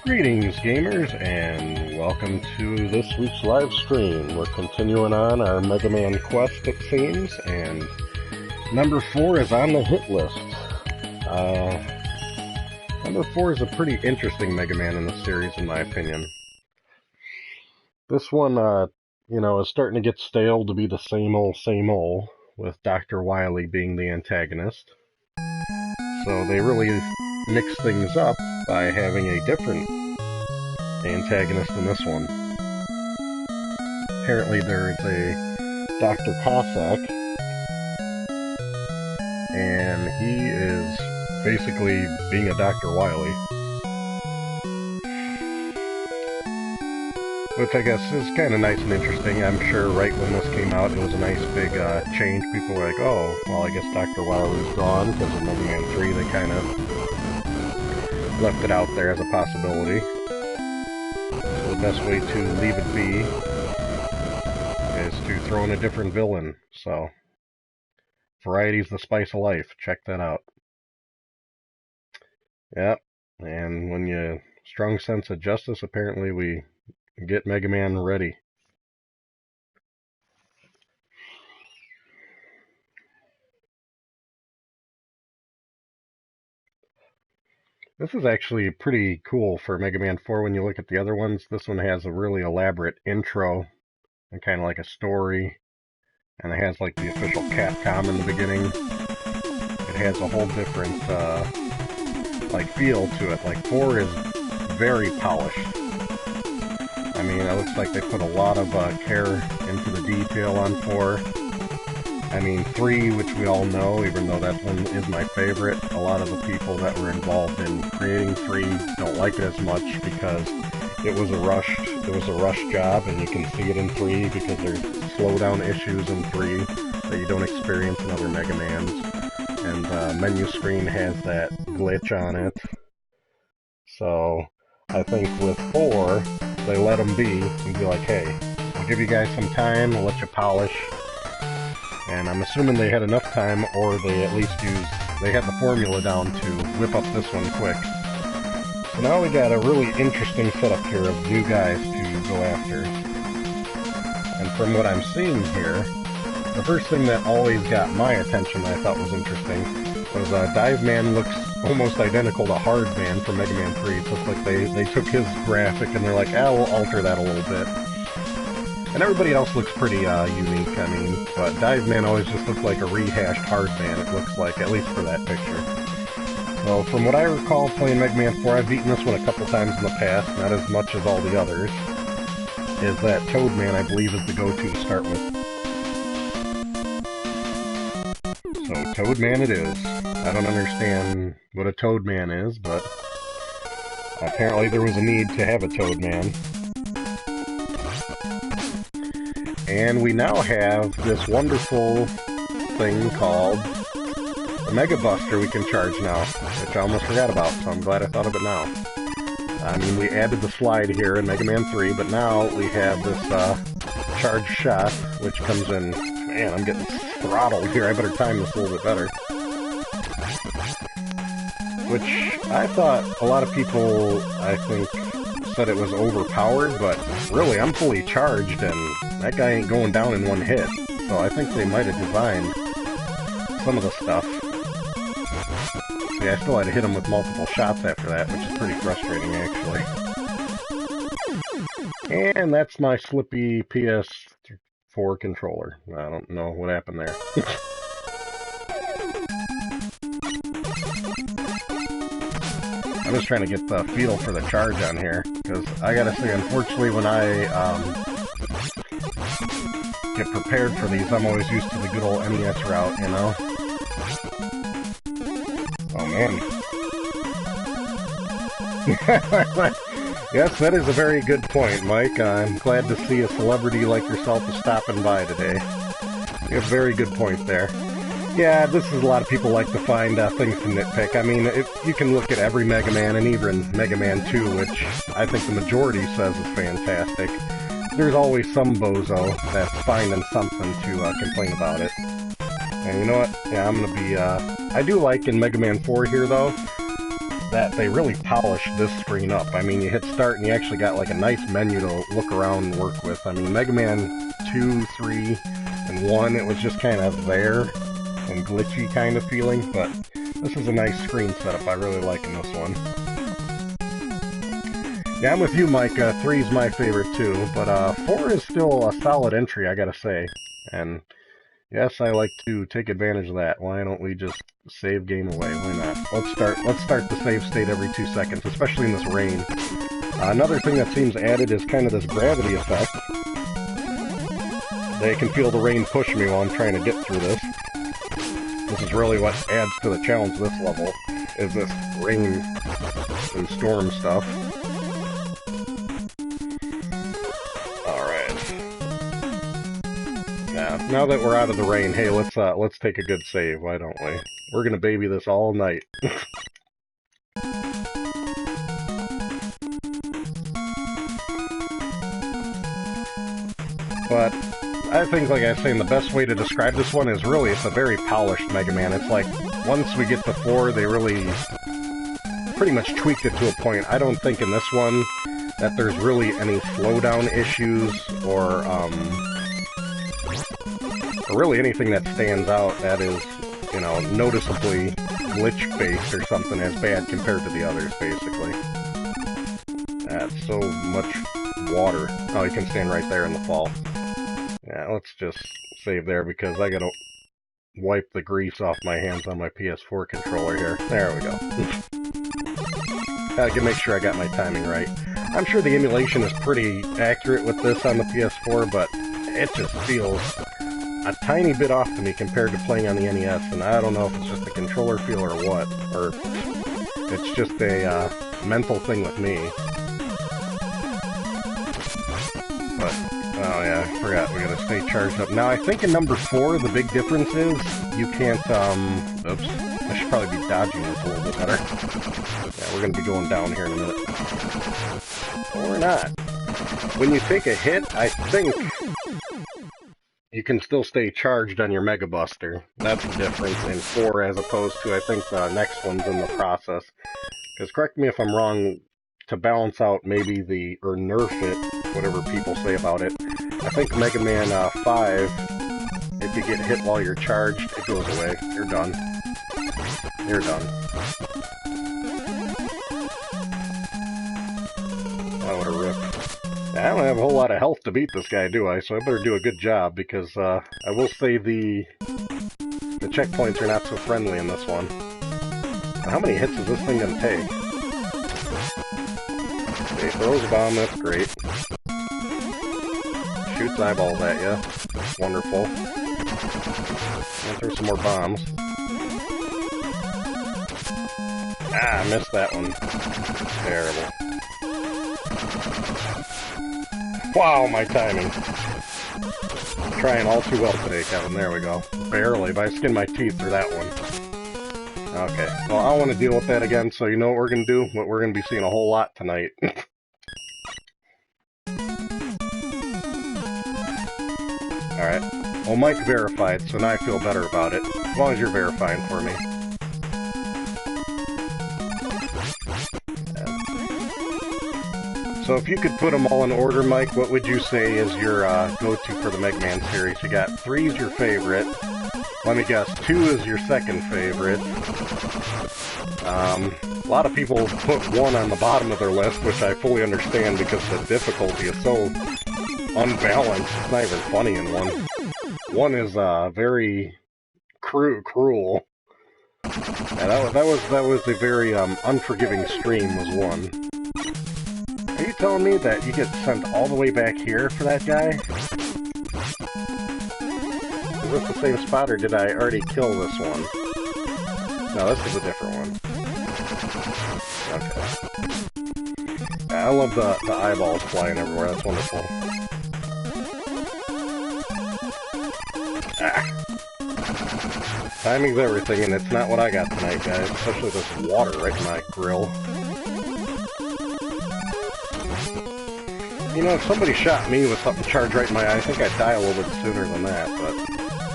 Greetings, gamers, and welcome to this week's live stream. We're continuing on our Mega Man quest, it seems, and number 4 is on the hit list. Number 4 is a pretty interesting Mega Man in the series, in my opinion. This one, is starting to get stale to be the same old, with Dr. Wily being the antagonist. So they really mix things up by having a different antagonist in this one. Apparently there's a Dr. Cossack, and he is basically being a Dr. Wily. Which I guess is kind of nice and interesting. I'm sure right when this came out it was a nice big change. People were like, oh, well I guess Dr. Wily's gone, because in Mega Man 3 they kind of left it out there as a possibility. So the best way to leave it be is to throw in a different villain. So, variety's the spice of life. Check that out. Yep, and when you strong sense of justice, apparently we get Mega Man ready. This is actually pretty cool for Mega Man 4 when you look at the other ones. This one has a really elaborate intro and kind of like a story. And it has like the official Capcom in the beginning. It has a whole different feel to it. Like 4 is very polished. I mean, it looks like they put a lot of care into the detail on 4. I mean, 3, which we all know, even though that one is my favorite, a lot of the people that were involved in creating 3 don't like it as much because it was a rushed job, and you can see it in 3 because there's slowdown issues in 3 that you don't experience in other Mega Mans. And the menu screen has that glitch on it. So, I think with 4, they let them be and be like, hey, we'll give you guys some time, we'll let you polish. And I'm assuming they had enough time, or they at least they had the formula down to whip up this one quick. So now we got a really interesting setup here of new guys to go after. And from what I'm seeing here, the first thing that always got my attention that I thought was interesting was Dive Man looks almost identical to Hard Man from Mega Man 3. It looks like they took his graphic and they're like, we'll alter that a little bit. And everybody else looks pretty unique, I mean, but Dive Man always just looks like a rehashed Hard Man, it looks like, at least for that picture. So, from what I recall playing Mega Man 4, I've beaten this one a couple times in the past, not as much as all the others, is that Toad Man, I believe, is the go-to to start with. So, Toad Man it is. I don't understand what a Toad Man is, but apparently there was a need to have a Toad Man. And we now have this wonderful thing called the Mega Buster we can charge now, which I almost forgot about, so I'm glad I thought of it now. I mean, we added the slide here in Mega Man 3, but now we have this charge shot, which comes in... Man, I'm getting throttled here, I better time this a little bit better. Which I thought a lot of people, I think, said it was overpowered, but really, I'm fully charged, and that guy ain't going down in one hit. So I think they might have designed some of the stuff. See, I still had to hit him with multiple shots after that, which is pretty frustrating, actually. And that's my slippy PS4 controller. I don't know what happened there. I'm just trying to get the feel for the charge on here, because I gotta say, unfortunately, when I get prepared for these, I'm always used to the good old NES route, you know? Oh, man. Yes, that is a very good point, Mike. I'm glad to see a celebrity like yourself is stopping by today. You have a very good point there. Yeah, this is a lot of people like to find things to nitpick. I mean, you can look at every Mega Man, and even Mega Man 2, which I think the majority says is fantastic. There's always some bozo that's finding something to complain about it. And you know what? Yeah, I'm gonna be, I do like in Mega Man 4 here, though, that they really polished this screen up. I mean, you hit start and you actually got like a nice menu to look around and work with. I mean, Mega Man 2, 3, and 1, it was just kind of there and glitchy kind of feeling, but this is a nice screen setup. I really like in this one. Yeah, I'm with you, Mike. 3 is my favorite too, but 4 is still a solid entry, I gotta say. And yes, I like to take advantage of that. Why don't we just save game away? Why not? Let's start the save state every 2 seconds, especially in this rain. Another thing that seems added is kind of this gravity effect. They can feel the rain push me while I'm trying to get through this. This is really what adds to the challenge of this level, is this rain and storm stuff. Now that we're out of the rain, hey, let's take a good save, why don't we? We're gonna baby this all night. But I think, like I was saying, the best way to describe this one is really it's a very polished Mega Man. It's like, once we get to 4, they really pretty much tweaked it to a point. I don't think in this one that there's really any slowdown issues or really anything that stands out that is, you know, noticeably glitch-based or something as bad compared to the others, basically. That's so much water. Oh, you can stand right there in the fall. Yeah, let's just save there because I gotta wipe the grease off my hands on my PS4 controller here. There we go. I can make sure I got my timing right. I'm sure the emulation is pretty accurate with this on the PS4, but it just feels a tiny bit off to me compared to playing on the NES, and I don't know if it's just a controller feel or what, or it's just a mental thing with me. But, oh yeah, I forgot, we gotta stay charged up. Now, I think in number 4, the big difference is you can't, oops, I should probably be dodging this a little bit better. Yeah, we're gonna be going down here in a minute. Or not. When you take a hit, I think you can still stay charged on your Mega Buster. That's the difference in 4 as opposed to, I think, the next one's in the process. Because correct me if I'm wrong, to balance out maybe the, or nerf it, whatever people say about it, I think Mega Man 5, if you get hit while you're charged, it goes away. You're done. You're done. Oh, what a rip. I don't have a whole lot of health to beat this guy, do I? So I better do a good job, because I will say the checkpoints are not so friendly in this one. Now, how many hits is this thing gonna take? Okay, throws a bomb, that's great. Shoots eyeballs at you. Wonderful. And throw some more bombs. Ah, I missed that one. Terrible. Wow, my timing. I'm trying all too well today, Kevin. There we go. Barely, but I skinned my teeth through that one. Okay. Well, I don't want to deal with that again, so you know what we're going to do? What we're going to be seeing a whole lot tonight. Alright. Well, Mike verified, so now I feel better about it. As long as you're verifying for me. So if you could put them all in order, Mike, what would you say is your go-to for the Mega Man series? You got 3 is your favorite. Let me guess, 2 is your second favorite. A lot of people put 1 on the bottom of their list, which I fully understand because the difficulty is so unbalanced. It's not even funny in 1. 1 is very cruel. Yeah, that was a very unforgiving stream, was 1. Are you telling me that you get sent all the way back here for that guy? Is this the same spot, or did I already kill this one? No, this is a different one. Okay. I love the eyeballs flying everywhere, that's wonderful. Ah! Timing's everything, and it's not what I got tonight, guys. Especially this water right in my grill. You know, if somebody shot me with something charged right in my eye, I think I'd die a little bit sooner than that, but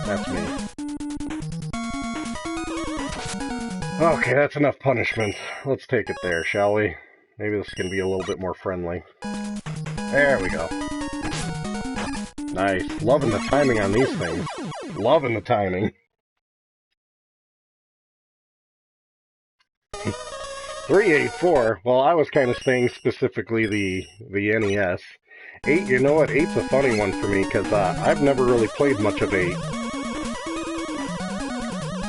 that's me. Okay, that's enough punishment. Let's take it there, shall we? Maybe this can be a little bit more friendly. There we go. Nice. Loving the timing on these things. Loving the timing. 384. Well, I was kind of saying specifically the NES. 8, you know what? 8's a funny one for me, because I've never really played much of 8.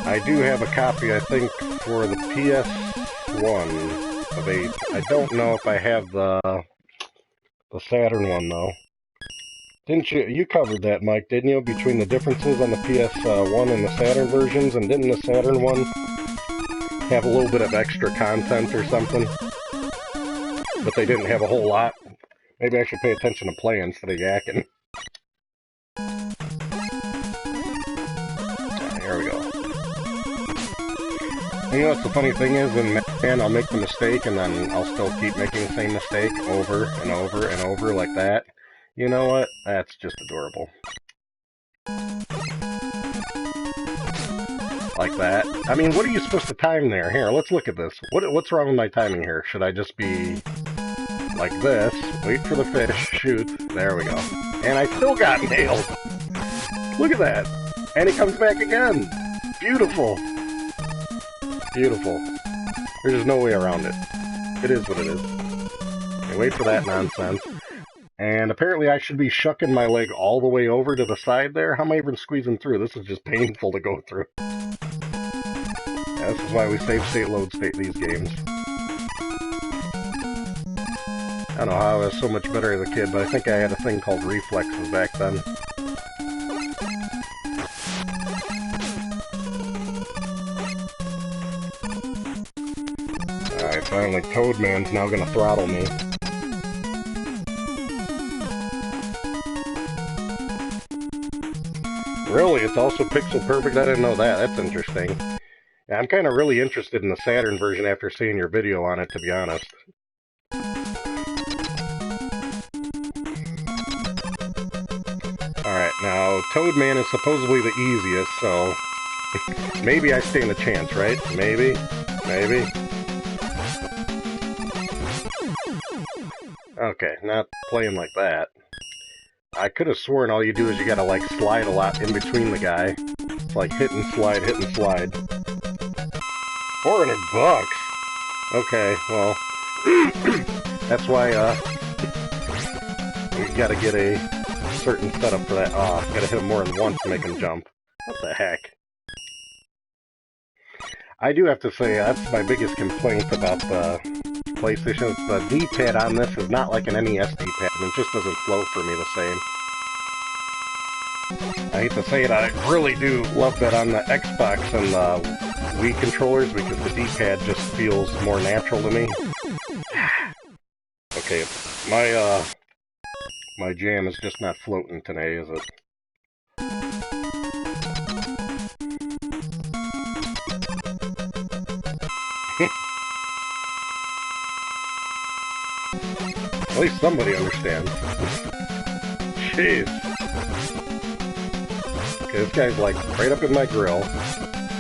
I do have a copy, I think, for the PS1 of 8. I don't know if I have the Saturn one, though. Didn't you covered that, Mike, didn't you? Between the differences on the PS1 and the Saturn versions, and didn't the Saturn one have a little bit of extra content or something? But they didn't have a whole lot. Maybe I should pay attention to play instead of yakking. Here we go. You know what the funny thing is? In Man, I'll make the mistake and then I'll still keep making the same mistake over and over and over like that. You know what? That's just adorable. Like that. I mean, what are you supposed to time there? Here, let's look at this. What's wrong with my timing here? Should I just be like this? Wait for the fish. Shoot. There we go. And I still got nailed. Look at that. And he comes back again. Beautiful. Beautiful. There's just no way around it. It is what it is. Okay, wait for that nonsense. And apparently I should be shucking my leg all the way over to the side there. How am I even squeezing through? This is just painful to go through. Yeah, this is why we save state, load state these games. I don't know how I was so much better as a kid, but I think I had a thing called reflexes back then. Alright, finally Toadman's now gonna throttle me. Really? It's also pixel perfect? I didn't know that. That's interesting. Yeah, I'm kind of really interested in the Saturn version after seeing your video on it, to be honest. Alright, now, Toadman is supposedly the easiest, so maybe I stand a chance, right? Maybe? Maybe? Okay, not playing like that. I could have sworn all you do is you gotta, like, slide a lot in between the guy. It's like hit and slide, hit and slide. $400? Okay, well, that's why, we gotta get a certain setup for that. Oh, gotta hit him more than once to make him jump. What the heck? I do have to say, that's my biggest complaint about the PlayStation. The D-pad on this is not like an NES D-pad, and it just doesn't flow for me the same. I hate to say it, I really do love that on the Xbox and the Wii controllers, because the D-pad just feels more natural to me. Okay, my jam is just not floating today, is it? At least somebody understands. Jeez. Okay, this guy's like right up in my grill.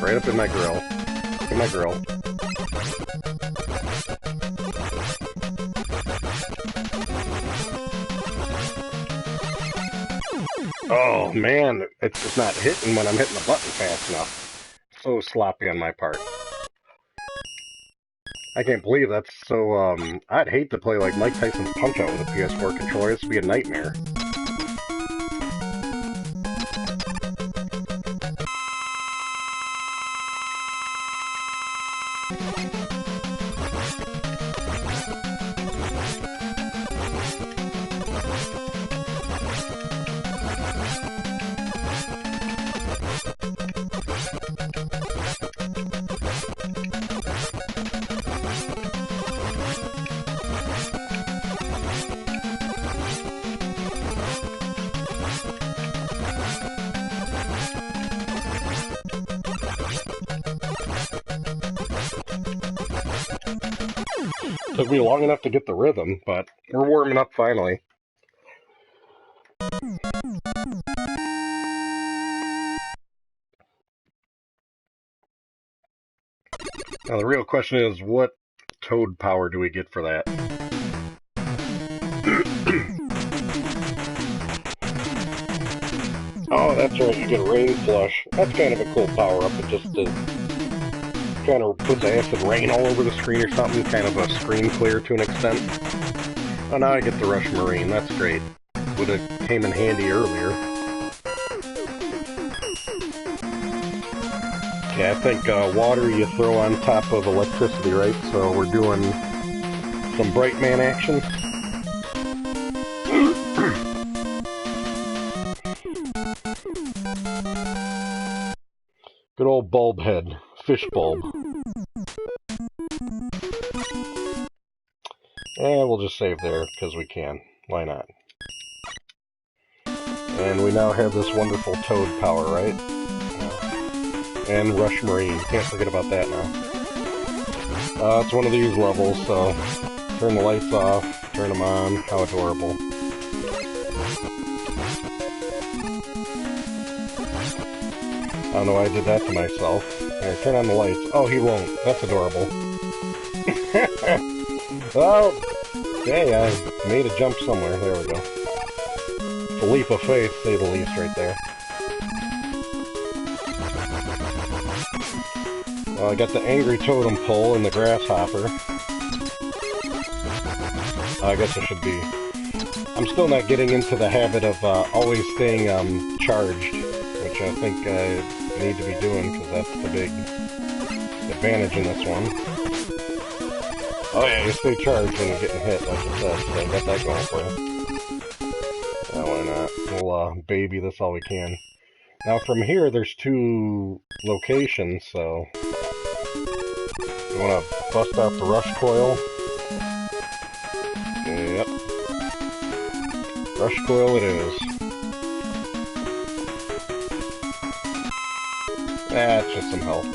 Right up in my grill. In my grill. Oh man, it's just not hitting when I'm hitting the button fast enough. So sloppy on my part. I can't believe that's so, I'd hate to play like Mike Tyson's Punch-Out with a PS4 controller. This would be a nightmare. Took me long enough to get the rhythm, but we're warming up finally. Now the real question is, what toad power do we get for that? Oh, that's right, you get a rain flush. That's kind of a cool power-up. It just kind of puts acid rain all over the screen or something, kind of a screen clear to an extent. Oh, now I get the Rush Marine. That's great. Would have came in handy earlier. Okay, I think water you throw on top of electricity, right? So we're doing some Bright Man action. Good old bulb head. Fish bulb. And we'll just save there, because we can. Why not? And we now have this wonderful toad power, right? And Rush Marine. Can't forget about that now. It's one of these levels, so turn the lights off, turn them on. How adorable. I don't know why I did that to myself. Here, turn on the lights. Oh, he won't. That's adorable. Well, hey, I made a jump somewhere. There we go. It's a leap of faith, to say the least, right there. I got the angry totem pole and the grasshopper. I guess I should be... I'm still not getting into the habit of always staying charged, which I think I need to be doing, because that's the big advantage in this one. Oh yeah, you stay charged when you're getting hit, like I said, so I got that going for you. Yeah, why not? We'll baby this all we can. Now from here, there's 2 locations, so... You want to bust out the rush coil? Yep. Rush coil it is. That's just some health.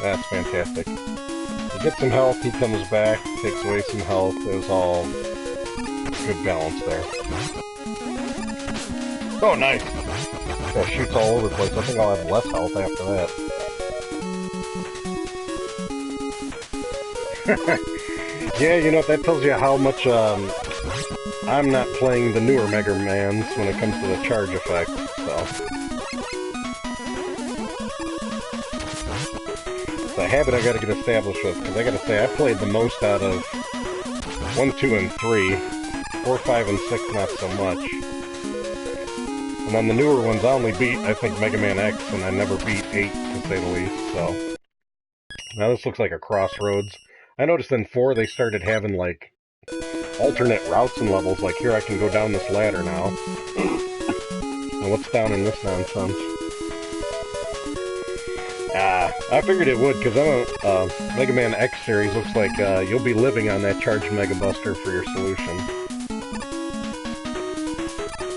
That's fantastic. You get some health, he comes back, takes away some health. It was all good balance there. Oh, nice! Yeah, shoots all over the place. I think I'll have less health after that. Yeah, you know, that tells you how much I'm not playing the newer Mega Mans when it comes to the charge effect, so... It's a habit I gotta get established with, because I gotta say, I played the most out of 1, 2, and 3. 4, 5, and 6, not so much. And then the newer ones, I only beat, I think, Mega Man X, and I never beat 8, to say the least, so... Now this looks like a crossroads. I noticed in 4 they started having, like, alternate routes and levels, like, here I can go down this ladder now. And what's down in this nonsense? I figured it would, because Mega Man X series looks like you'll be living on that charged Mega Buster for your solution.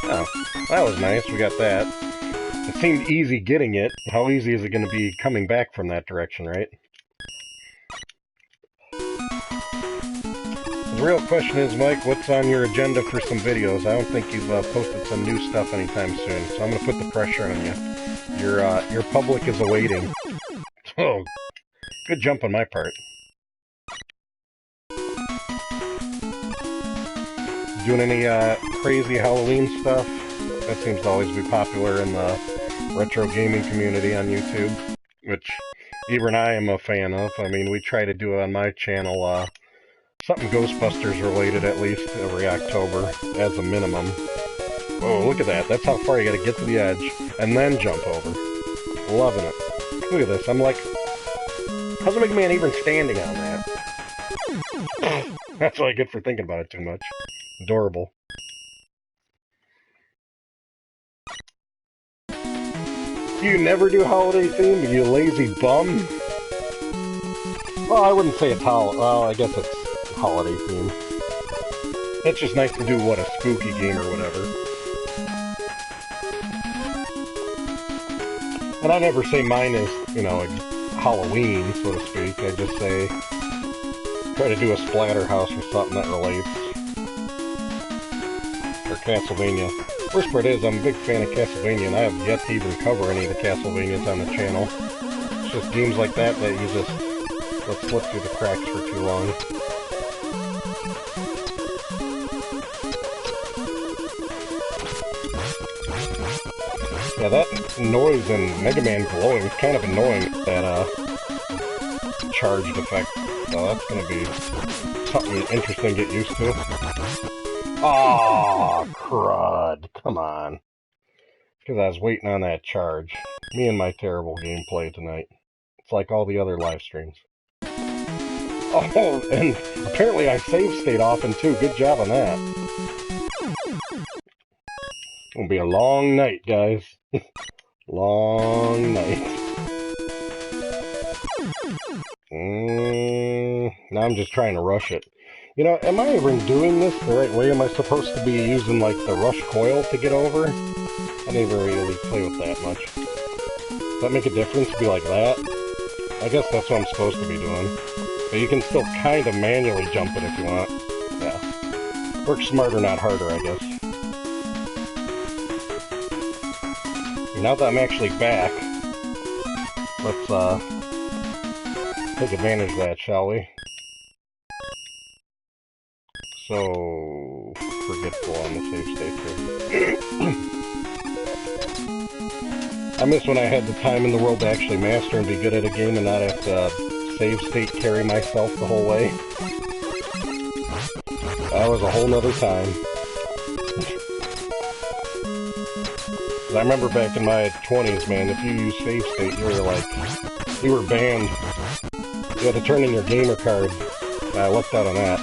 Oh, that was nice, we got that. It seemed easy getting it. How easy is it going to be coming back from that direction, right? The real question is, Mike, what's on your agenda for some videos? I don't think you've posted some new stuff anytime soon, so I'm going to put the pressure on you. Your public is awaiting. Oh, good jump on my part. Doing any crazy Halloween stuff? That seems to always be popular in the retro gaming community on YouTube, which even I am a fan of. I mean, we try to do it on my channel, something Ghostbusters related at least every October, as a minimum. Oh, look at that. That's how far you gotta get to the edge, and then jump over. Loving it. Look at this. I'm like, how's the Mega Man even standing on that? That's what I get for thinking about it too much. Adorable. You never do holiday theme, you lazy bum? Well, I wouldn't say it's well, I guess it's holiday theme. It's just nice to do, what, a spooky game or whatever. And I never say mine is, you know, Halloween, so to speak. I just say, try to do a Splatterhouse or something that relates. Or Castlevania. Worst part is, I'm a big fan of Castlevania, and I have yet to even cover any of the Castlevanias on the channel. It's just games like that that you just Let's slip through the cracks for too long. Yeah, that noise in Mega Man glowing is kind of annoying, that charged effect. So that's gonna be something interesting to get used to. Aw, crud. Come on. Because I was waiting on that charge. Me and my terrible gameplay tonight. It's like all the other live streams. Oh, and apparently I save state often too. Good job on that. It'll be a long night, guys. Long night. Now I'm just trying to rush it. You know, am I even doing this the right way? Am I supposed to be using, like, the rush coil to get over? I didn't really play with that much. Does that make a difference to be like that? I guess that's what I'm supposed to be doing. But you can still kind of manually jump it if you want. Yeah. Work smarter, not harder, I guess. Now that I'm actually back, let's, take advantage of that, shall we? So, forgetful on the save state here. I miss when I had the time in the world to actually master and be good at a game and not have to save state carry myself the whole way. That was a whole nother time. I remember back in my 20s, man, if you used save state, you were banned. You had to turn in your gamer card. I lucked out on that.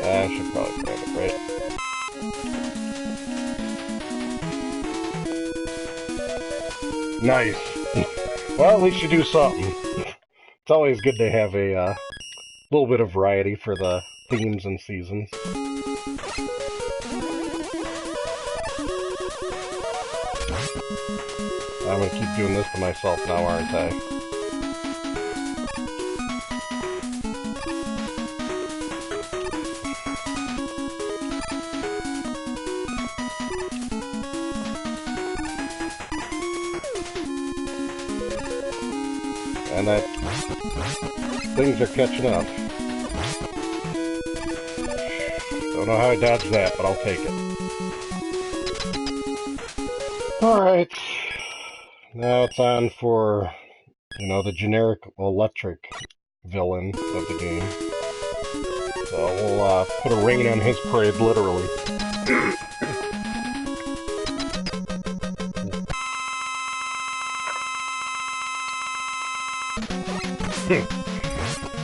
I should probably grab it, right? Nice. Well, at least you do something. It's always good to have a little bit of variety for the themes and seasons. I'm gonna keep doing this to myself now, aren't I? And that... things are catching up. Don't know how I dodged that, but I'll take it. Alright. Now it's on for, you know, the generic electric villain of the game. So we'll put a rain on his parade, literally.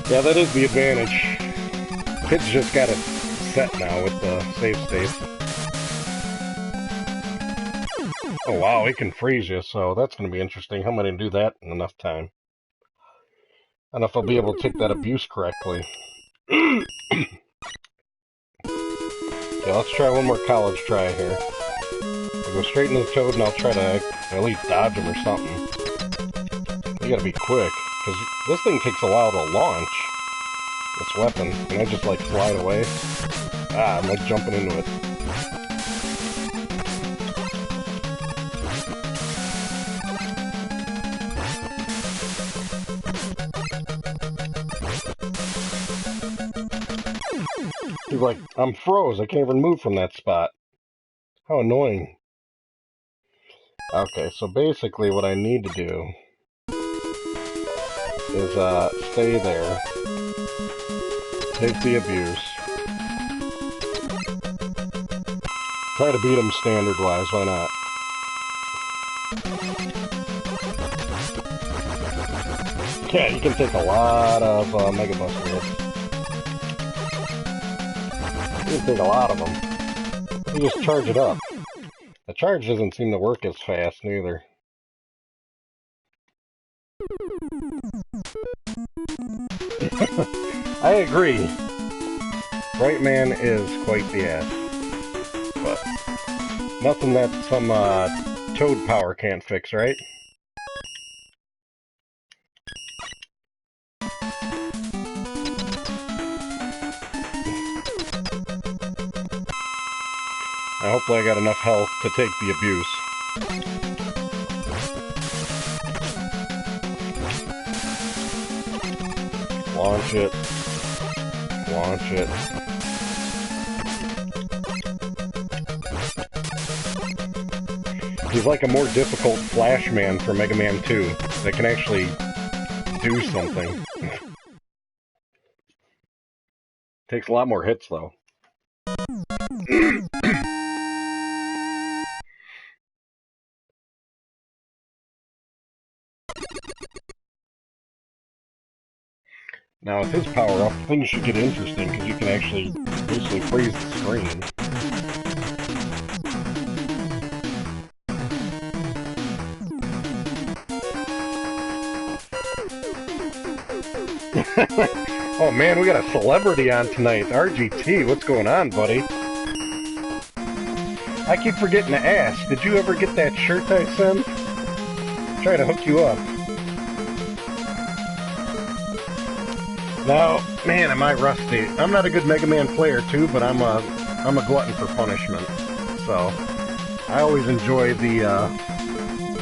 Yeah, that is the advantage. Kids just got it set now with the save states. Oh wow, it can freeze you, so that's going to be interesting. How am I going to do that in enough time? I don't know if I'll be able to take that abuse correctly. Okay, let's try one more college try here. I'll go straight into the toad and I'll try to at least dodge him or something. You gotta be quick, because this thing takes a while to launch. This weapon. Can I just like slide away? Ah, I'm like jumping into it. He's like, I'm froze. I can't even move from that spot. How annoying. Okay, so basically what I need to do is stay there. Take the abuse. Try to beat him standard-wise, why not? Yeah, you can take a lot of Mega Buster hits. You can take a lot of them. You just charge it up. The charge doesn't seem to work as fast, neither. I agree. Brightman is quite the ass. But nothing that some Toad power can't fix, right? Hopefully I got enough health to take the abuse. Launch it. Launch it. He's like a more difficult Flash Man from Mega Man 2 that can actually do something. Takes a lot more hits, though. Now, with his power-up, things should get interesting, because you can actually basically freeze the screen. Oh man, we got a celebrity on tonight. RGT, what's going on, buddy? I keep forgetting to ask, did you ever get that shirt I sent? Try to hook you up. Now, man, am I rusty. I'm not a good Mega Man player too, but I'm a glutton for punishment. So, I always enjoy the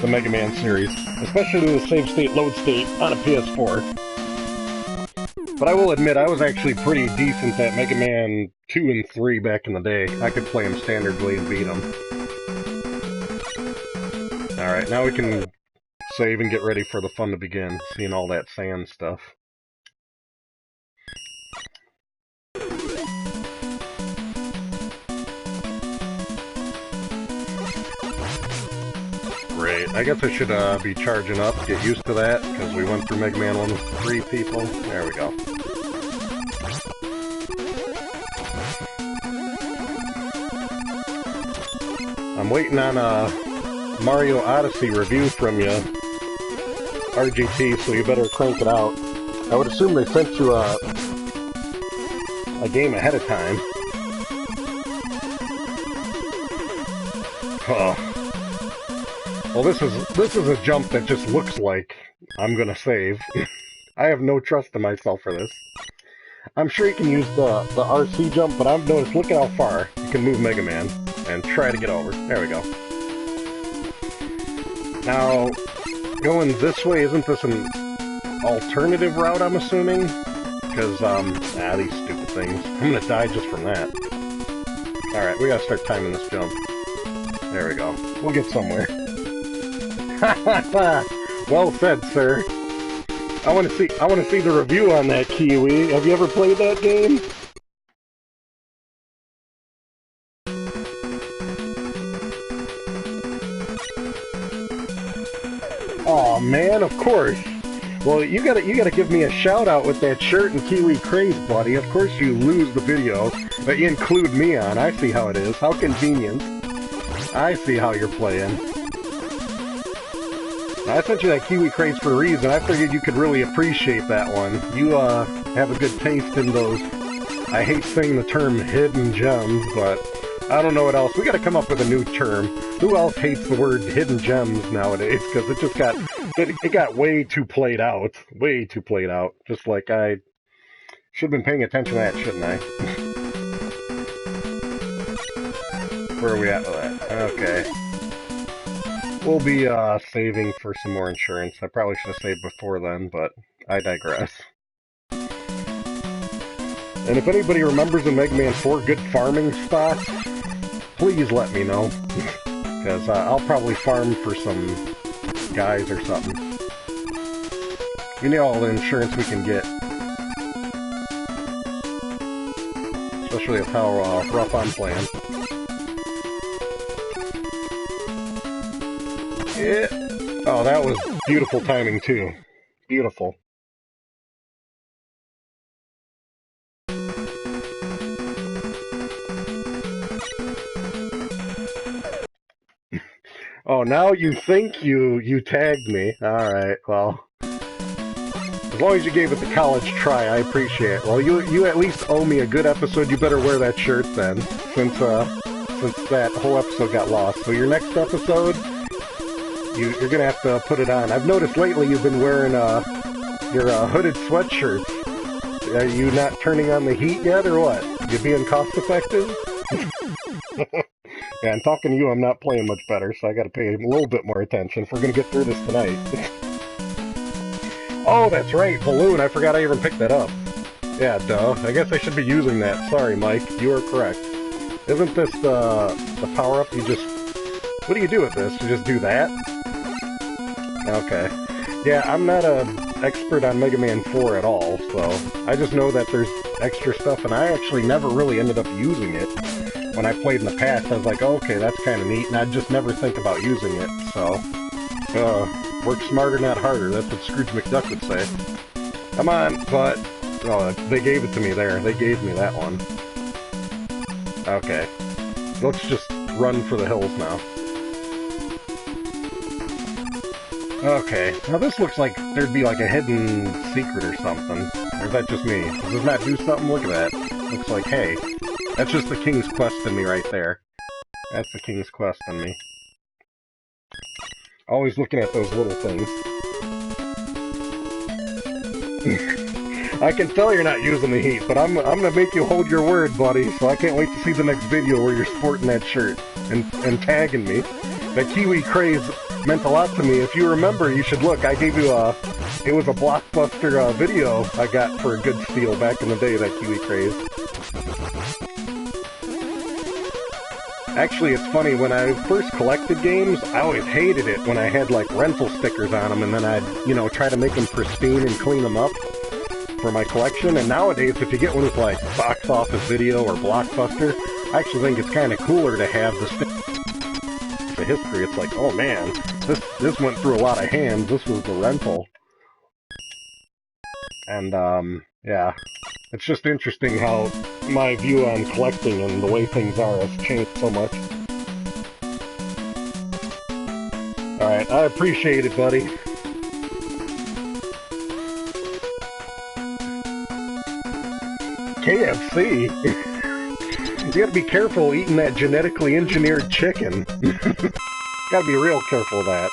Mega Man series, especially the save state, load state on a PS4. But I will admit, I was actually pretty decent at Mega Man 2 and 3 back in the day. I could play them standardly and beat them. Alright, now we can save and get ready for the fun to begin, seeing all that sand stuff. Great. I guess I should be charging up, get used to that, because we went through Mega Man 1 with 3 people. There we go. I'm waiting on a Mario Odyssey review from you, RGT, so you better crank it out. I would assume they sent you a game ahead of time. Oh. Well, this is a jump that just looks like I'm gonna save. I have no trust in myself for this. I'm sure you can use the RC jump, but I've noticed, look at how far you can move Mega Man and try to get over. There we go. Now, going this way, isn't this an alternative route, I'm assuming? Because, these stupid things. I'm gonna die just from that. Alright, we gotta start timing this jump. There we go. We'll get somewhere. Well said, sir. I want to see the review on that, Kiwi. Have you ever played that game? Aw, man, of course. Well, you gotta give me a shout out with that shirt and Kiwi craze, buddy. Of course you lose the video, but you include me on. I see how it is. How convenient. I see how you're playing. I sent you that Kiwi craze for a reason. I figured you could really appreciate that one. You have a good taste in those. I hate saying the term hidden gems, but I don't know what else. We gotta come up with a new term. Who else hates the word hidden gems nowadays? Because it just got it got way too played out. Way too played out. Just like I should have been paying attention to that, shouldn't I? Where are we at with that? Okay. We'll be saving for some more insurance. I probably should have saved before then, but I digress. And if anybody remembers in Mega Man 4 good farming spots, please let me know. Because I'll probably farm for some guys or something. We need all the insurance we can get. Especially with how rough I'm playing. Yeah. Oh, that was beautiful timing, too. Beautiful. Oh, now you think you tagged me. Alright, well. As long as you gave it the college try, I appreciate it. Well, you at least owe me a good episode. You better wear that shirt then, since that whole episode got lost. So your next episode, you're gonna have to put it on. I've noticed lately you've been wearing your hooded sweatshirts. Are you not turning on the heat yet, or what? You being cost effective? Yeah, and talking to you, I'm not playing much better, so I gotta pay a little bit more attention if we're gonna get through this tonight. Oh, that's right, balloon. I forgot I even picked that up. Yeah, duh. I guess I should be using that. Sorry, Mike. You are correct. Isn't this the power-up you just... What do you do with this? You just do that? Okay. Yeah, I'm not an expert on Mega Man 4 at all, so... I just know that there's extra stuff, and I actually never really ended up using it. When I played in the past, I was like, oh, okay, that's kind of neat, and I'd just never think about using it, so... work smarter, not harder. That's what Scrooge McDuck would say. Come on, but... Oh, they gave it to me there. They gave me that one. Okay. Let's just run for the hills now. Okay. Now this looks like there'd be like a hidden secret or something. Or is that just me? Does this not do something? Look at that. Looks like, hey. That's just the King's Quest in me right there. That's the King's Quest in me. Always looking at those little things. I can tell you're not using the heat, but I'm gonna make you hold your word, buddy, so I can't wait to see the next video where you're sporting that shirt and tagging me. That Kiwi craze meant a lot to me. If you remember, you should look. I gave you it was a Blockbuster video I got for a good steal back in the day, that Kiwi craze. Actually, it's funny, when I first collected games, I always hated it when I had, like, rental stickers on them, and then I'd, you know, try to make them pristine and clean them up for my collection. And nowadays, if you get one with, like, Box Office Video or Blockbuster, I actually think it's kind of cooler to have the history. It's like, oh man, this went through a lot of hands. This was the rental. And, yeah. It's just interesting how my view on collecting and the way things are has changed so much. Alright, I appreciate it, buddy. KFC? You gotta be careful eating that genetically engineered chicken. Gotta be real careful of that.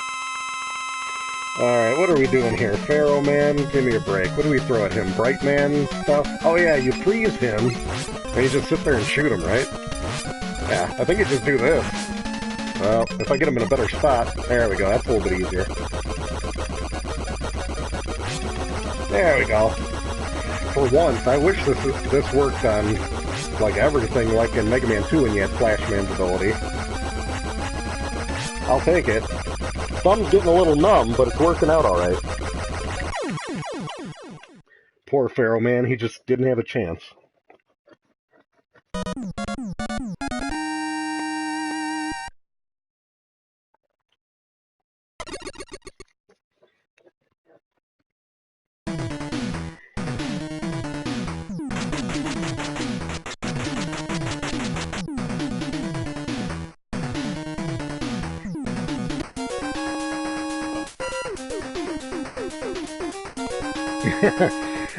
Alright, what are we doing here? Pharaoh Man, give me a break. What do we throw at him? Bright Man stuff? Oh yeah, you freeze him, and you just sit there and shoot him, right? Yeah, I think you just do this. Well, if I get him in a better spot, there we go, that's a little bit easier. There we go. For once, I wish this worked on, like, everything, like in Mega Man 2 when you had Flash Man's ability. I'll take it. Thumb's getting a little numb, but it's working out alright. Poor Pharaoh Man, he just didn't have a chance.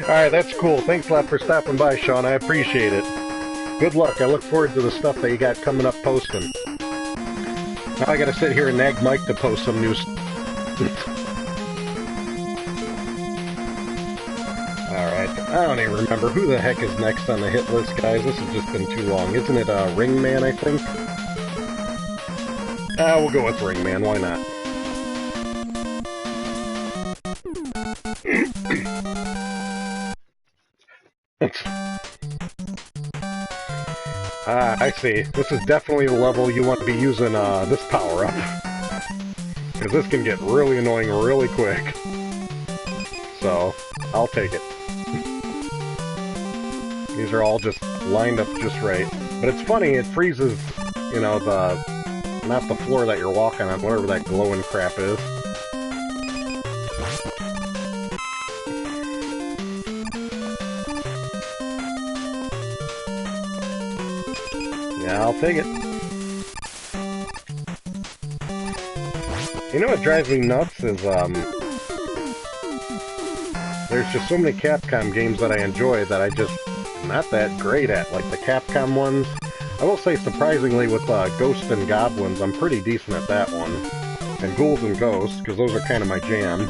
Alright, that's cool. Thanks a lot for stopping by, Sean. I appreciate it. Good luck. I look forward to the stuff that you got coming up posting. Now I gotta sit here and nag Mike to post some new Alright, I don't even remember who the heck is next on the hit list, guys. This has just been too long. Isn't it Ring Man, I think? We'll go with Ring Man. Why not? I see. This is definitely the level you want to be using this power-up. Because this can get really annoying really quick. So, I'll take it. These are all just lined up just right. But it's funny, it freezes, you know, not the floor that you're walking on, whatever that glowing crap is. Yeah, I'll take it. You know what drives me nuts is, there's just so many Capcom games that I enjoy that I just not that great at, like the Capcom ones. I will say, surprisingly, with Ghosts and Goblins, I'm pretty decent at that one. And Ghouls and Ghosts, because those are kind of my jam.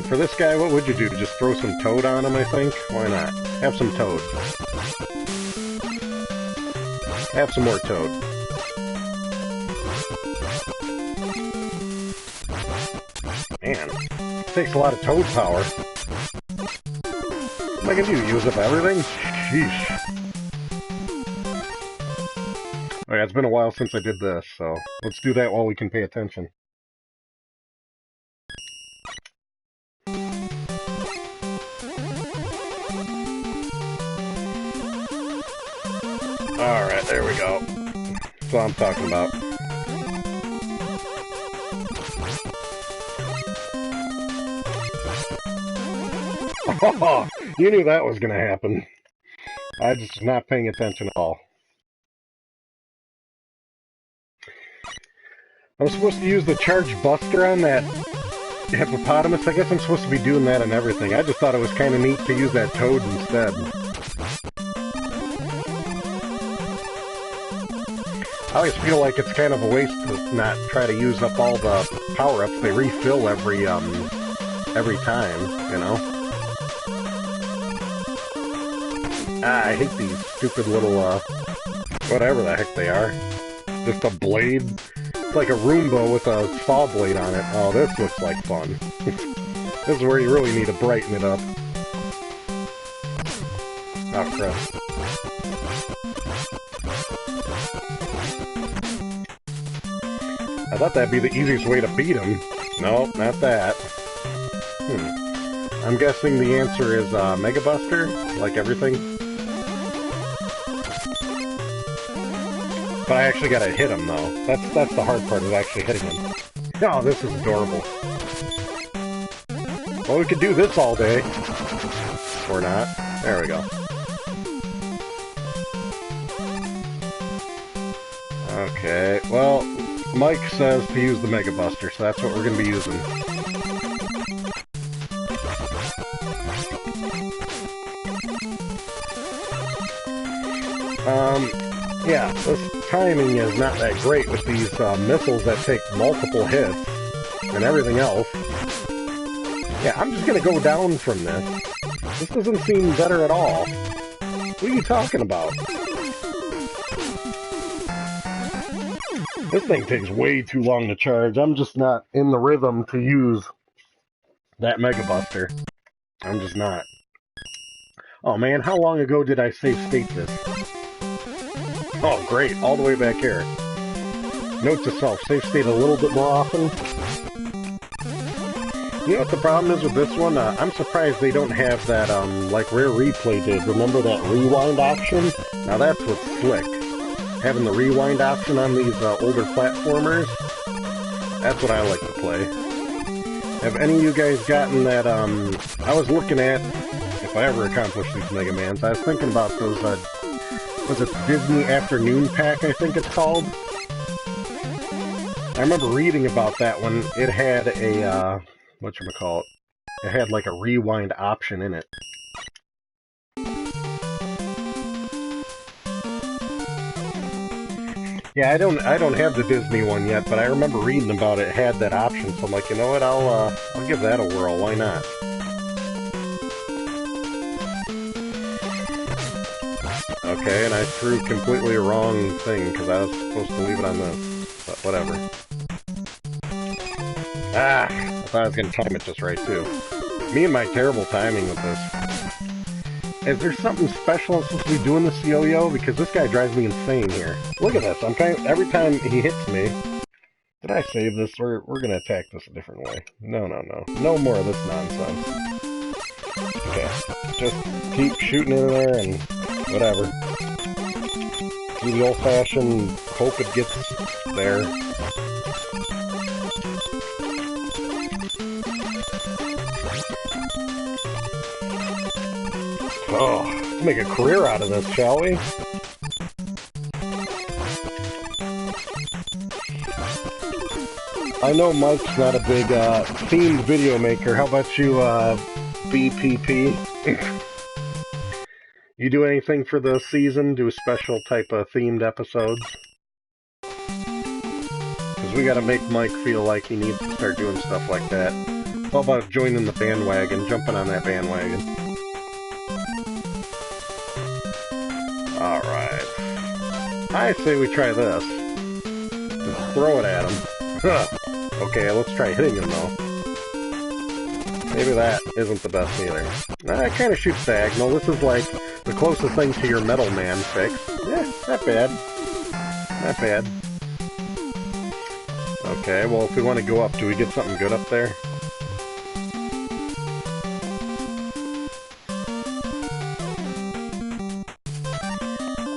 For this guy, what would you do? Just throw some Toad on him, I think? Why not? Have some Toad. Have some more Toad. Man, it takes a lot of Toad power. What am I gonna do? Use up everything? Sheesh. Okay, it's been a while since I did this, so let's do that while we can pay attention. Alright, there we go. That's what I'm talking about. Oh, you knew that was going to happen. I just was not paying attention at all. I'm supposed to use the Charge Buster on that hippopotamus. I guess I'm supposed to be doing that on everything. I just thought it was kind of neat to use that Toad instead. I always feel like it's kind of a waste to not try to use up all the power-ups. They refill every time, you know? Ah, I hate these stupid little, whatever the heck they are. Just a blade. It's like a Roomba with a saw blade on it. Oh, this looks like fun. This is where you really need to brighten it up. Oh, crap. I thought that'd be the easiest way to beat him. No, not that. I'm guessing the answer is Mega Buster, like everything. But I actually gotta hit him, though. That's the hard part, is actually hitting him. Oh, this is adorable. Well, we could do this all day. Or not. There we go. Okay, well, Mike says to use the Mega Buster, so that's what we're going to be using. Yeah, this timing is not that great with these missiles that take multiple hits and everything else. Yeah, I'm just going to go down from this. This doesn't seem better at all. What are you talking about? This thing takes way too long to charge. I'm just not in the rhythm to use that Mega Buster. I'm just not. Oh man, how long ago did I save state this? Oh great, all the way back here. Note to self, save state a little bit more often. You know what the problem is with this one? I'm surprised they don't have that, like Rare Replay did. Remember that rewind option? Now that's what's slick. Having the rewind option on these older platformers, that's what I like to play. Have any of you guys gotten that, I was looking at, if I ever accomplish these Mega Mans, I was thinking about those, was it Disney Afternoon Pack, I think it's called? I remember reading about that one. It had a, whatchamacallit, it had like a rewind option in it. Yeah, I don't have the Disney one yet, but I remember reading about it. It had that option, so I'm like, you know what, I'll give that a whirl, why not? Okay, and I threw completely the wrong thing, because I was supposed to leave it on this, but whatever. Ah, I thought I was going to time it just right, too. Me and my terrible timing with this. Is there something special I'm supposed to be doing this yo-yo? Because this guy drives me insane here. Look at this. I'm kind of, every time he hits me... Did I save this? We're going to attack this a different way. No. No more of this nonsense. Okay. Just keep shooting in there and whatever. Do the old-fashioned hope it gets there. Oh, let's make a career out of this, shall we? I know Mike's not a big themed video maker. How about you, BPP? You do anything for the season? Do a special type of themed episodes? Because we gotta make Mike feel like he needs to start doing stuff like that. How about joining the bandwagon, jumping on that bandwagon? Alright. I say we try this. Just throw it at him. Okay, let's try hitting him, though. Maybe that isn't the best either. I kind of shoot diagonal. This is like the closest thing to your Metal Man fix. Yeah, not bad. Not bad. Okay, well, if we want to go up, do we get something good up there?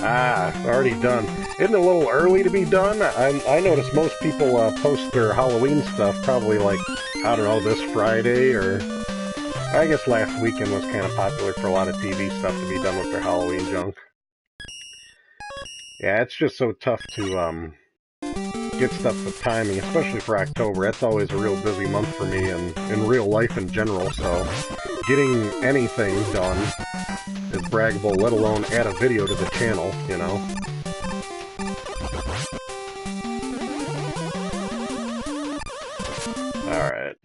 Ah, already done. Isn't it a little early to be done? I notice most people post their Halloween stuff probably like, I don't know, this Friday, or I guess last weekend was kind of popular for a lot of TV stuff to be done with their Halloween junk. Yeah, it's just so tough to get stuff with timing, especially for October. That's always a real busy month for me and in real life in general, so getting anything done is braggable, let alone add a video to the channel, you know. Alright.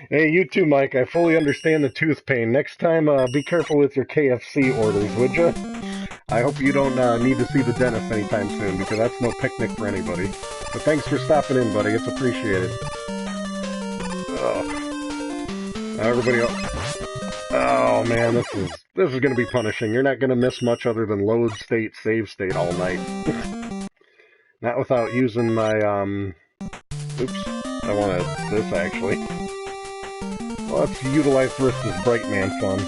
Hey, you too, Mike. I fully understand the tooth pain. Next time, be careful with your KFC orders, would ya? I hope you don't need to see the dentist anytime soon, because that's no picnic for anybody. But thanks for stopping in, buddy. It's appreciated. Everybody else. Oh man, this is gonna be punishing. You're not gonna miss much other than load state, save state all night. Not without using my oops, I wanted this actually. Well, let's utilize first this Bright Man fun.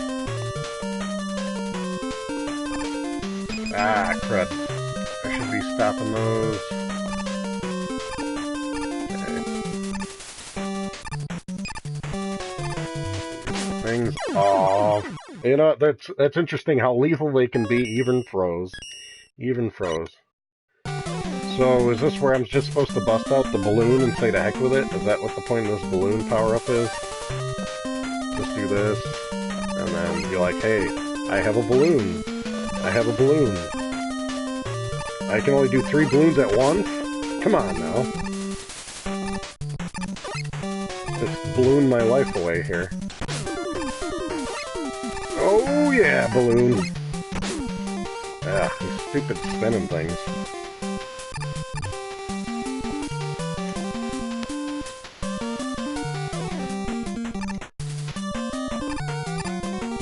Ah, crud. I should be stopping those. Things off. You know, that's interesting how lethal they can be, even froze. Even froze. So, is this where I'm just supposed to bust out the balloon and say to heck with it? Is that what the point of this balloon power-up is? Just do this, and then you're like, hey, I have a balloon. I have a balloon. I can only do 3 balloons at once? Come on now. Just balloon my life away here. Oh yeah, balloon. Ah, these stupid spinning things.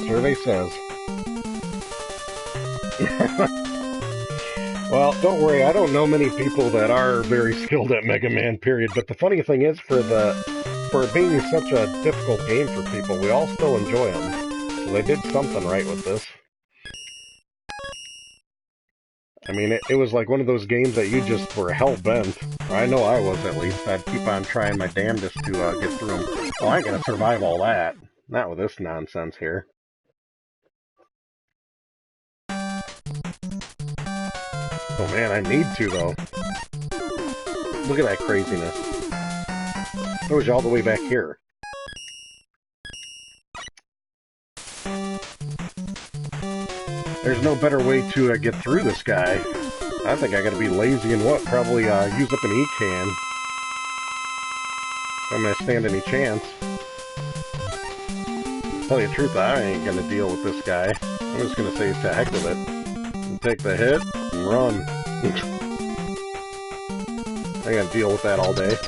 Survey says. Well, don't worry, I don't know many people that are very skilled at Mega Man, period, but the funny thing is, for being such a difficult game for people, we all still enjoy them. So they did something right with this. I mean, it was like one of those games that you just were hell-bent. I know I was, at least. I'd keep on trying my damnedest to get through them. Oh, I ain't gonna survive all that. Not with this nonsense here. Oh man, I need to, though. Look at that craziness. It was all the way back here. There's no better way to get through this guy. I think I gotta be lazy and what? Probably use up an E-can. If I'm gonna stand any chance. Tell you the truth, I ain't gonna deal with this guy. I'm just gonna say to heck with it. And take the hit and run. I gotta deal with that all day.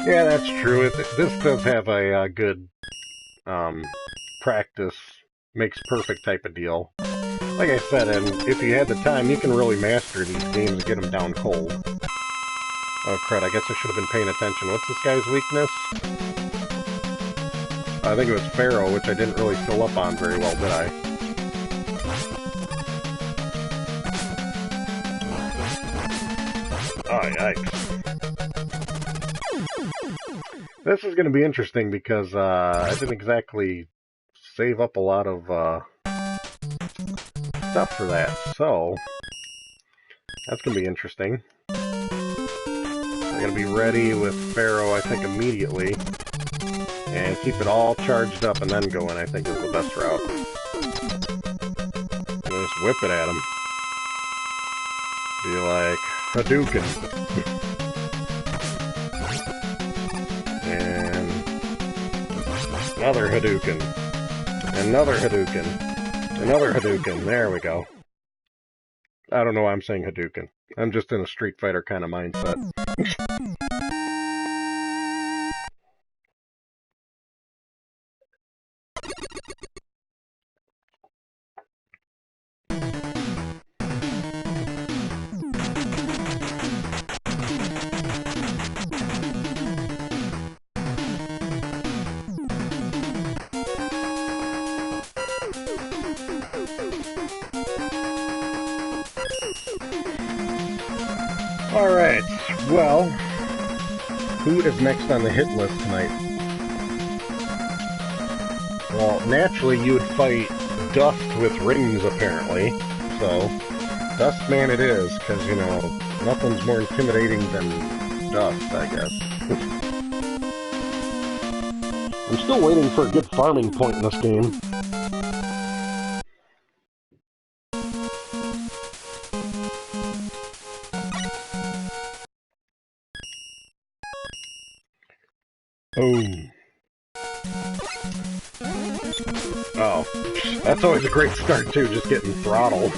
Yeah, that's true. This does have a good practice makes perfect type of deal. Like I said, and if you had the time, you can really master these games and get them down cold. Oh crud, I guess I should have been paying attention. What's this guy's weakness? I think it was Pharaoh, which I didn't really fill up on very well, did I? Oh, yikes. This is going to be interesting because I didn't exactly save up a lot of stuff for that, so that's going to be interesting. I'm going to be ready with Pharaoh, I think, immediately, and keep it all charged up and then go in, I think, is the best route. And just whip it at him. Be like, Hadouken. Another Hadouken. Another Hadouken. Another Hadouken. There we go. I don't know why I'm saying Hadouken. I'm just in a Street Fighter kind of mindset. Alright, well, who is next on the hit list tonight? Well, naturally you would fight Dust with rings, apparently. So, Dustman it is, because, you know, nothing's more intimidating than Dust, I guess. I'm still waiting for a good farming point in this game. Boom. Oh, that's always a great start too, just getting throttled.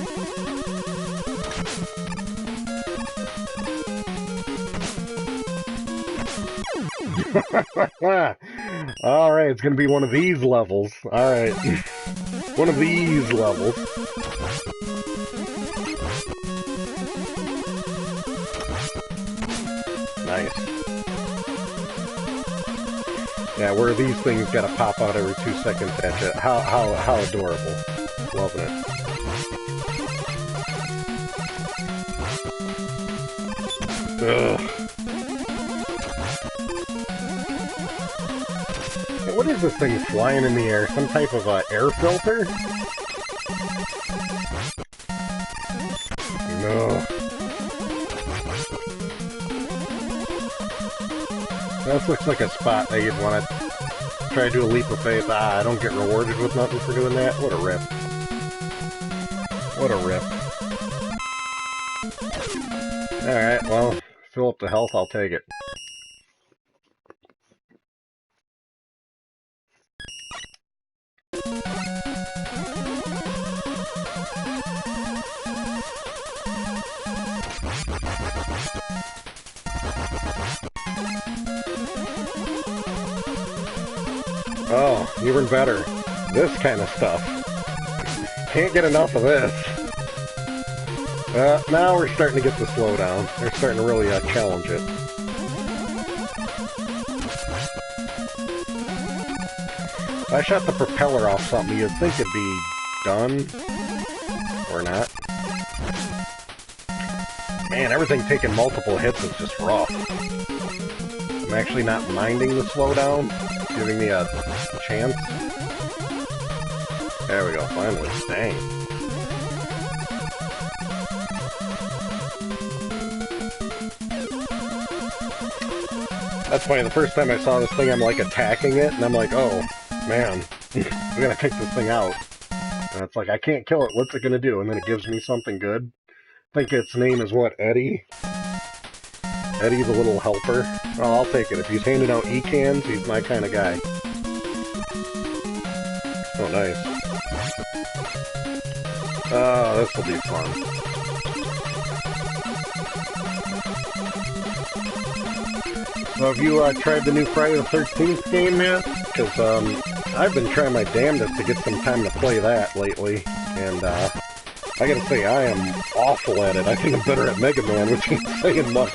Alright, it's gonna be one of these levels. Alright. One of these levels. Nice. Yeah, where these things gotta pop out every 2 seconds at you. How adorable. Loving it. Ugh. Hey, what is this thing flying in the air? Some type of air filter? No. This looks like a spot that you'd want to try to do a leap of faith. Ah, I don't get rewarded with nothing for doing that. What a rip. What a rip. Alright, well, fill up the health, I'll take it. Oh, even better. This kind of stuff. Can't get enough of this. Now we're starting to get the slowdown. They're starting to really challenge it. If I shot the propeller off something, you'd think it'd be done. Or not. Man, everything taking multiple hits is just rough. I'm actually not minding the slowdown. Giving me a chance. There we go, finally. Dang. That's funny, the first time I saw this thing, I'm like attacking it, and I'm like, oh, man, we gotta take this thing out. And it's like, I can't kill it, what's it gonna do? And then it gives me something good. I think its name is what, Eddie? Eddie the little helper. Oh, I'll take it. If he's handing out E-cans, he's my kind of guy. Oh, nice. Oh, this will be fun. So have you tried the new Friday the 13th game yet? Because I've been trying my damnedest to get some time to play that lately. And I gotta say, I am awful at it. I think I'm better at Mega Man, which ain't saying much.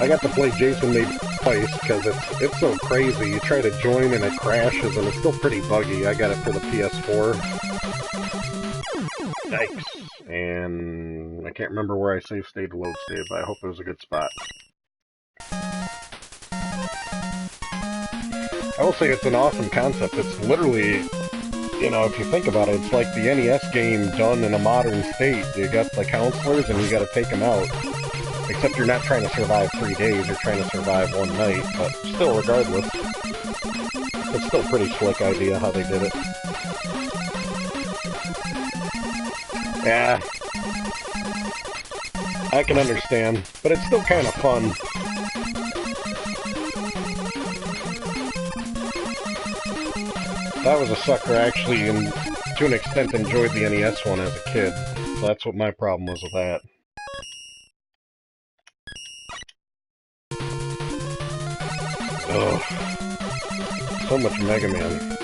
I got to play Jason maybe twice, because it's so crazy. You try to join and it crashes, and it's still pretty buggy. I got it for the PS4. Yikes. And I can't remember where I save state to load save, but I hope it was a good spot. I will say it's an awesome concept. It's literally, you know, if you think about it, it's like the NES game done in a modern state. You got the counselors, and you got to take them out. Except you're not trying to survive 3 days, you're trying to survive one night, but still, regardless, it's still a pretty slick idea how they did it. Yeah, I can understand, but it's still kind of fun. That was a sucker. I actually, to an extent, enjoyed the NES one as a kid. So that's what my problem was with that. Ugh. So much Mega Man.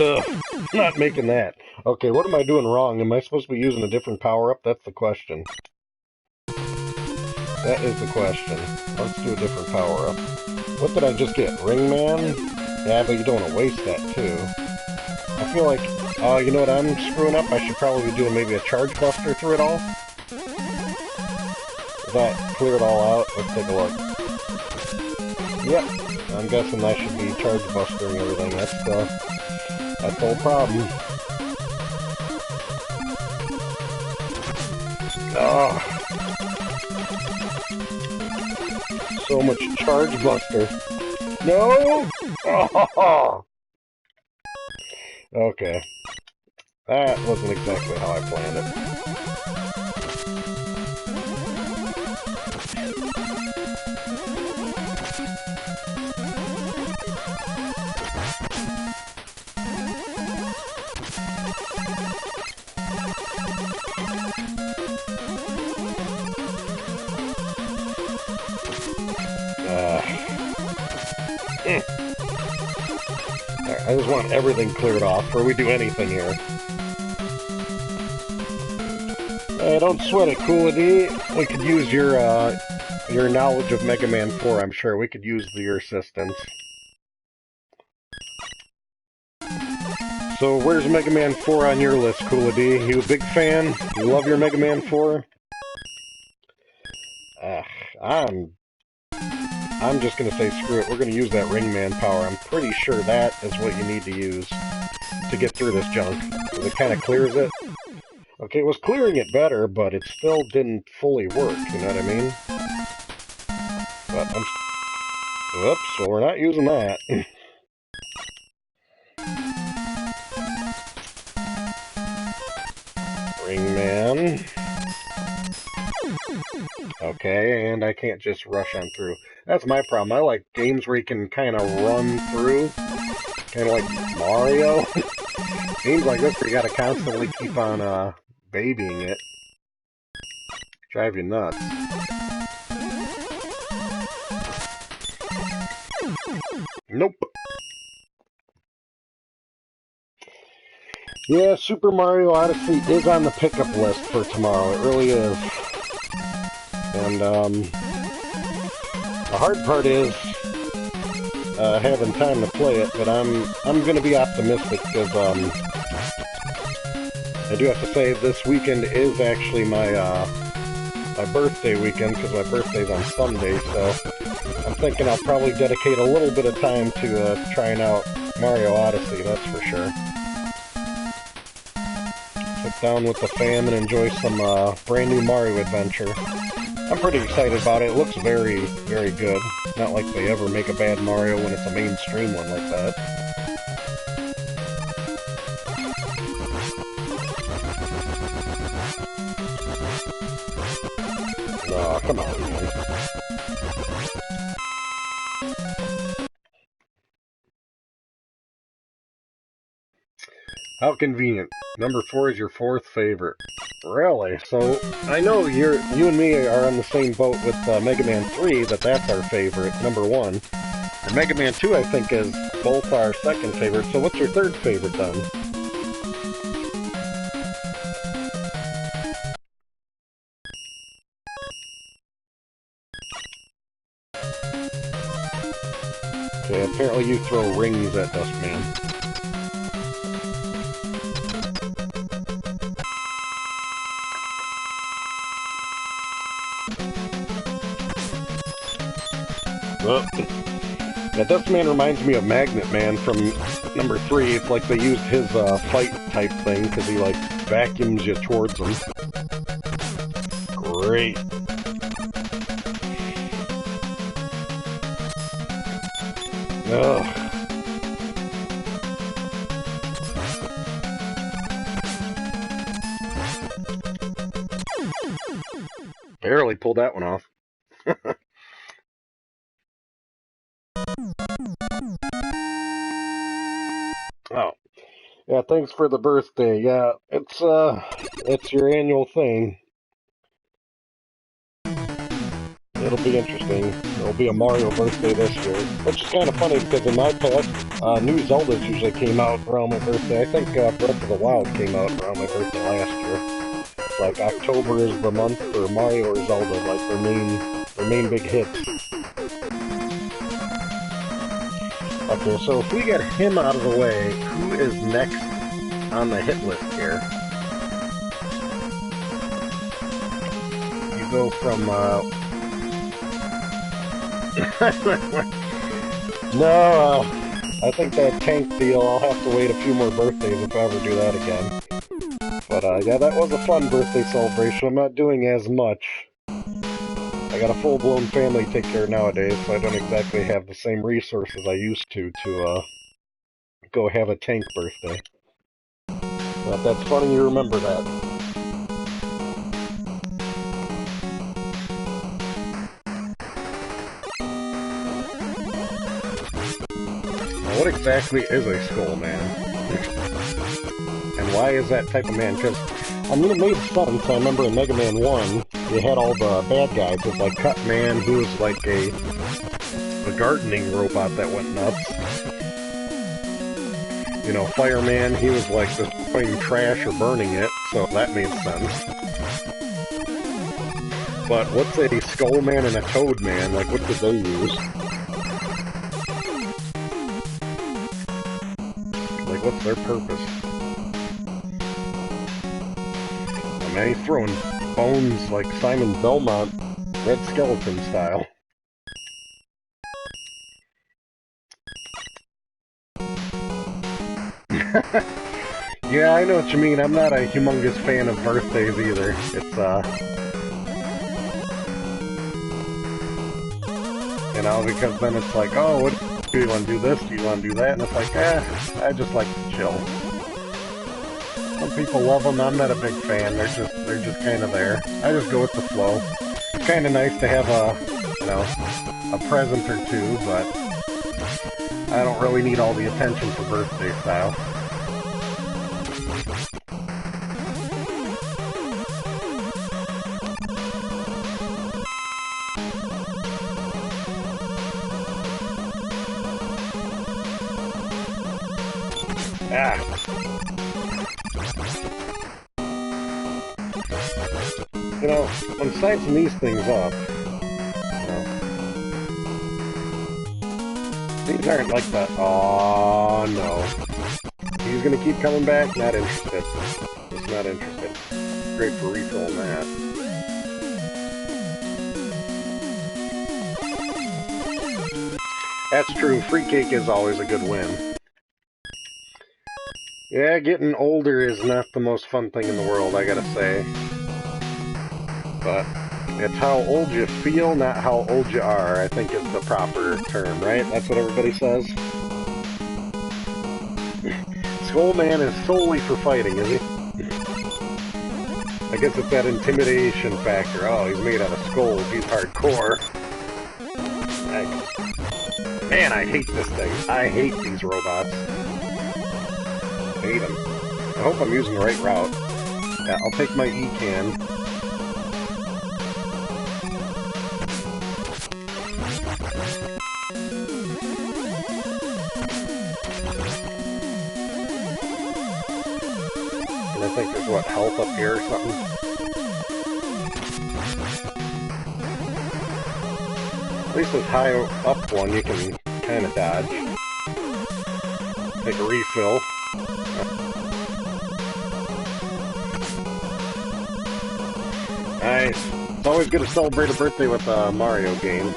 Ugh, not making that. Okay, what am I doing wrong? Am I supposed to be using a different power-up? That's the question. That is the question. Let's do a different power-up. What did I just get? Ring Man? Yeah, but you don't want to waste that, too. I feel like, you know what I'm screwing up? I should probably be doing maybe a Charge Buster through it all. Does that clear it all out? Let's take a look. Yep, I'm guessing that should be Charge Buster and everything. That's the whole problem. Oh. So much Charge Buster. No! Oh. Okay. That wasn't exactly how I planned it. I just want everything cleared off before we do anything here. Hey, don't sweat it, Coola D. We could use your knowledge of Mega Man 4, I'm sure. We could use your assistance. So, where's Mega Man 4 on your list, Coola D? You a big fan? You love your Mega Man 4? I'm just going to say screw it. We're going to use that Ring Man power. I'm pretty sure that is what you need to use to get through this junk. Because it kind of clears it. Okay, it was clearing it better, but it still didn't fully work. You know what I mean? But whoops, well, we're not using that. Ring Man. Okay, and I can't just rush on through. That's my problem. I like games where you can kind of run through. Kind of like Mario. Games like this where you gotta constantly keep on, babying it. Drive you nuts. Nope. Yeah, Super Mario Odyssey is on the pickup list for tomorrow. It really is. And, the hard part is having time to play it, but I'm gonna be optimistic because, I do have to say this weekend is actually my birthday weekend, because my birthday's on Sunday, so I'm thinking I'll probably dedicate a little bit of time to trying out Mario Odyssey, that's for sure. Sit down with the fam and enjoy some brand new Mario adventure. I'm pretty excited about it. It looks very, very good. Not like they ever make a bad Mario when it's a mainstream one like that. Oh, come on, man. How convenient. Number 4 is your 4th favorite. Really? So, I know you and me are on the same boat with Mega Man 3, that's our favorite, number 1. And Mega Man 2, I think, is both our 2nd favorite, so what's your 3rd favorite, then? Okay, apparently you throw rings at Dustman. Oh. Yeah, Dustman reminds me of Magnet Man from number 3. It's like they used his fight type thing, because he, like, vacuums you towards them. Great. Ugh. barely pulled that one off. Oh, yeah, thanks for the birthday. Yeah, it's your annual thing. It'll be interesting. There'll be a Mario birthday this year, which is kind of funny because in my past, new Zeldas usually came out around my birthday. I think Breath of the Wild came out around my birthday last year. Like October is the month for Mario or Zelda, like their main big hits. Okay, so if we get him out of the way, who is next on the hit list here? You go from, No, I think that tank deal, I'll have to wait a few more birthdays if I ever do that again. But, yeah, that was a fun birthday celebration. I'm not doing as much. I got a full-blown family to take care of nowadays, so I don't exactly have the same resources I used to go have a tank birthday. But that's funny you remember that. Now, what exactly is a skull man? And why is that type of man? Because, I mean, it made sense. I remember in Mega Man 1, you had all the bad guys. It was like Cut Man, he was like a gardening robot that went nuts. You know, Fireman, he was like destroying trash or burning it, so that made sense. But what's a Skull Man and a Toad Man? Like, what did they use? Like, what's their purpose? I mean, he's throwing bones like Simon Belmont, Red Skeleton style. Yeah, I know what you mean. I'm not a humongous fan of birthdays either. It's, you know, because then it's like, oh, what do you want to do this? Do you want to do that? And it's like, I just like to chill. Some people love them. I'm not a big fan. They're just kind of there. I just go with the flow. It's kind of nice to have a, you know, a present or two, but I don't really need all the attention for birthday style. Ah. You know, when sizing these things up, you know, these aren't like that. Oh no. He's gonna keep coming back? Not interested. Just not interested. Great for refilling that. That's true. Free cake is always a good win. Yeah, getting older is not the most fun thing in the world, I gotta say. But it's how old you feel, not how old you are, I think is the proper term, right? That's what everybody says. Skull Man is solely for fighting, is he? I guess it's that intimidation factor. Oh, he's made out of skulls, he's hardcore. Man, I hate this thing. I hate these robots. I hate them. I hope I'm using the right route. Yeah, I'll take my E-can. And I think there's, what, health up here or something? At least this high up one you can kind of dodge. Take a refill. Nice. It's always good to celebrate a birthday with a Mario game.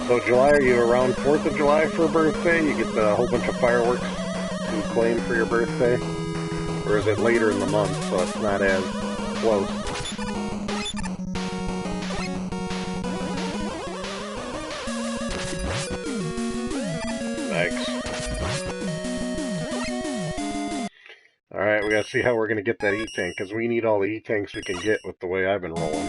So July, are you around 4th of July for a birthday? You get a whole bunch of fireworks to claim for your birthday? Or is it later in the month, so it's not as close? Thanks. Alright, we we gotta see how we're gonna get that E-Tank, because we need all the E-Tanks we can get with the way I've been rolling.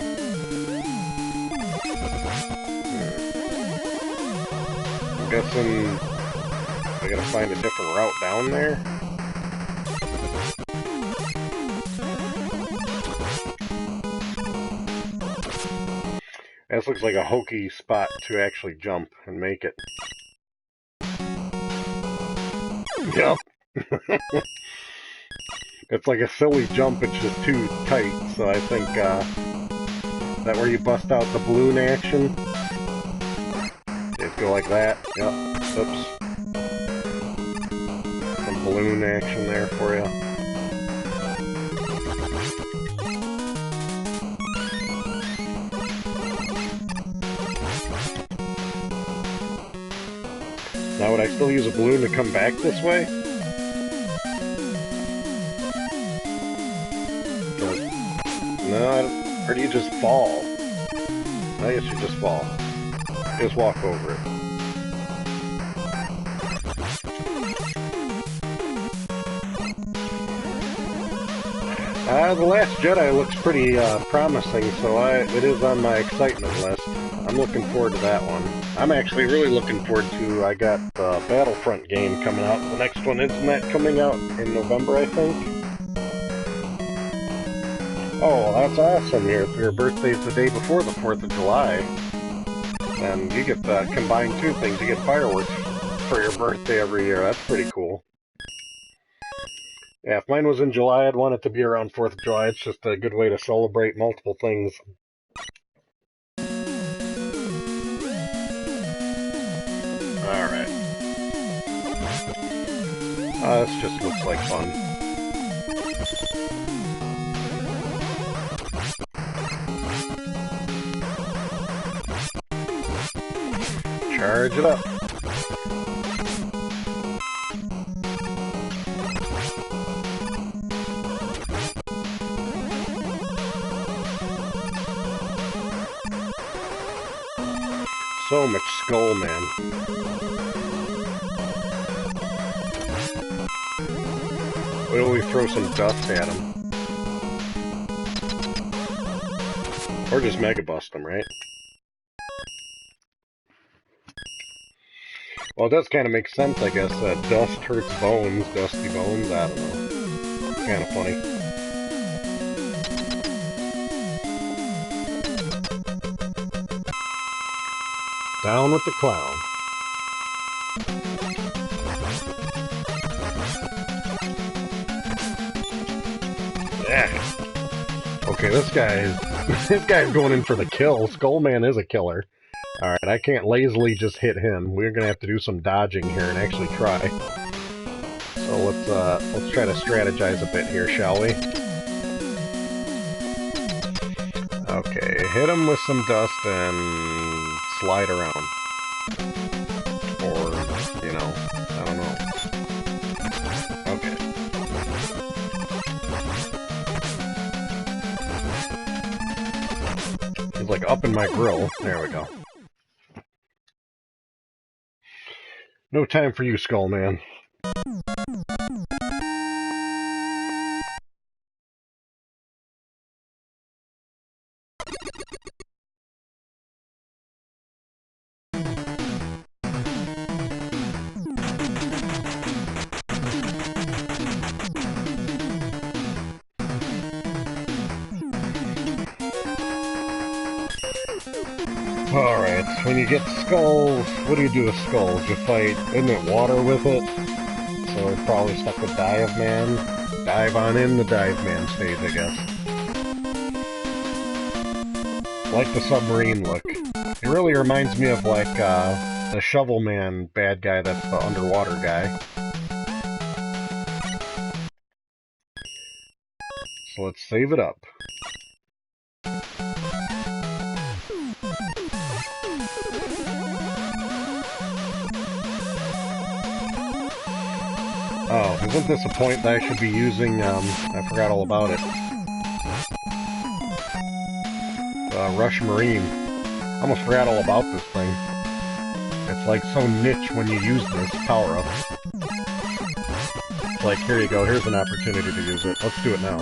I'm guessing I gotta find a different route down there. This looks like a hokey spot to actually jump and make it. Yep. It's like a silly jump, it's just too tight, so I think, that where you bust out the balloon action? It'd go like that. Yep. Oops. Some balloon action there for you. Now, would I still use a balloon to come back this way? No, or do you just fall? I guess you just fall. Just walk over it. The Last Jedi looks pretty promising, so it is on my excitement list. I'm looking forward to that one. I'm actually really looking forward to, I got the Battlefront game coming out. The next one, isn't that coming out in November, I think? Oh, that's awesome. Your birthday's the day before the 4th of July. And you get the combined two things. You get fireworks for your birthday every year. That's pretty cool. Yeah, if mine was in July, I'd want it to be around 4th of July. It's just a good way to celebrate multiple things. Alright. This just looks like fun. Charge it up. So much skull, man. Why don't we throw some dust at him? Or just Mega Bust him, right? Well, it does kind of make sense, I guess. Dust hurts bones, dusty bones, I don't know. It's kind of funny. Down with the clown. Yeah. Okay, this guy's going in for the kill. Skullman is a killer. Alright, I can't lazily just hit him. We're gonna have to do some dodging here and actually try. So let's try to strategize a bit here, shall we? Okay, hit him with some dust and slide around. Or, you know, I don't know. Okay. He's like up in my grill. There we go. No time for you, Skull Man. Alright, when you get skulls, what do you do with skulls? You fight, isn't it water with it? So we're probably stuck with Dive Man. Dive on in the Dive Man stage, I guess. Like the submarine look. It really reminds me of like the Shovel Man bad guy that's the underwater guy. So let's save it up. Oh, isn't this a point that I should be using, I forgot all about it. Rush Marine. I almost forgot all about this thing. It's like so niche when you use this power-up. it's like, here you go, here's an opportunity to use it. Let's do it now.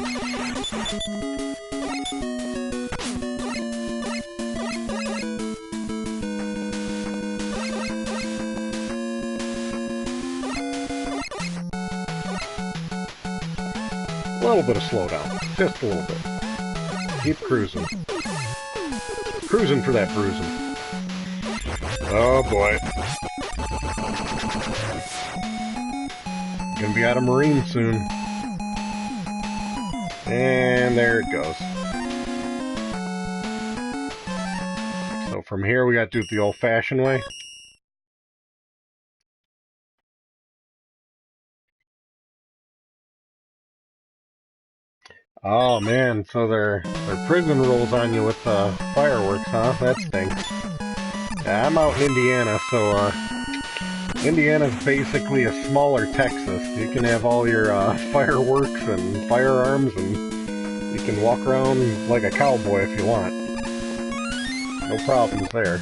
A little bit of slowdown. Just a little bit. Keep cruising. Cruising for that bruising. Oh boy. Gonna be out of Marine soon. And there it goes. So from here we gotta do it the old-fashioned way. Oh man, so their prison rules on you with fireworks, huh? That stinks. Yeah, I'm out in Indiana, so Indiana's basically a smaller Texas. You can have all your fireworks and firearms, and you can walk around like a cowboy if you want. No problems there.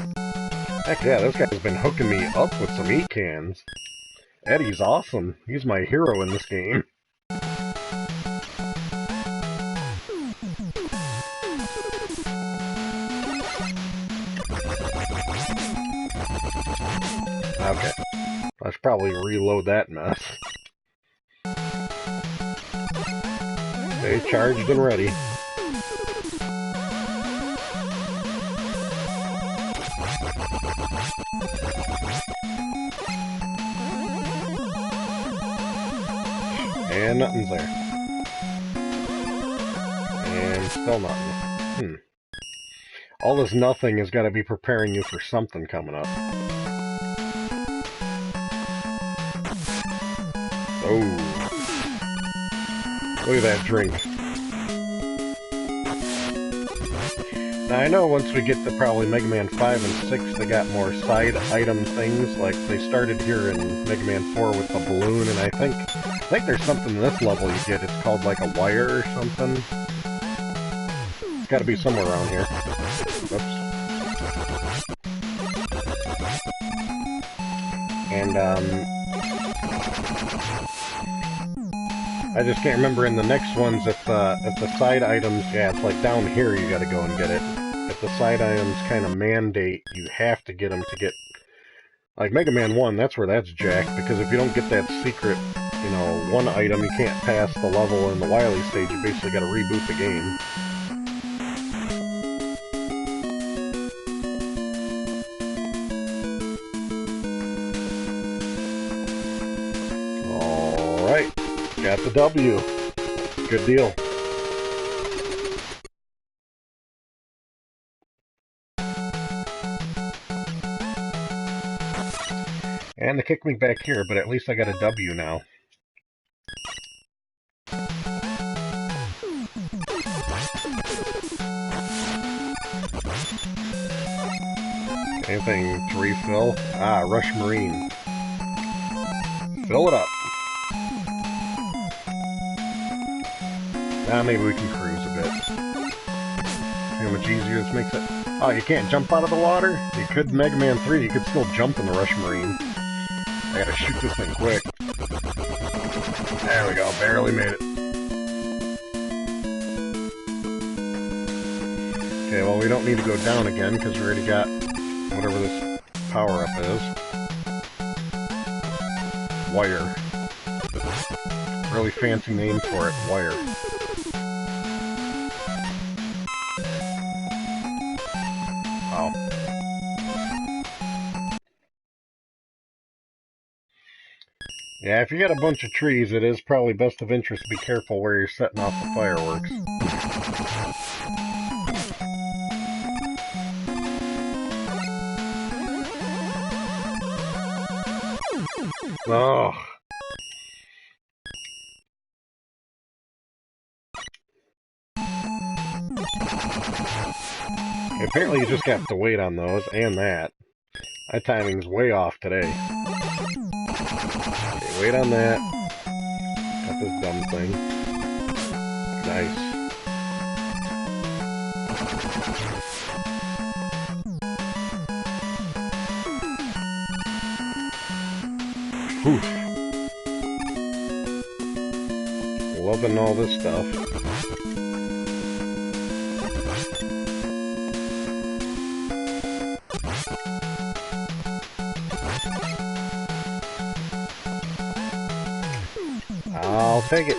Heck yeah, this guy's been hooking me up with some E-cans. Eddie's awesome. He's my hero in this game. Okay. I should probably reload that mess. Stay charged and ready. And nothing's there. And still nothing. All this nothing has got to be preparing you for something coming up. Oh. Look at that drink. Now I know once we get to probably Mega Man 5 and 6, they got more side item things, like they started here in Mega Man 4 with the balloon, and I think there's something in this level you get, it's called like a wire or something. It's gotta be somewhere around here. Oops. And, I just can't remember in the next ones if the side items, yeah, it's like down here you gotta go and get it. If the side items kind of mandate, you have to get them to get, like Mega Man 1, that's where that's jacked, because if you don't get that secret, you know, one item, you can't pass the level in the Wily stage, you basically gotta reboot the game. Alright, got the W. Good deal. And they kicked me back here, but at least I got a W now. Anything to refill? Ah, Rush Marine. Fill it up. Now maybe we can cruise a bit. See how much easier this makes it? Oh, you can't jump out of the water? You could in Mega Man 3, you could still jump in the Rush Marine. I gotta shoot this thing quick. There we go, barely made it. Okay, well we don't need to go down again, because we already got whatever this power-up is. Wire. Really fancy name for it, wire. Wow. Yeah, if you got a bunch of trees, it is probably best of interest to be careful where you're setting off the fireworks. Oh. Apparently you just have to wait on those, and that. My timing's way off today. Okay, wait on that. Got this dumb thing. Nice. Whew. Loving all this stuff. I'll take it.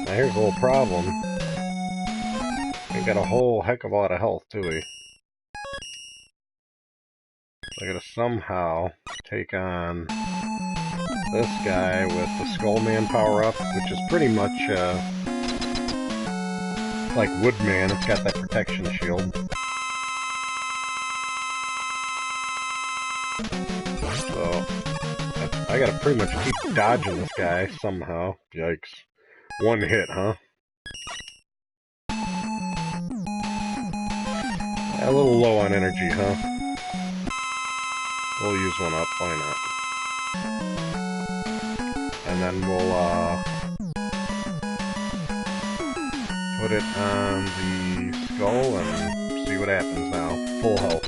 Now here's a little problem. We got a whole heck of a lot of health, too. I gotta somehow take on this guy with the Skullman power-up, which is pretty much like Woodman. It's got that protection shield. So I gotta pretty much keep dodging this guy somehow. Yikes. One hit, huh? A little low on energy, huh? We'll use one up, why not? And then we'll put it on the skull and see what happens now. Full health.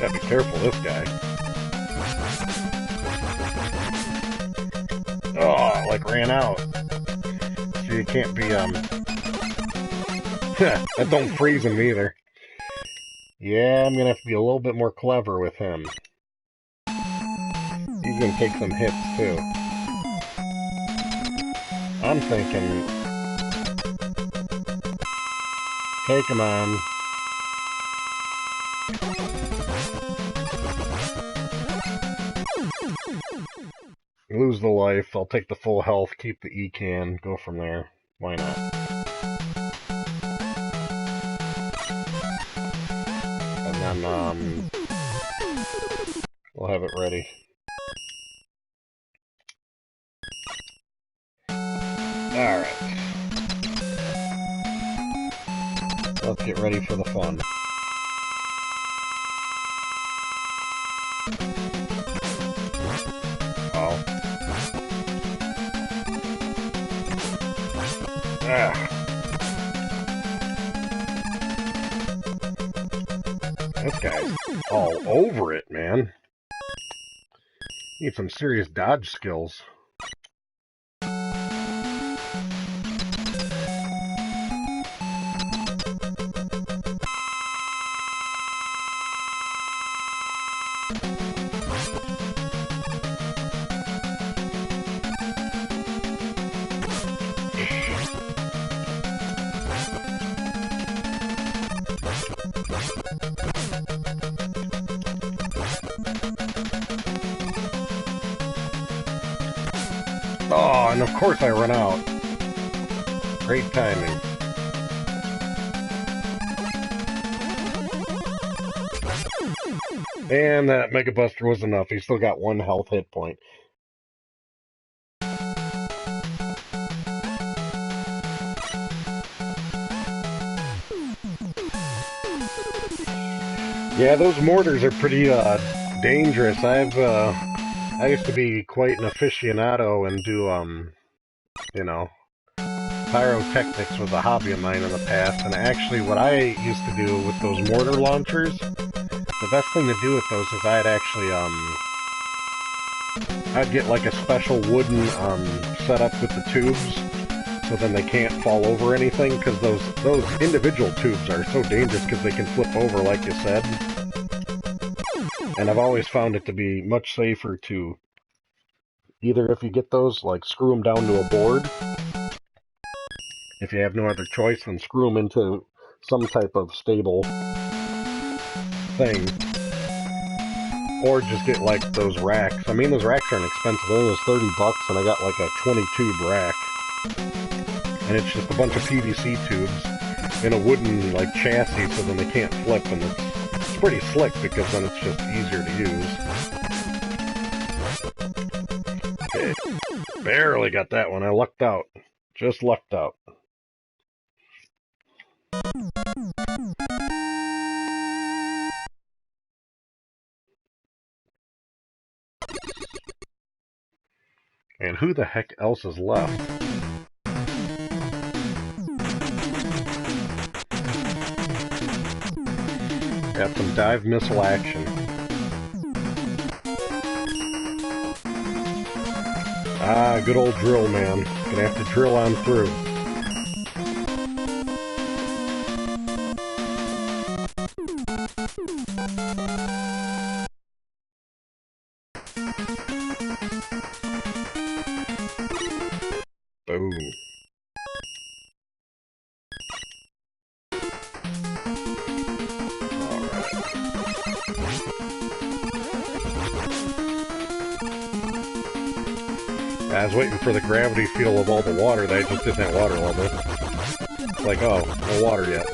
Gotta be careful, this guy. Oh, like ran out. See, it can't be, that don't freeze him either. Yeah, I'm gonna have to be a little bit more clever with him. He's gonna take some hits, too. I'm thinking... Take him on. Lose the life, I'll take the full health, keep the E-can, go from there. Why not? And then, we'll have it ready. Alright. Let's get ready for the fun. This guy's all over it, man. Need some serious dodge skills. Oh, and of course I run out. Great timing. And that Mega Buster was enough. He still got one health hit point. Yeah, those mortars are pretty dangerous. I used to be quite an aficionado and do you know, pyrotechnics was a hobby of mine in the past. And actually, what I used to do with those mortar launchers, the best thing to do with those is I'd get like a special wooden setup with the tubes, so then they can't fall over anything, because those individual tubes are so dangerous because they can flip over, like you said. And I've always found it to be much safer to either, if you get those, like screw them down to a board. If you have no other choice, then screw them into some type of stable thing. Or just get like those racks. I mean, those racks aren't expensive. I think it was $30 and I got like a 20-tube rack. And it's just a bunch of PVC tubes in a wooden like chassis, so then they can't flip, and it's pretty slick because then it's just easier to use. Okay, barely got that one. I lucked out. Just lucked out. And who the heck else is left? Got some dive missile action. Ah, good old drill, man. Gonna have to drill on through. Boom. I was waiting for the gravity feel of all the water. They just didn't have water level. It's like, oh, no water yet.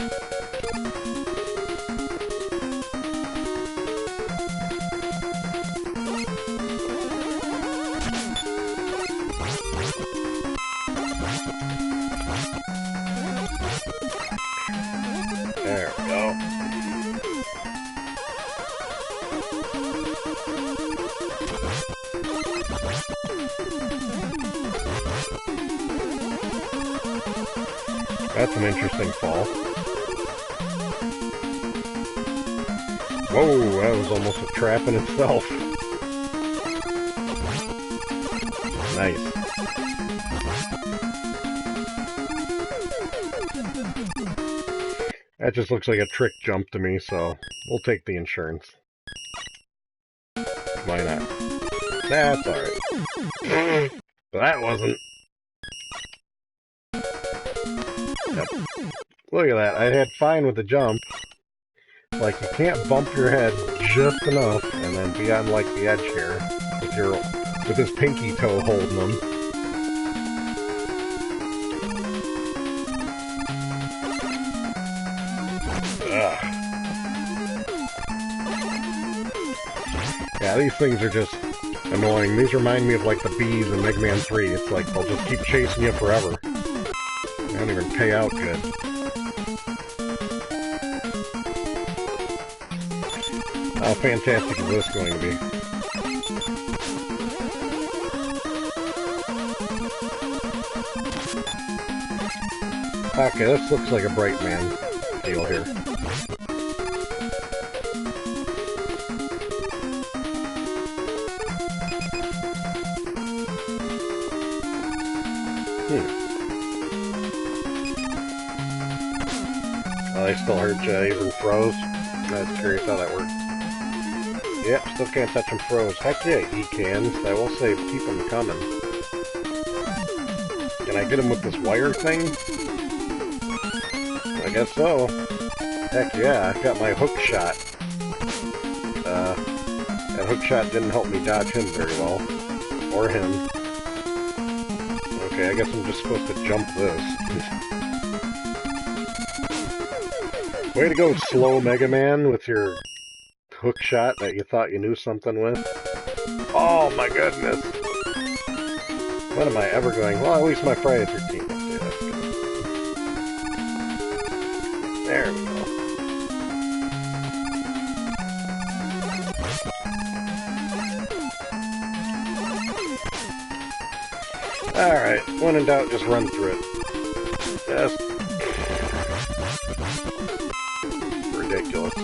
There we go. That's an interesting fall. Whoa, that was almost a trap in itself. Nice. That just looks like a trick jump to me, so we'll take the insurance. Why not? That's alright. That wasn't. Yep. Look at that. I had fine with the jump. Like, you can't bump your head just enough and then be on, like, the edge here with his pinky toe holding them. Ugh. Yeah, these things are just annoying. These remind me of, like, the bees in Mega Man 3. It's like, they'll just keep chasing you forever. They don't even pay out good. How fantastic is this going to be? Okay, this looks like a Bright Man deal here. Oh, they still hurt you, even froze. I was curious how that worked. Yep, still can't touch them froze. Heck yeah, E-cans. I will say, keep them coming. Can I get them with this wire thing? I guess so. Heck yeah, I got my hook shot. That hook shot didn't help me dodge him very well. Or him. Okay, I guess I'm just supposed to jump this. Way to go, slow Mega Man, with your hook shot that you thought you knew something with. Oh my goodness! When am I ever going? Well, at least my Friday 13th update, that's good. There we go. Alright, when in doubt, just run through it. Just ridiculous.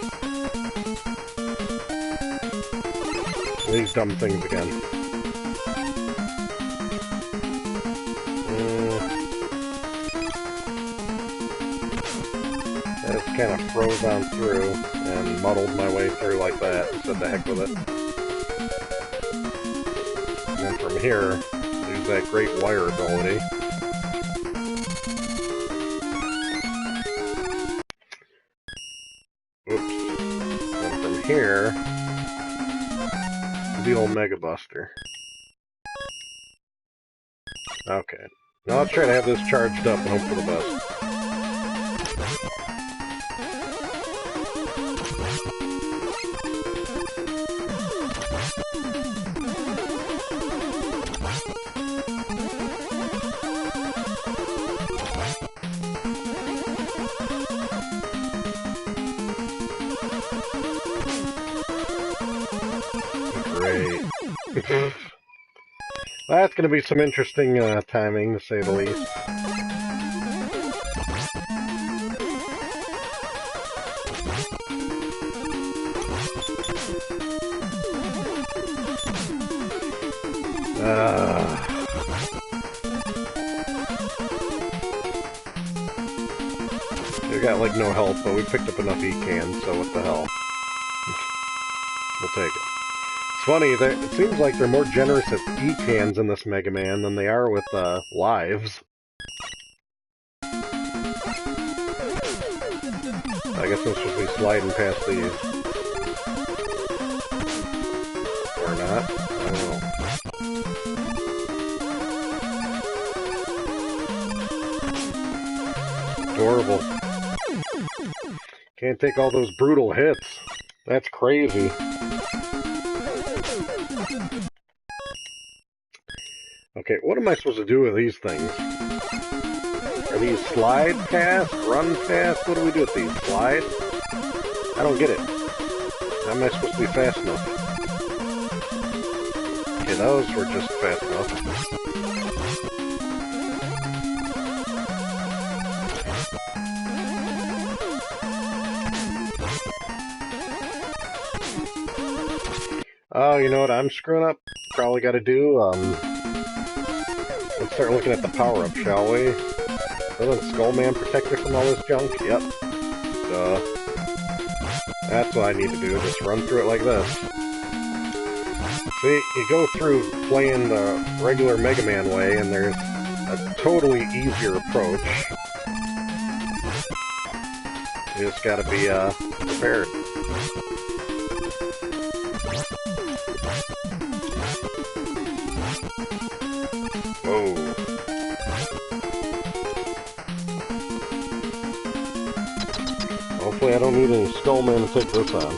These dumb things again. I just kind of froze on through and muddled my way through like that and said the heck with it. And then from here, use that great wire ability. Oops. And from here, the old Mega Buster. Okay. Now let's try to have this charged up and hope for the best. That's going to be some interesting timing, to say the least. We got like no health, but we picked up enough E-cans, so what the hell. We'll take it. It's funny, it seems like they're more generous at E-cans in this Mega Man than they are with lives. I guess I'm supposed to be sliding past these. Or not. I don't know. Adorable. Can't take all those brutal hits. That's crazy. Okay, what am I supposed to do with these things? Are these slide fast? Run fast? What do we do with these? Slide? I don't get it. How am I supposed to be fast enough? Okay, those were just fast enough. Oh, you know what I'm screwing up? Probably got to do, let's start looking at the power-up, shall we? Doesn't Skullman protect you from all this junk? Yep. That's what I need to do, just run through it like this. See, you go through playing the regular Mega Man way, and there's a totally easier approach. You just gotta be, prepared. Whoa. Hopefully I don't need any Skullman to take this on.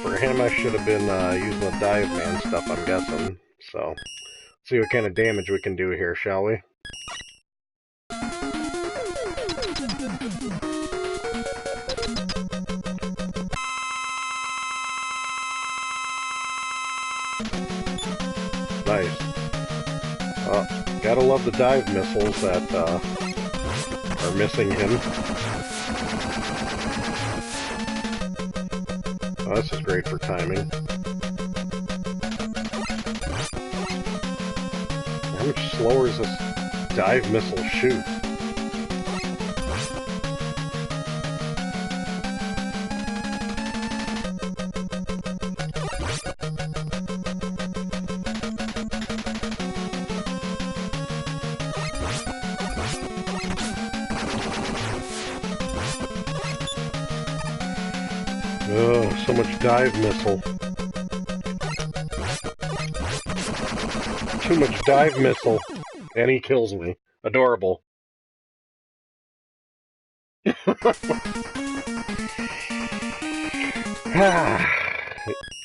For him I should have been using the Dive Man stuff, I'm guessing. So, let's see what kind of damage we can do here, shall we? Nice. Gotta love the dive missiles that are missing him. Oh, this is great for timing. How much slower does this dive missile shoot? Oh, so much dive missile. Too much dive missile. And he kills me. Adorable.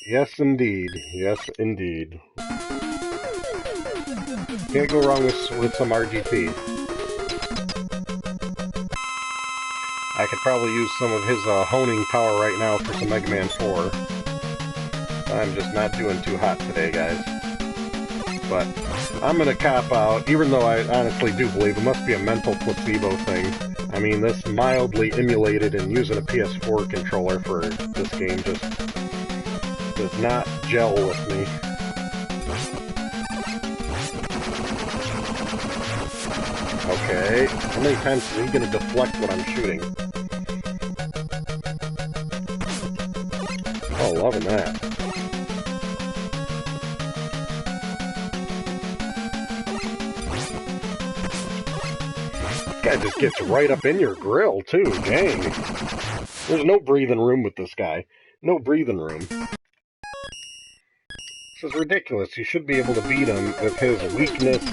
Yes, indeed. Yes, indeed. Can't go wrong with some RGT. I could probably use some of his honing power right now for some Mega Man 4. I'm just not doing too hot today, guys. But I'm going to cop out, even though I honestly do believe it must be a mental placebo thing. I mean, this mildly emulated and using a PS4 controller for this game just does not gel with me. Okay, how many times is he going to deflect what I'm shooting? Oh, loving that. This guy just gets right up in your grill, too, dang. There's no breathing room with this guy. No breathing room. This is ridiculous. You should be able to beat him with his weakness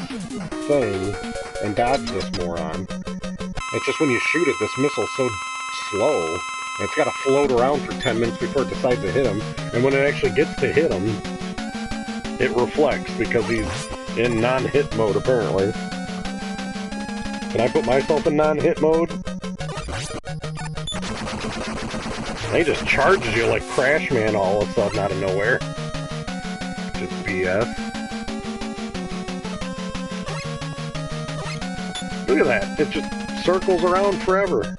thing and dodge this moron. It's just when you shoot it, this missile's so slow. And it's got to float around for 10 minutes before it decides to hit him. And when it actually gets to hit him, it reflects because he's in non-hit mode, apparently. Can I put myself in non-hit mode? And he just charges you like Crash Man all of a sudden out of nowhere. Just BS. Look at that. It just circles around forever.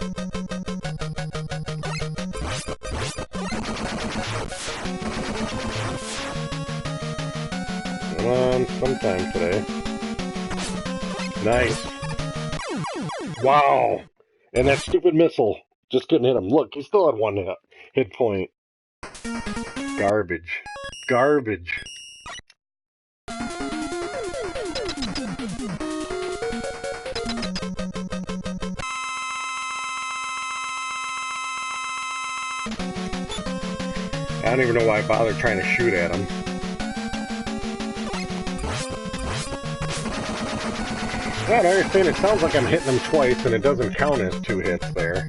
Come on, sometime today. Nice. Wow. And that stupid missile just couldn't hit him. Look, he still had one hit point. Garbage. Garbage. I don't even know why I bothered trying to shoot at him. I don't understand, it sounds like I'm hitting him twice and it doesn't count as 2 hits there.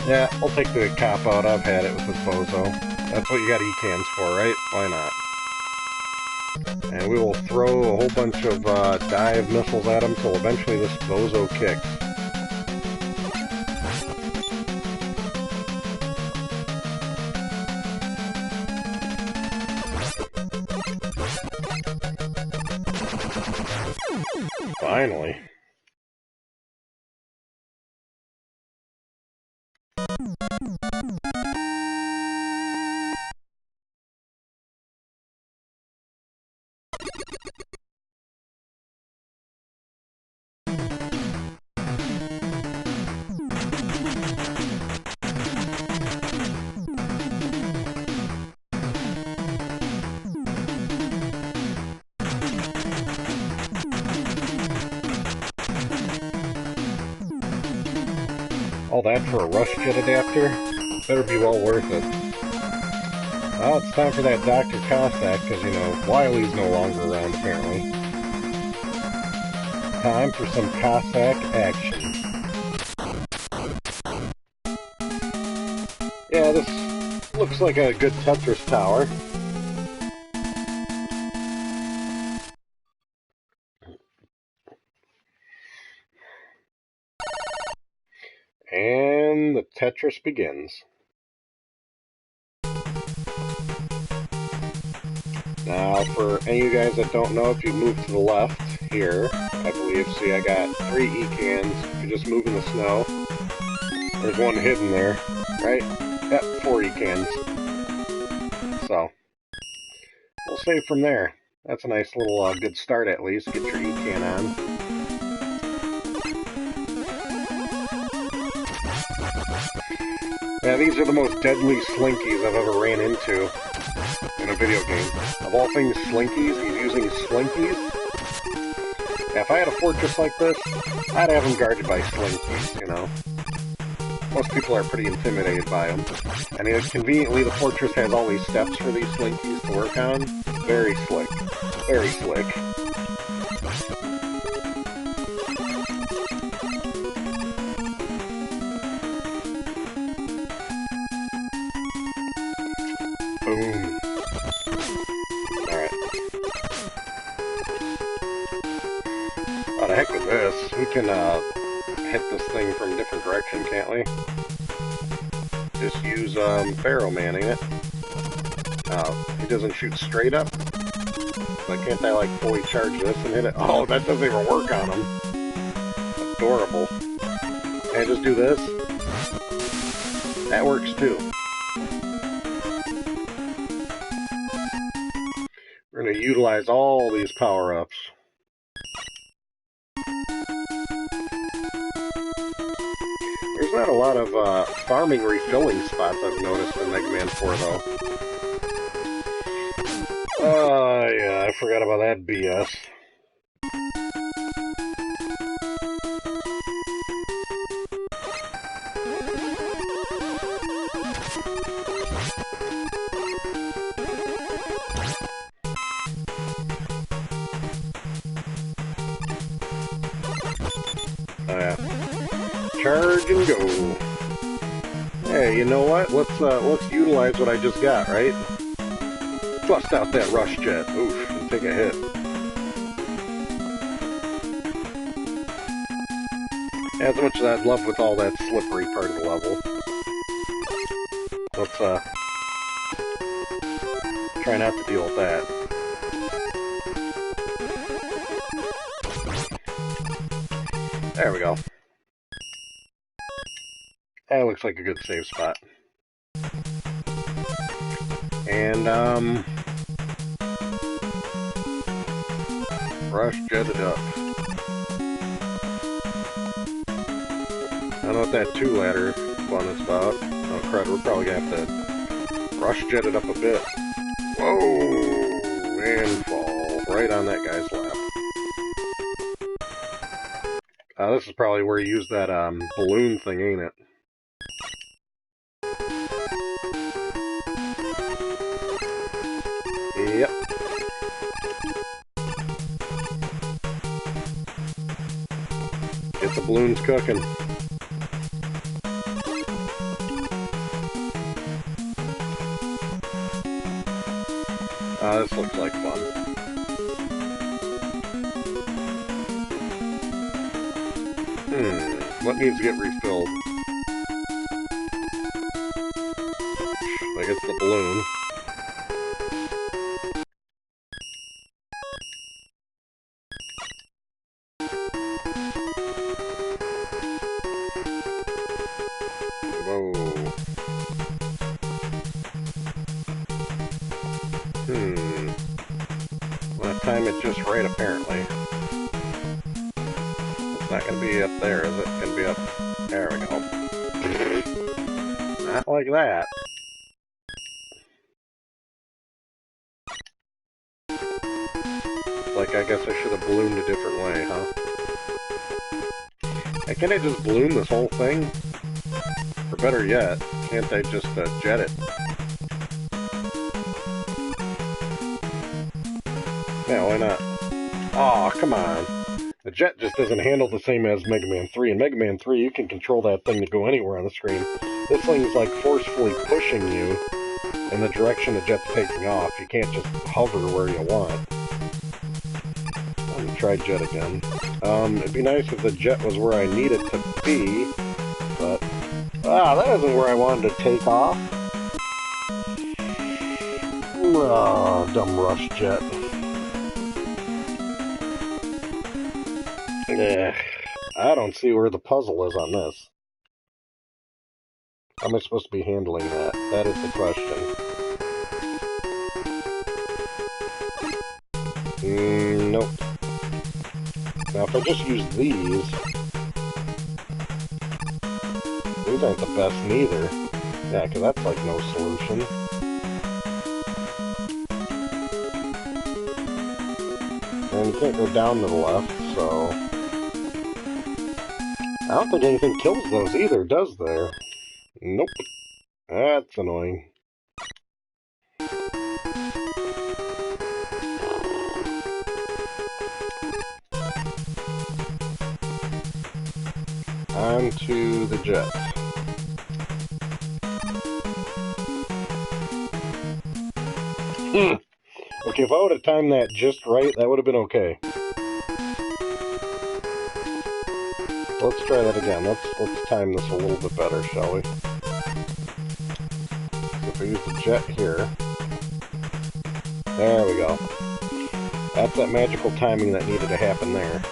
Yeah, I'll take the cop out. I've had it with this bozo. That's what you got E-cans for, right? Why not? And we will throw a whole bunch of dive missiles at him till eventually this bozo kicks. Finally. All that for a rush jet adapter? Better be well worth it. Well, it's time for that Dr. Cossack, because, you know, Wiley's no longer around, apparently. Time for some Cossack action. Yeah, this looks like a good Tetris tower. And the Tetris begins. Now, for any of you guys that don't know, if you move to the left here, I believe, see I got 3 E-cans. If you just move in the snow, there's one hidden there, right? Yep, 4 E-cans. So, we'll save from there. That's a nice little good start at least. Get your E-can on. Yeah, these are the most deadly slinkies I've ever ran into in a video game. Of all things slinkies, he's using slinkies. Yeah, if I had a fortress like this, I'd have them guarded by slinkies, you know. Most people are pretty intimidated by them. I mean, conveniently, the fortress has all these steps for these slinkies to work on. Very slick. Very slick. Boom. Alright. Oh, the heck with this. We can hit this thing from a different direction, can't we? Just use Pharaoh Man, ain't it? He doesn't shoot straight up. Why can't I like fully charge this and hit it? Oh, that doesn't even work on him. Adorable. Can I just do this? That works too. We're going to utilize all these power-ups. There's not a lot of farming refilling spots I've noticed in Mega Man 4, though. Yeah, I forgot about that BS. Charge and go. Hey, you know what? Let's utilize what I just got, right? Bust out that rush jet. Oof, and take a hit. As much as I'd love with all that slippery part of the level. Let's, try not to deal with that. There we go. That looks like a good save spot. And, rush jetted up. I don't know what that 2-ladder fun is about. Oh crud, we're probably gonna have to rush jet it up a bit. Whoa! And fall right on that guy's lap. This is probably where you use that balloon thing, ain't it? Yep. Get the balloons cooking. This looks like fun. What needs to get refilled? I guess the balloon. Whoa. Well, time it just right, apparently. It's not going to be up there, is it? It's going to be up... There we go. Not like that. Like, I guess I should have ballooned a different way, huh? Hey, can't I just balloon this whole thing? Or better yet, can't I just jet it? Yeah, why not? Aw, come on. The jet just doesn't handle the same as Mega Man 3. In Mega Man 3, you can control that thing to go anywhere on the screen. This thing's like forcefully pushing you in the direction the jet's taking off. You can't just hover where you want. I'm gonna try jet again. It'd be nice if the jet was where I need it to be, but... that isn't where I wanted to take off. Oh, dumb rush jet. I don't see where the puzzle is on this. How am I supposed to be handling that? That is the question. Nope. Now, if I just use these aren't the best neither. Yeah, because that's like no solution. And you can't go down to the left, so... I don't think anything kills those either, does there? Nope. That's annoying. On to the jet. Okay, if I would have timed that just right, that would have been okay. Let's try that again. Let's time this a little bit better, shall we? So if I use the jet here... There we go. That's that magical timing that needed to happen there.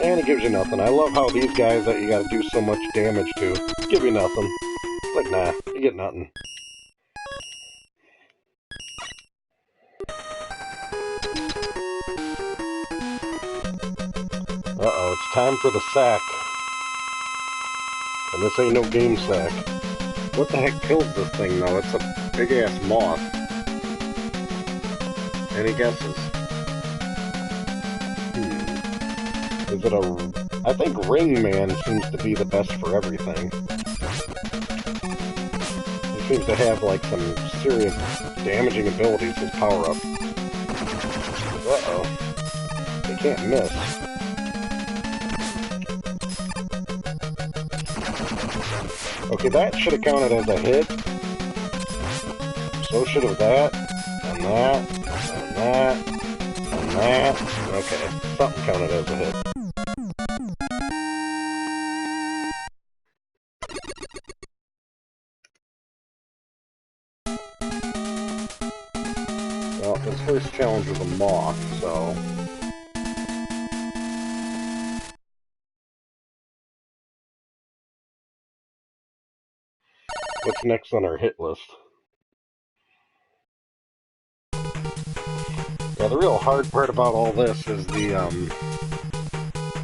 And it gives you nothing. I love how these guys that you gotta do so much damage to give you nothing. It's like, nah, you get nothing. Uh-oh, it's time for the sack. And this ain't no game sack. What the heck kills this thing, though? It's a big-ass moth. Any guesses? Is it a... I think Ring Man seems to be the best for everything. He seems to have, like, some serious damaging abilities, his power-up. Uh-oh. They can't miss. Okay, that should have counted as a hit. So should have that, and that, and that, and that. Okay, something counted as a hit. Well, his first challenge was a moth, so... What's next on our hit list? Yeah, the real hard part about all this is the,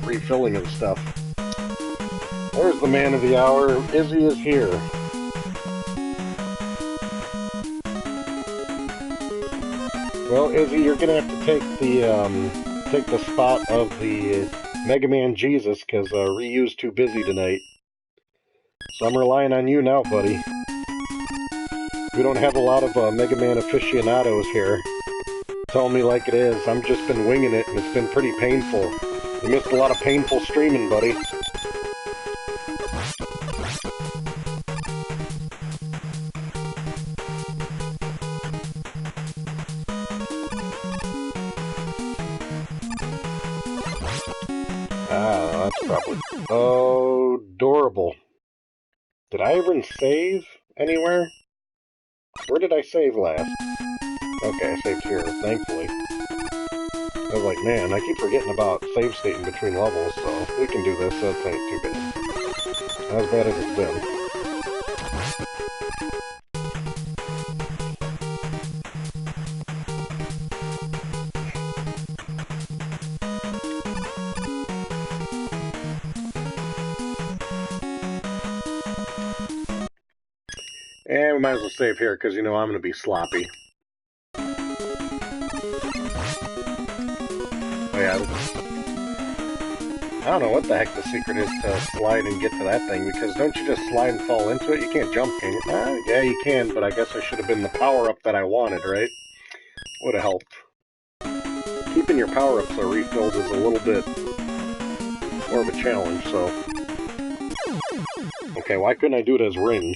refilling of stuff. There's the man of the hour. Izzy is here. Well, Izzy, you're gonna have to take the spot of the Mega Man Jesus, because Ryu's too busy tonight. So I'm relying on you now, buddy. We don't have a lot of Mega Man aficionados here. Tell me like it is. I've just been winging it, and it's been pretty painful. You missed a lot of painful streaming, buddy. Ah, that's probably... Oh, adorable. Did I even save anywhere? Where did I save last? Okay, I saved here, thankfully. I was like, man, I keep forgetting about save state in between levels, so we can do this, that ain't too bad. Not as bad as it's been. And we might as well save here, because you know I'm going to be sloppy. Oh yeah, I don't know what the heck the secret is to slide and get to that thing, because don't you just slide and fall into it? You can't jump, can you? Yeah, you can, but I guess I should have been the power-up that I wanted, right? Would have helped. Keeping your power-ups refilled is a little bit more of a challenge, so... Okay, why couldn't I do it as Ring?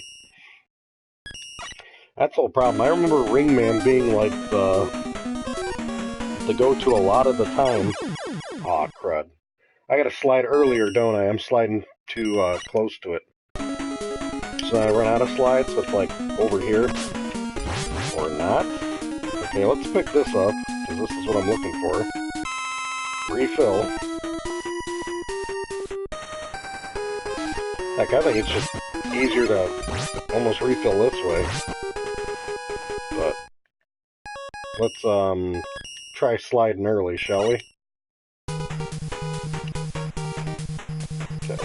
That's the whole problem. I remember Ring Man being like the go-to a lot of the time. Aw, crud. I gotta slide earlier, don't I? I'm sliding too close to it. So I run out of slides, so it's like over here. Or not. Okay, let's pick this up, because this is what I'm looking for. Refill. Heck, I think it's just easier to almost refill this way. But let's try sliding early, shall we? Okay.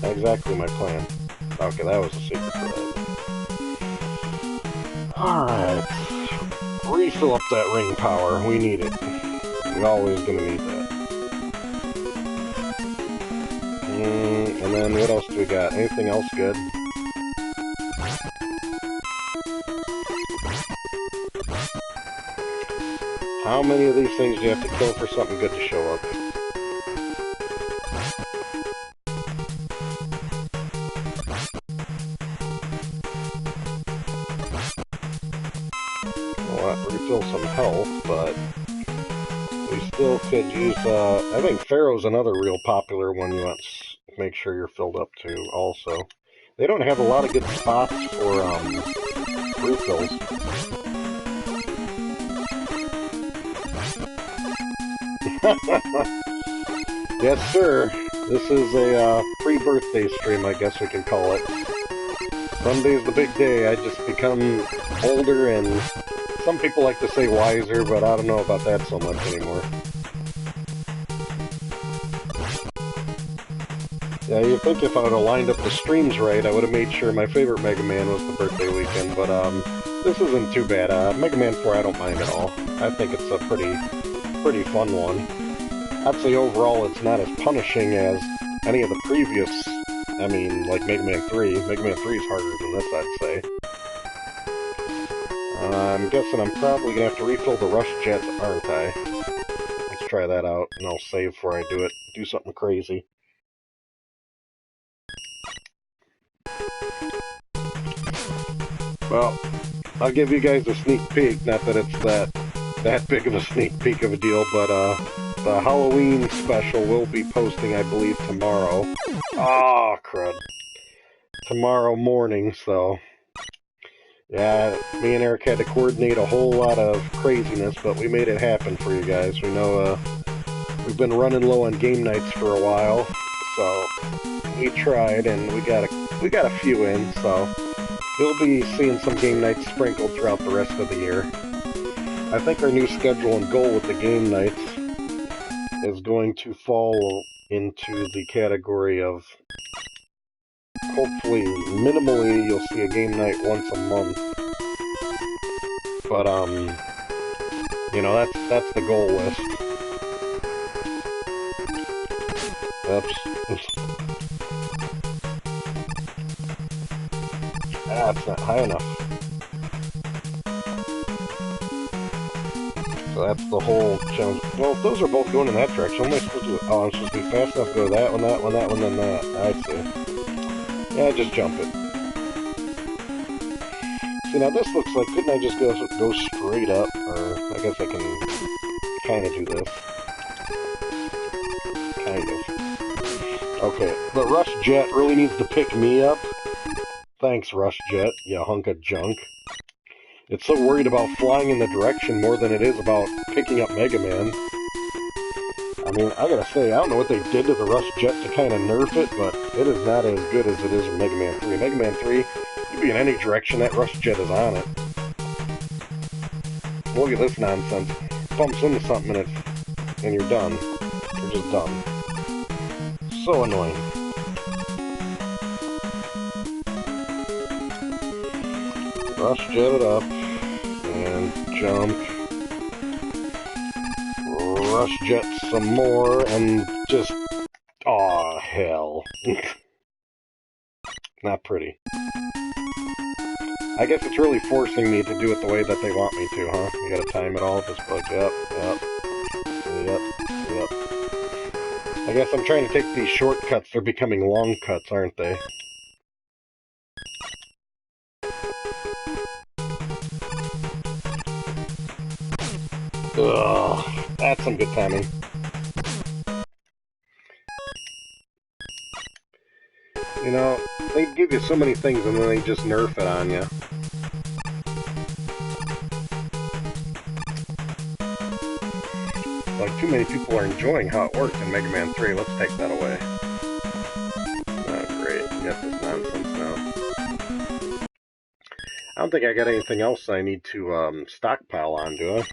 Not exactly my plan. Okay, that was a secret for that. Alright. Refill up that ring power. We need it. We're always gonna need that. And then what else do we got? Anything else good? How many of these things do you have to kill for something good to show up? Well, that refill some health, but we still could use, I think Pharaoh's another real popular one you want to make sure you're filled up to, also. They don't have a lot of good spots for, refills. Yes, sir. This is a pre-birthday stream, I guess we can call it. Sunday's the big day. I just become older, and some people like to say wiser, but I don't know about that so much anymore. Yeah, you'd think if I would have lined up the streams right, I would have made sure my favorite Mega Man was the birthday weekend, but this isn't too bad. Mega Man 4 I don't mind at all. I think it's a pretty fun one. I'd say overall it's not as punishing as any of the previous, I mean, like Mega Man 3. Mega Man 3 is harder than this, I'd say. I'm guessing I'm probably going to have to refill the Rush Jets, aren't I? Let's try that out, and I'll save before I do it. Do something crazy. Well, I'll give you guys a sneak peek. Not that it's that big of a sneak peek of a deal, but the Halloween special will be posting, I believe, tomorrow. Ah, crud. Tomorrow morning, so... Yeah, me and Eric had to coordinate a whole lot of craziness, but we made it happen for you guys. We know, we've been running low on game nights for a while, so we tried, and we got a few in, so you'll be seeing some game nights sprinkled throughout the rest of the year. I think our new schedule and goal with the game nights is going to fall into the category of, hopefully, minimally, you'll see a game night once a month. But, you know, that's the goal list. Oops. That's not high enough. So that's the whole challenge. Well, those are both going in that direction. What am I supposed to do? Oh, I'm supposed to be fast enough to go that one, then that. I see. Yeah, just jump it. See, now this looks like, couldn't I just go straight up? Or, I guess I can kind of do this. Kind of. Okay, but Rush Jet really needs to pick me up. Thanks, Rush Jet, you hunk of junk. It's so worried about flying in the direction more than it is about picking up Mega Man. I mean, I gotta say, I don't know what they did to the Rush Jet to kind of nerf it, but it is not as good as it is in Mega Man 3. Mega Man 3, you could be in any direction, that Rush Jet is on it. Look at this nonsense. Bumps into something and you're done. You're just done. So annoying. Rush Jet it up. And jump. Rush Jet some more, and just... Aw, hell. Not pretty. I guess it's really forcing me to do it the way that they want me to, huh? You gotta time it all, just like, yep. I guess I'm trying to take these shortcuts, they're becoming long cuts, aren't they? Ugh, that's some good timing. You know, they give you so many things and then they just nerf it on you. Like, too many people are enjoying how it worked in Mega Man 3. Let's take that away. Oh, great. We got this nonsense now. I don't think I got anything else I need to stockpile on, do I?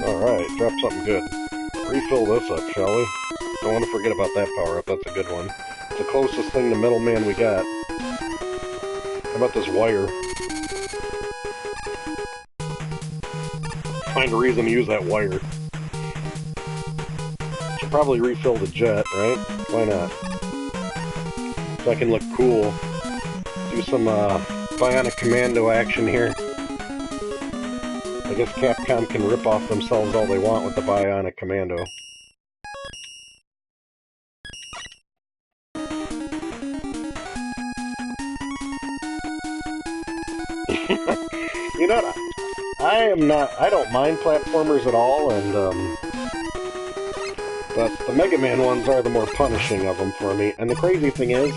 Alright, drop something good. Refill this up, shall we? Don't want to forget about that power-up, that's a good one. It's the closest thing to Metal Man we got. How about this wire? Find a reason to use that wire. Should probably refill the jet, right? Why not? So I can look cool. Do some Bionic Commando action here. I guess Capcom can rip off themselves all they want with the Bionic Commando. You know what? I don't mind platformers at all, and, but the Mega Man ones are the more punishing of them for me. And the crazy thing is,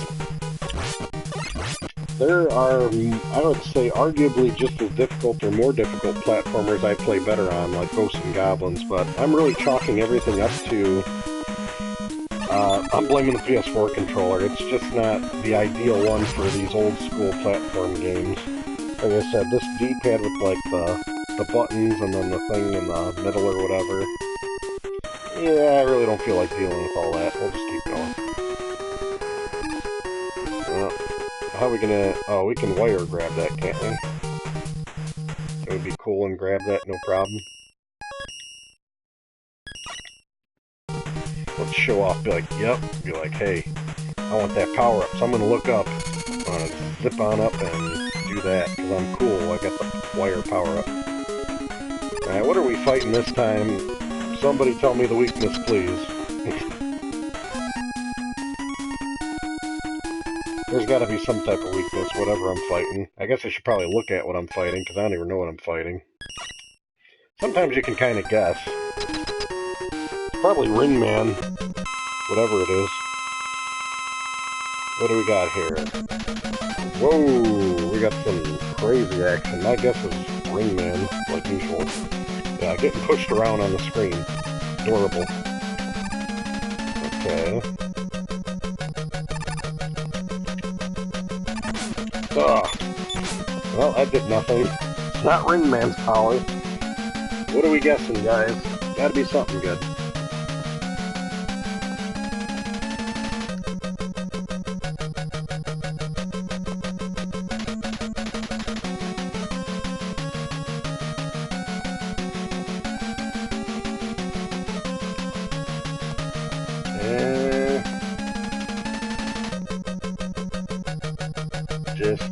there are, I would say, arguably just as difficult or more difficult platformers I play better on, like Ghosts and Goblins, but I'm really chalking everything up to, I'm blaming the PS4 controller. It's just not the ideal one for these old school platform games. Like I said, this D-pad with, like, the buttons and then the thing in the middle or whatever. Yeah, I really don't feel like dealing with all that. We'll just keep going. How are we gonna... Oh, we can wire grab that, can't we? It would be cool and grab that, no problem. Let's show off, be like, yep. Be like, hey, I want that power up, so I'm gonna look up. I'm gonna zip on up and do that, because I'm cool. I got the wire power up. Alright, what are we fighting this time? Somebody tell me the weakness, please. There's got to be some type of weakness, whatever I'm fighting. I guess I should probably look at what I'm fighting, because I don't even know what I'm fighting. Sometimes you can kind of guess. It's probably Ring Man, whatever it is. What do we got here? Whoa, we got some crazy action. My guess is Ring Man, like usual. Yeah, getting pushed around on the screen. Adorable. Okay. Ugh. Well, that did nothing. It's not Ring Man's power. What are we guessing, guys? Gotta be something good. Just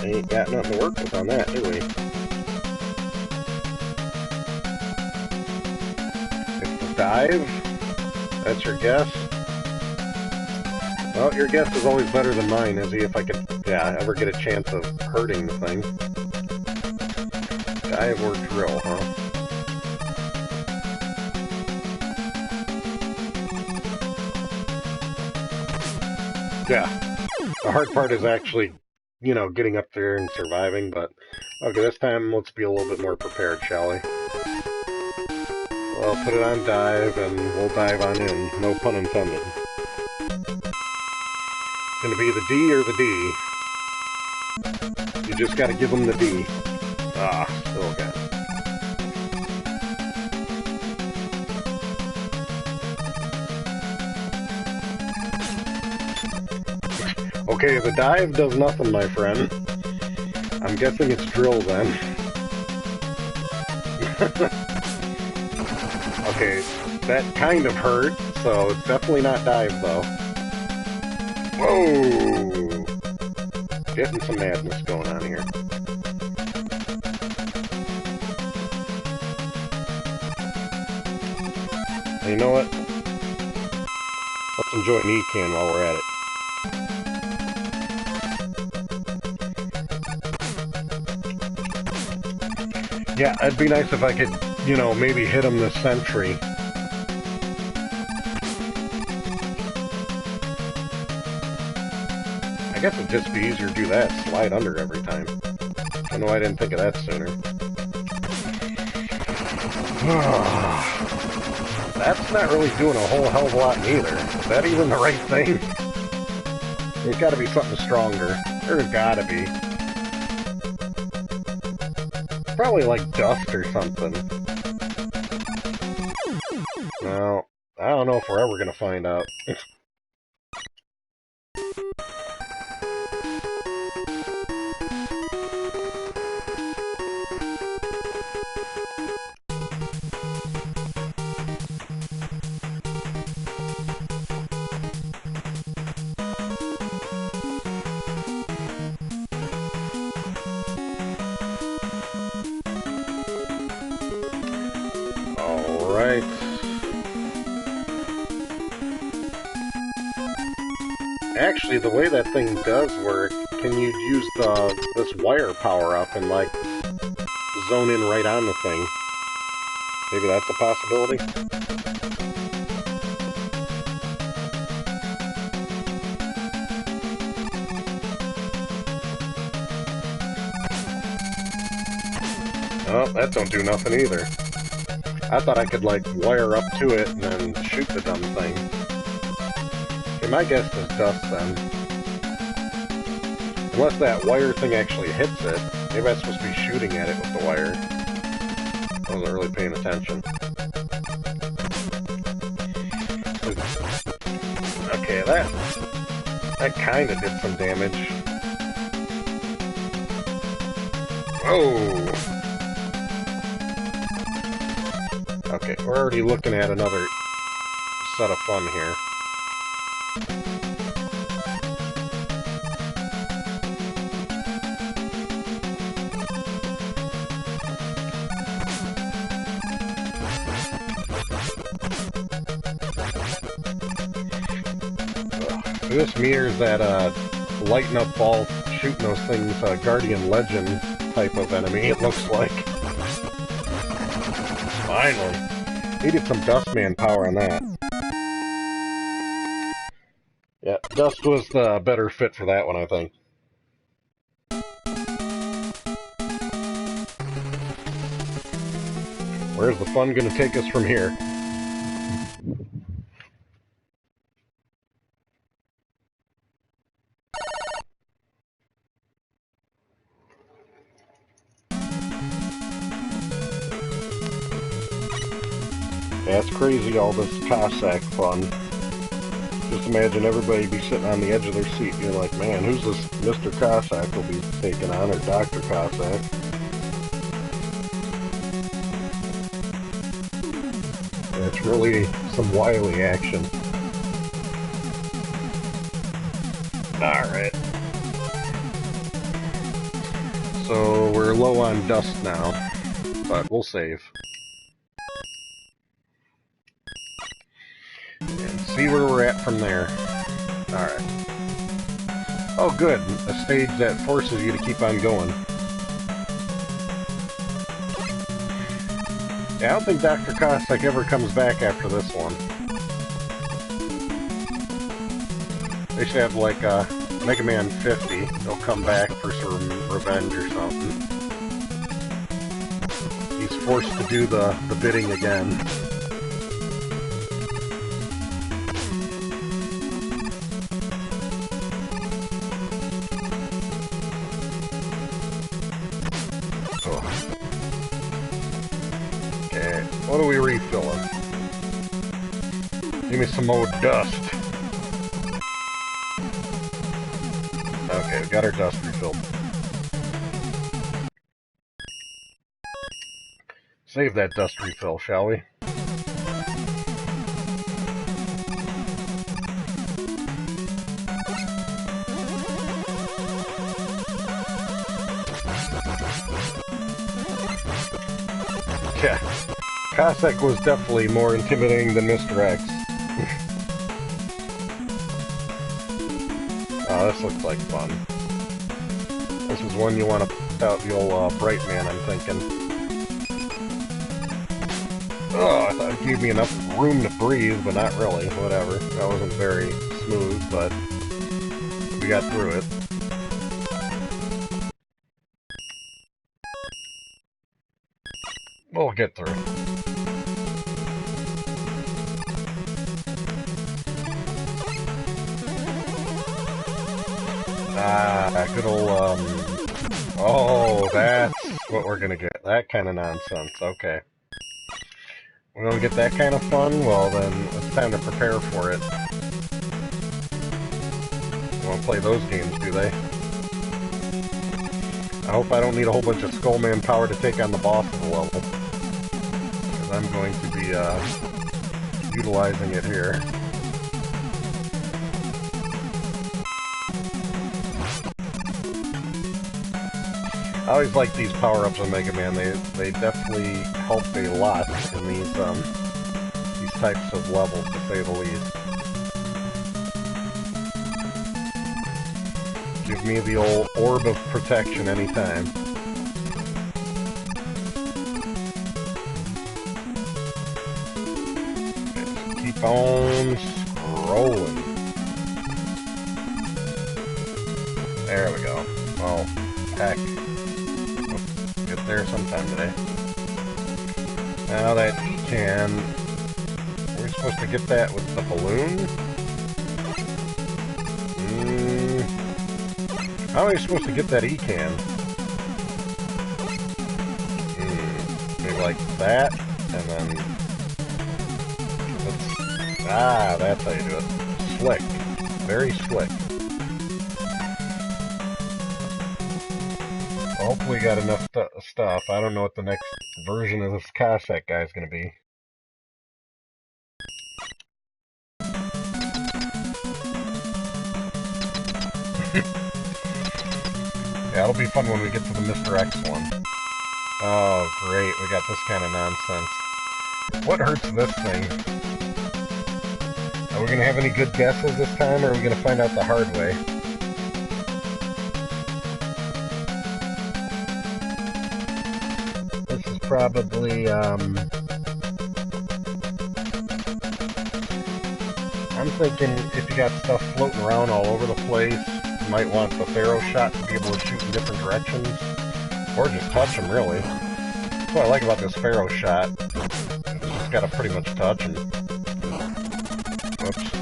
ain't got nothing to work with on that, do we? It's the dive? That's your guess? Well, your guess is always better than mine, Izzy, if I could, yeah, ever get a chance of hurting the thing. Dive or drill, huh? Yeah. The hard part is actually, you know, getting up there and surviving, but okay, this time let's be a little bit more prepared, shall we? Well, put it on dive, and we'll dive on in. No pun intended. It's gonna be the D or the D. You just gotta give them the D. Ah, still got it. Okay, the dive does nothing, my friend. I'm guessing it's drill then. Okay, that kind of hurt, so it's definitely not dive though. Whoa! Getting some madness going on here. You know what? Let's enjoy an E-can while we're at it. Yeah, it'd be nice if I could, you know, maybe hit him this sentry. I guess it'd just be easier to do that, slide under every time. I know I didn't think of that sooner. That's not really doing a whole hell of a lot neither. Is that even the right thing? There's gotta be something stronger. There's gotta be. Probably like dust or something. Well, I don't know if we're ever gonna find out. Alright. Actually, the way that thing does work, can you use this wire power-up and, like, zone in right on the thing? Maybe that's a possibility? Oh, that don't do nothing either. I thought I could, like, wire up to it and then shoot the dumb thing. Okay, my guess is dust, then. Unless that wire thing actually hits it. Maybe I'm supposed to be shooting at it with the wire. I wasn't really paying attention. Okay, that kinda did some damage. Whoa! Okay, we're already looking at another set of fun here. This mirrors that lighting up balls, shooting those things, Guardian Legend type of enemy, it looks like. Finally. Needed some Dustman power on that. Yeah, Dust was the better fit for that one, I think. Where's the fun gonna take us from here? Yeah, it's crazy, all this Cossack fun. Just imagine everybody be sitting on the edge of their seat being like, man, who's this Mr. Cossack will be taking on, or Dr. Cossack? Yeah, it's really some wily action. Alright. So, we're low on dust now, but we'll save. And see where we're at from there. Alright. Oh good, a stage that forces you to keep on going. Yeah, I don't think Dr. Cossack ever comes back after this one. They should have like Mega Man 50. He'll come back for some revenge or something. He's forced to do the bidding again. Okay, what are we refilling? Give me some more dust. Okay, we got our dust refilled. Save that dust refill, shall we? Yeah, Cossack was definitely more intimidating than Mr. X. Oh, this looks like fun. This is one you want to put out the old Bright Man, I'm thinking. Oh, I thought it gave me enough room to breathe, but not really. Whatever. That wasn't very smooth, but we got through it. We'll get through. Ah, good old, oh, that's what we're gonna get. That kind of nonsense. Okay. We're gonna get that kind of fun? Well, then, it's time to prepare for it. They won't play those games, do they? I hope I don't need a whole bunch of Skullman power to take on the boss of the level. Because I'm going to be, utilizing it here. I always like these power-ups on Mega Man. They definitely help a lot in these types of levels, to say the least. Give me the old Orb of Protection anytime. Just keep on scrolling. There we go. Oh, heck. Get there sometime today. Now that E-can, we're supposed to get that with the balloon? How are you supposed to get that E-can? Maybe like that, and then... that's how you do it. Slick. Very slick. Hopefully we got enough stuff. I don't know what the next version of this Cossack guy is going to be. Yeah, it'll be fun when we get to the Mr. X one. Oh, great. We got this kind of nonsense. What hurts this thing? Are we going to have any good guesses this time, or are we going to find out the hard way? probably, I'm thinking if you got stuff floating around all over the place, you might want the Pharaoh shot to be able to shoot in different directions, or just touch them, really. That's what I like about this Pharaoh shot. You just gotta pretty much touch and... Whoops.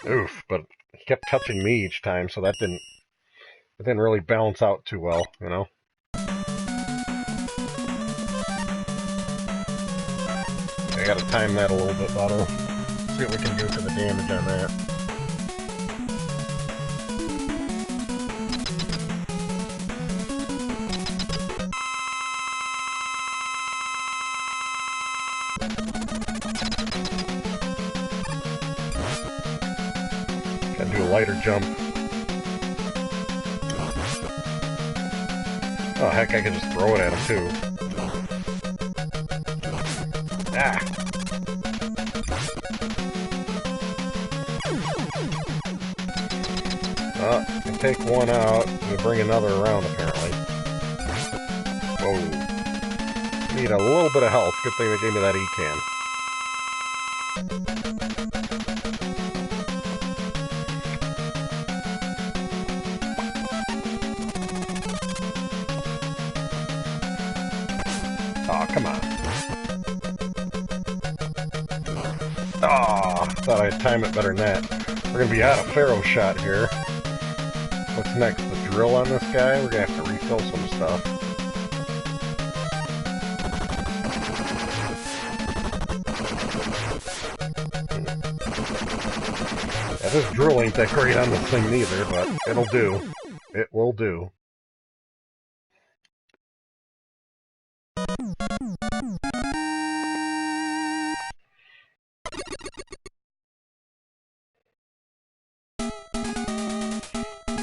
Oof, but he kept touching me each time, so it didn't really balance out too well, you know? I gotta time that a little bit better. See what we can do for the damage on that. Gotta do a lighter jump. Oh heck, I could just throw it at him too. Ah! Oh, I can take one out and bring another around apparently. Whoa. Need a little bit of health. Good thing they gave me that E-can. Aw, come on. Aw, thought I'd time it better than that. We're gonna be out of Pharaoh shot here. What's next? The drill on this guy? We're gonna have to refill some stuff. Yeah, this drill ain't that great on this thing neither, but it'll do. It will do.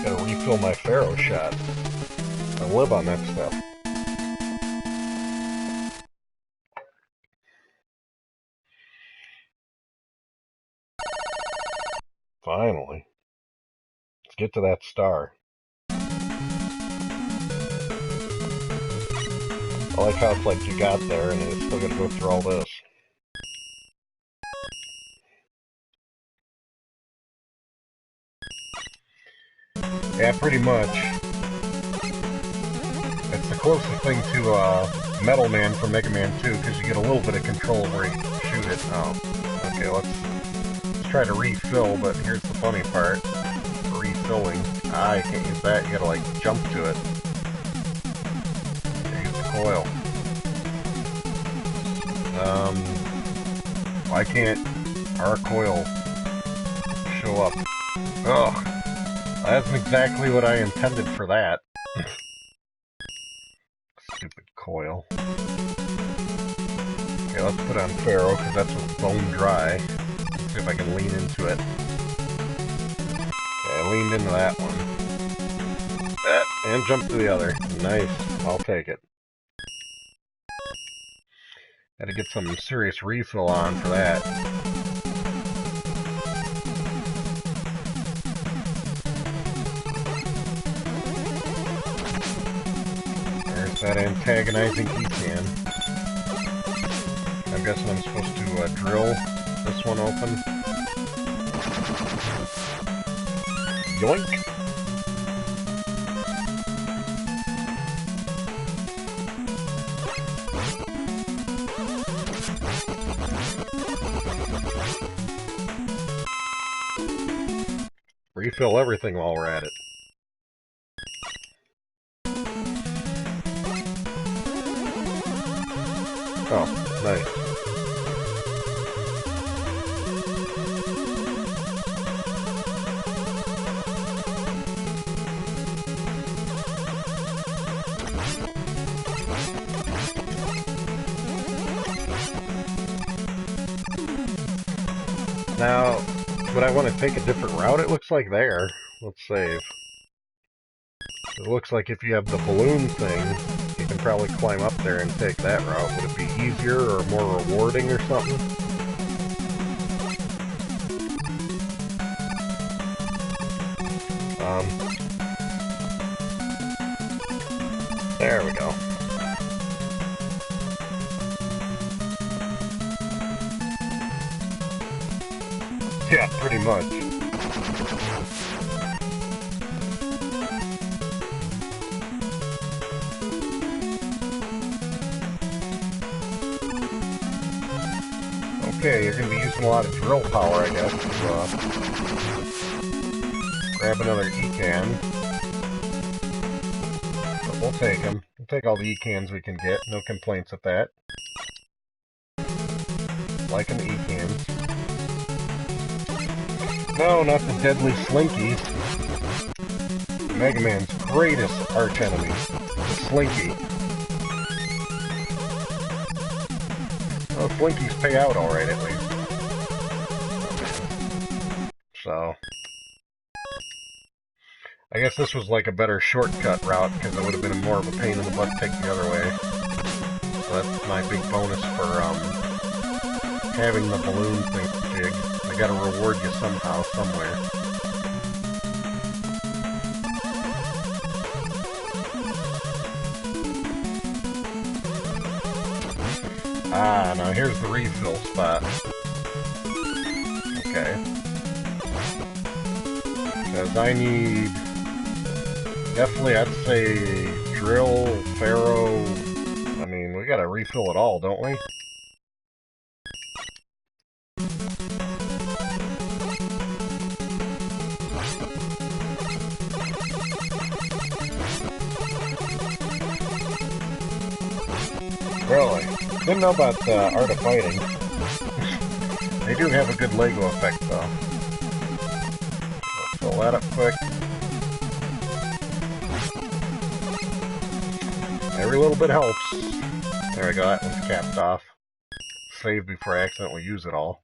Gotta refill my Pharaoh shot. I live on that stuff. Finally. Let's get to that star. I like how it's like you got there and you still gotta go through all this. Yeah, pretty much. It's the closest thing to Metal Man from Mega Man 2, because you get a little bit of control where you shoot it. Oh, okay, let's try to refill, but here's the funny part. Refilling. Ah, you can't use that, you gotta like jump to it. Use the coil. Why can't our coil show up? Ugh. That's exactly what I intended for that. Stupid coil. Okay, let's put on Pharaoh, because that's what's bone dry. Let's see if I can lean into it. Okay, I leaned into that one. And jump to the other. Nice. I'll take it. Gotta get some serious refill on for that. That antagonizing E-can. I'm guessing I'm supposed to drill this one open. Yoink! Refill everything while we're at it. Oh, nice. Now, would I want to take a different route? It looks like there. Let's save. It looks like if you have the balloon thing, you can probably climb up there and take that route. Would it be easier or more rewarding or something? There we go. Yeah, pretty much. Okay, you're going to be using a lot of drill power, I guess, to grab another E-can. But we'll take them. We'll take all the E-cans we can get. No complaints at that. Liking the E-cans. No, not the deadly Slinky. Mega Man's greatest archenemy. The Slinky. Well, Slinkies pay out alright, at least. So, I guess this was like a better shortcut route, because it would have been more of a pain in the butt to take the other way. So that's my big bonus for, having the balloon thing jig. I gotta reward you somehow, somewhere. Ah, now here's the refill spot. Okay. Because I need... Definitely, I'd say drill, ferro... I mean, we gotta refill it all, don't we? Really? Didn't know about Art of Fighting. They do have a good Lego effect, though. Let's fill that up quick. Every little bit helps. There we go, that one's capped off. Save before I accidentally use it all.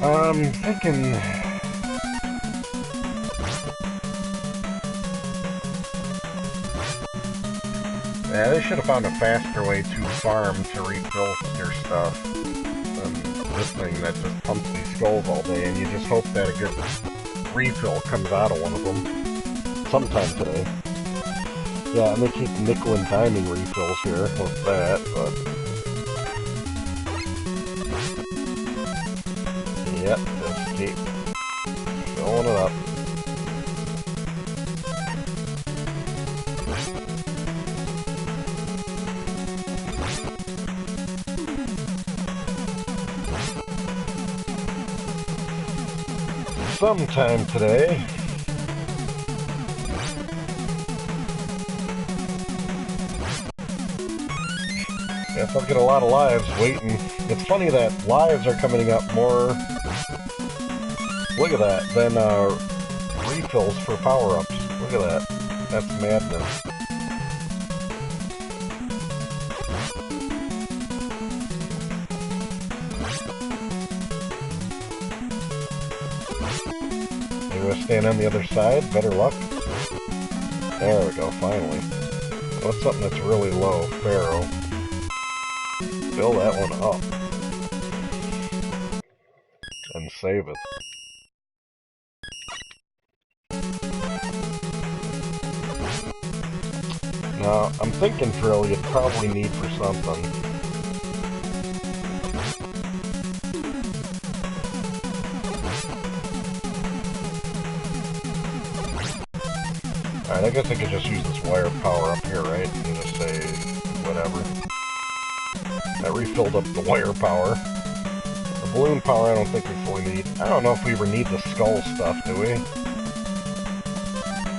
I'm thinking... Yeah, they should have found a faster way to farm to refill your stuff than this thing that just pumps these skulls all day, and you just hope that a good refill comes out of one of them sometime today. Yeah, and they keep nickel and diming refills here with that, but... Yep, just keep filling it up. Sometime today. Guess I'll get a lot of lives waiting. It's funny that lives are coming up more, look at that, than refills for power-ups. Look at that. That's madness. Stand on the other side. Better luck. There we go, finally. What's something that's really low? Pharaoh. Fill that one up. And save it. Now, I'm thinking drill you'd probably need for something. Alright, I guess I could just use this wire power up here, right? And just say, whatever. I refilled up the wire power. The balloon power I don't think we fully need. I don't know if we ever need the skull stuff, do we?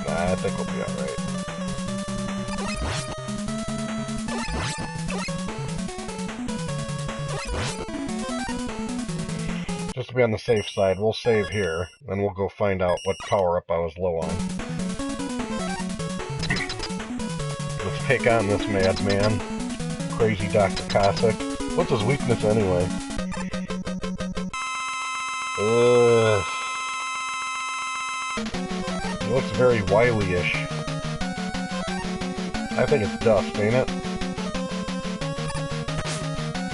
Nah, I think we'll be alright. Just to be on the safe side, we'll save here, then we'll go find out what power-up I was low on. Let's take on this madman. Crazy Dr. Cossack. What's his weakness anyway? He looks very wily-ish. I think it's dust, ain't it?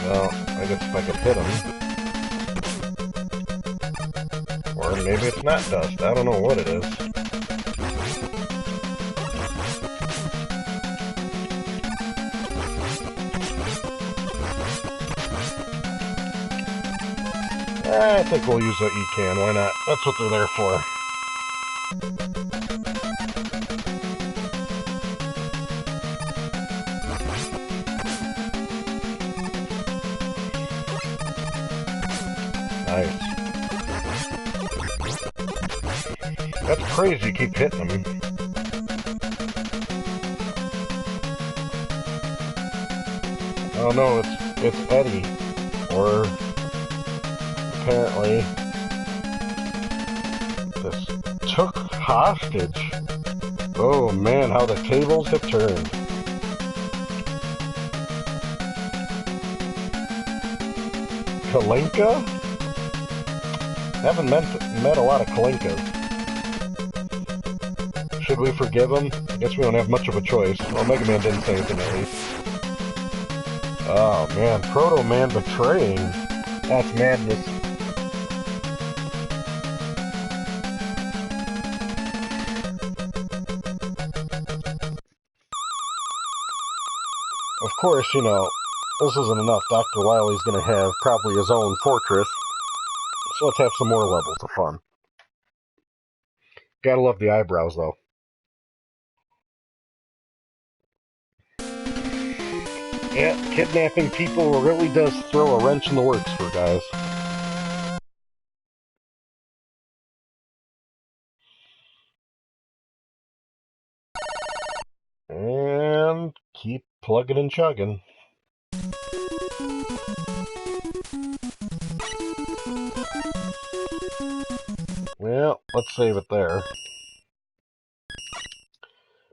Well, I guess if I could hit him. Or maybe it's not dust. I don't know what it is. I think we'll use the E-can, why not? That's what they're there for. Nice. That's crazy, keep hitting them. Oh no, it's Eddie. Or apparently this took hostage. Oh man, how the tables have turned. Kalinka? Haven't met a lot of Kalinkas. Should we forgive him? I guess we don't have much of a choice. Well, Mega Man didn't say anything at least. Oh man, Proto Man betraying. That's madness. Of course, you know, this isn't enough. Dr. Wily's gonna have probably his own fortress. So let's have some more levels of fun. Gotta love the eyebrows, though. Yeah, kidnapping people really does throw a wrench in the works for guys. And keep plugging and chugging. Well, let's save it there.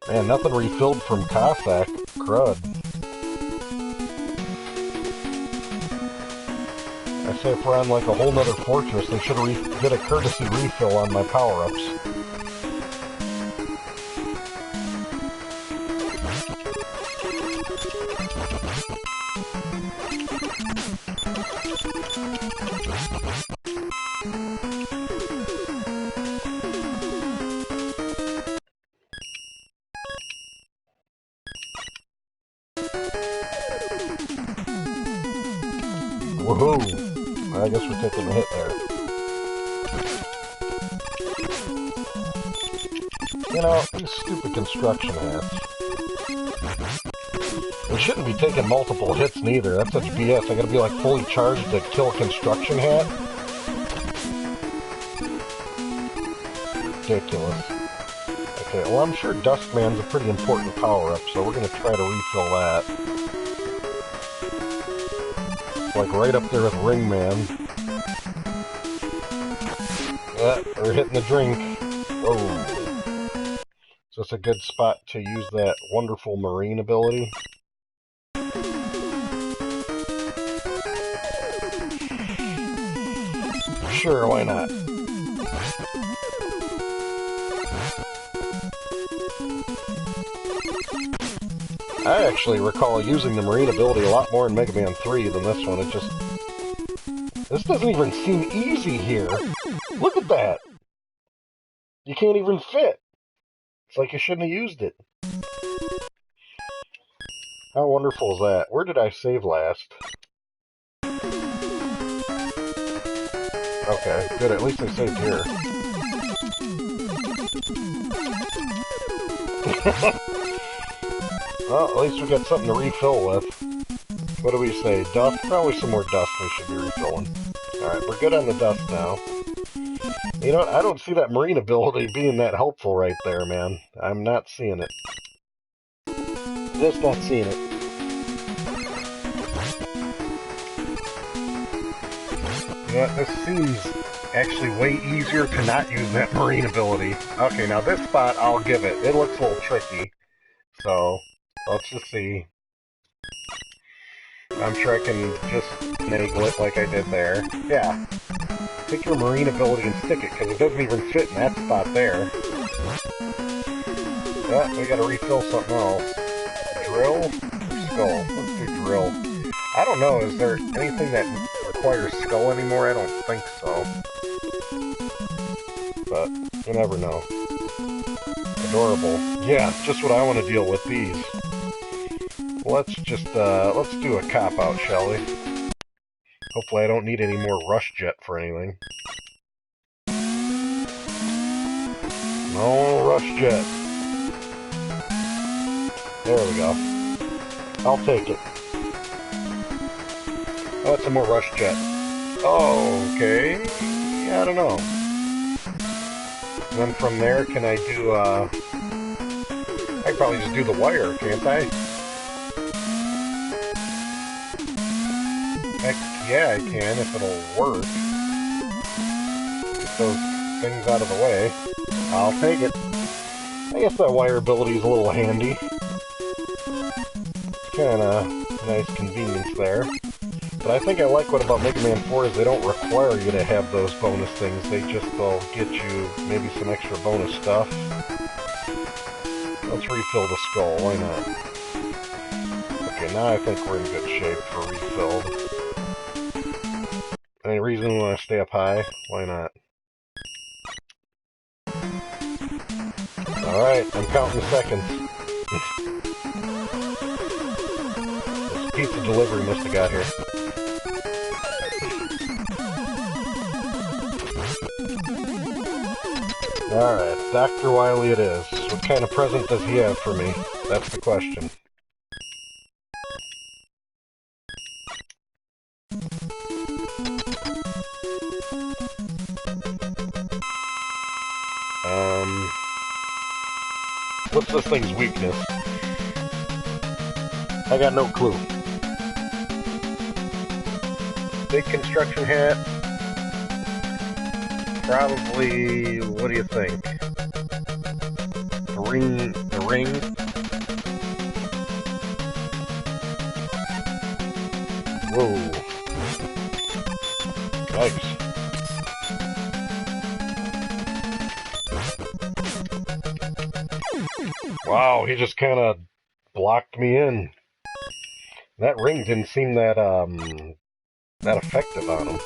Man, nothing refilled from Cossack. Crud. I say if we're on like a whole nother fortress, they should get a courtesy refill on my power-ups. Woohoo! I guess we're taking a hit there. You know, these stupid construction hats. We shouldn't be taking multiple hits neither. That's such BS. I gotta be like fully charged to kill a construction hat. Ridiculous. Okay, well I'm sure Duskman's a pretty important power-up, so we're gonna try to refill that. Like right up there with Ringman. Yeah, we're hitting the drink. Whoa. So it's a good spot to use that wonderful marine ability. Sure, why not? I actually recall using the marine ability a lot more in Mega Man 3 than this one. This doesn't even seem easy here. Look at that! You can't even fit. It's like you shouldn't have used it. How wonderful is that? Where did I save last? Okay, good. At least I saved here. Well, at least we got something to refill with. What do we say? Dust? Probably some more dust we should be refilling. Alright, we're good on the dust now. You know what? I don't see that marine ability being that helpful right there, man. I'm not seeing it. Just not seeing it. Yeah, this seems actually way easier to not use that marine ability. Okay, now this spot, I'll give it. It looks a little tricky. So, let's just see. I'm sure I can just finagle it like I did there. Yeah. Take your marine ability and stick it, because it doesn't even fit in that spot there. Yeah, we gotta refill something else. Drill or skull? Let's do drill. I don't know, is there anything that requires skull anymore? I don't think so. But, you never know. Adorable. Yeah, just what I want to deal with these. Let's just, let's do a cop-out, shall we? Hopefully I don't need any more rush jet for anything. No rush jet. There we go. I'll take it. Oh, it's some more rush jet. Oh, okay. Yeah, I don't know. And then from there, can I do, I can probably just do the wire, can't I? Heck, yeah, I can, if it'll work. Get those things out of the way. I'll take it. I guess that wire ability is a little handy. It's kind of nice convenience there. But I think I like what about Mega Man 4 is they don't require you to have those bonus things. They'll get you maybe some extra bonus stuff. Let's refill the skull, why not? Okay, now I think we're in good shape for refilled. Any reason we want to stay up high? Why not? Alright, I'm counting seconds. This pizza delivery must have got here. Alright, Dr. Wily it is. What kind of present does he have for me? That's the question. What's this thing's weakness? I got no clue. Big construction hat? Probably, what do you think? The ring? Whoa. Yikes. Wow, he just kind of blocked me in. That ring didn't seem that effective on him.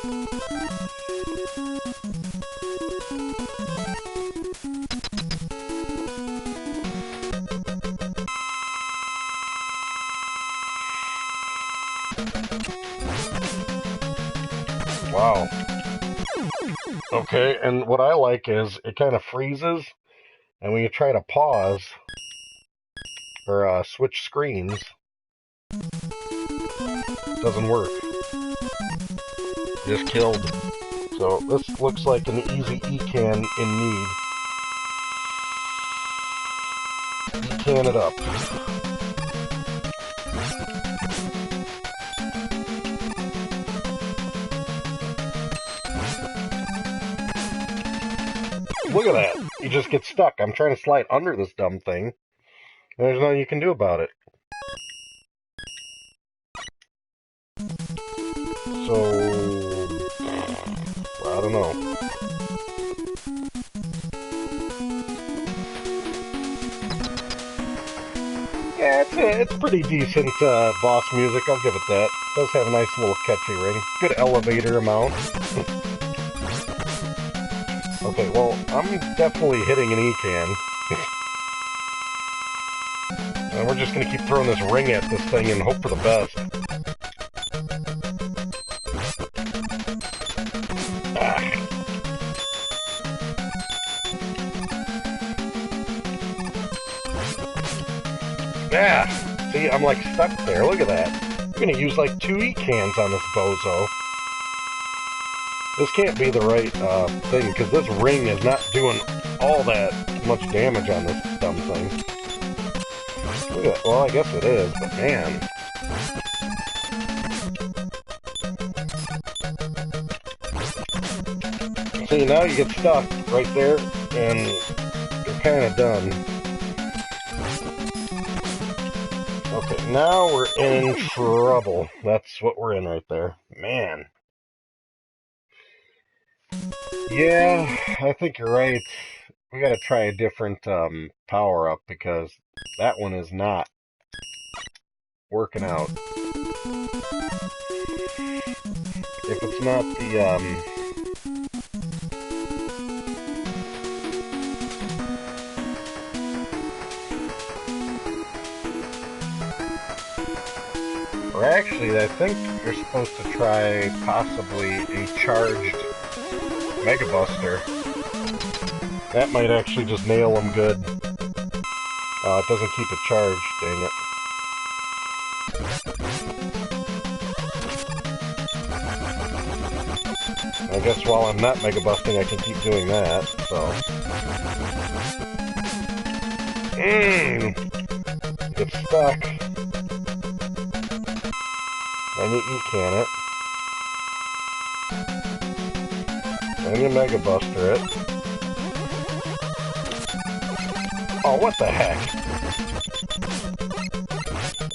Wow. Okay, and what I like is it kind of freezes, and when you try to pause or switch screens, it doesn't work. Just killed. So this looks like an easy E-can in need. E-can it up. Look at that. You just get stuck. I'm trying to slide under this dumb thing, and there's nothing you can do about it. So, I don't know. Yeah, it's pretty decent boss music, I'll give it that. It does have a nice little catchy ring. Good elevator amount. Okay, well, I'm definitely hitting an E-can. And we're just gonna keep throwing this ring at this thing and hope for the best. Yeah, see, I'm like stuck there. Look at that. I'm gonna use like 2 E-cans on this bozo. This can't be the right thing, because this ring is not doing all that much damage on this dumb thing. Look at that. Well, I guess it is, but man. See, now you get stuck right there, and you're kind of done. Okay, now we're in trouble. That's what we're in right there. Man. Yeah, I think you're right. We gotta try a different power-up, because that one is not working out. If it's not the, Or actually, I think you're supposed to try possibly a charged Mega Buster. That might actually just nail him good. Oh, it doesn't keep it charged, dang it. I guess while I'm not Mega Busting, I can keep doing that, so... Get stuck. Then you E-can it. Then you Mega Buster it. Oh, what the heck?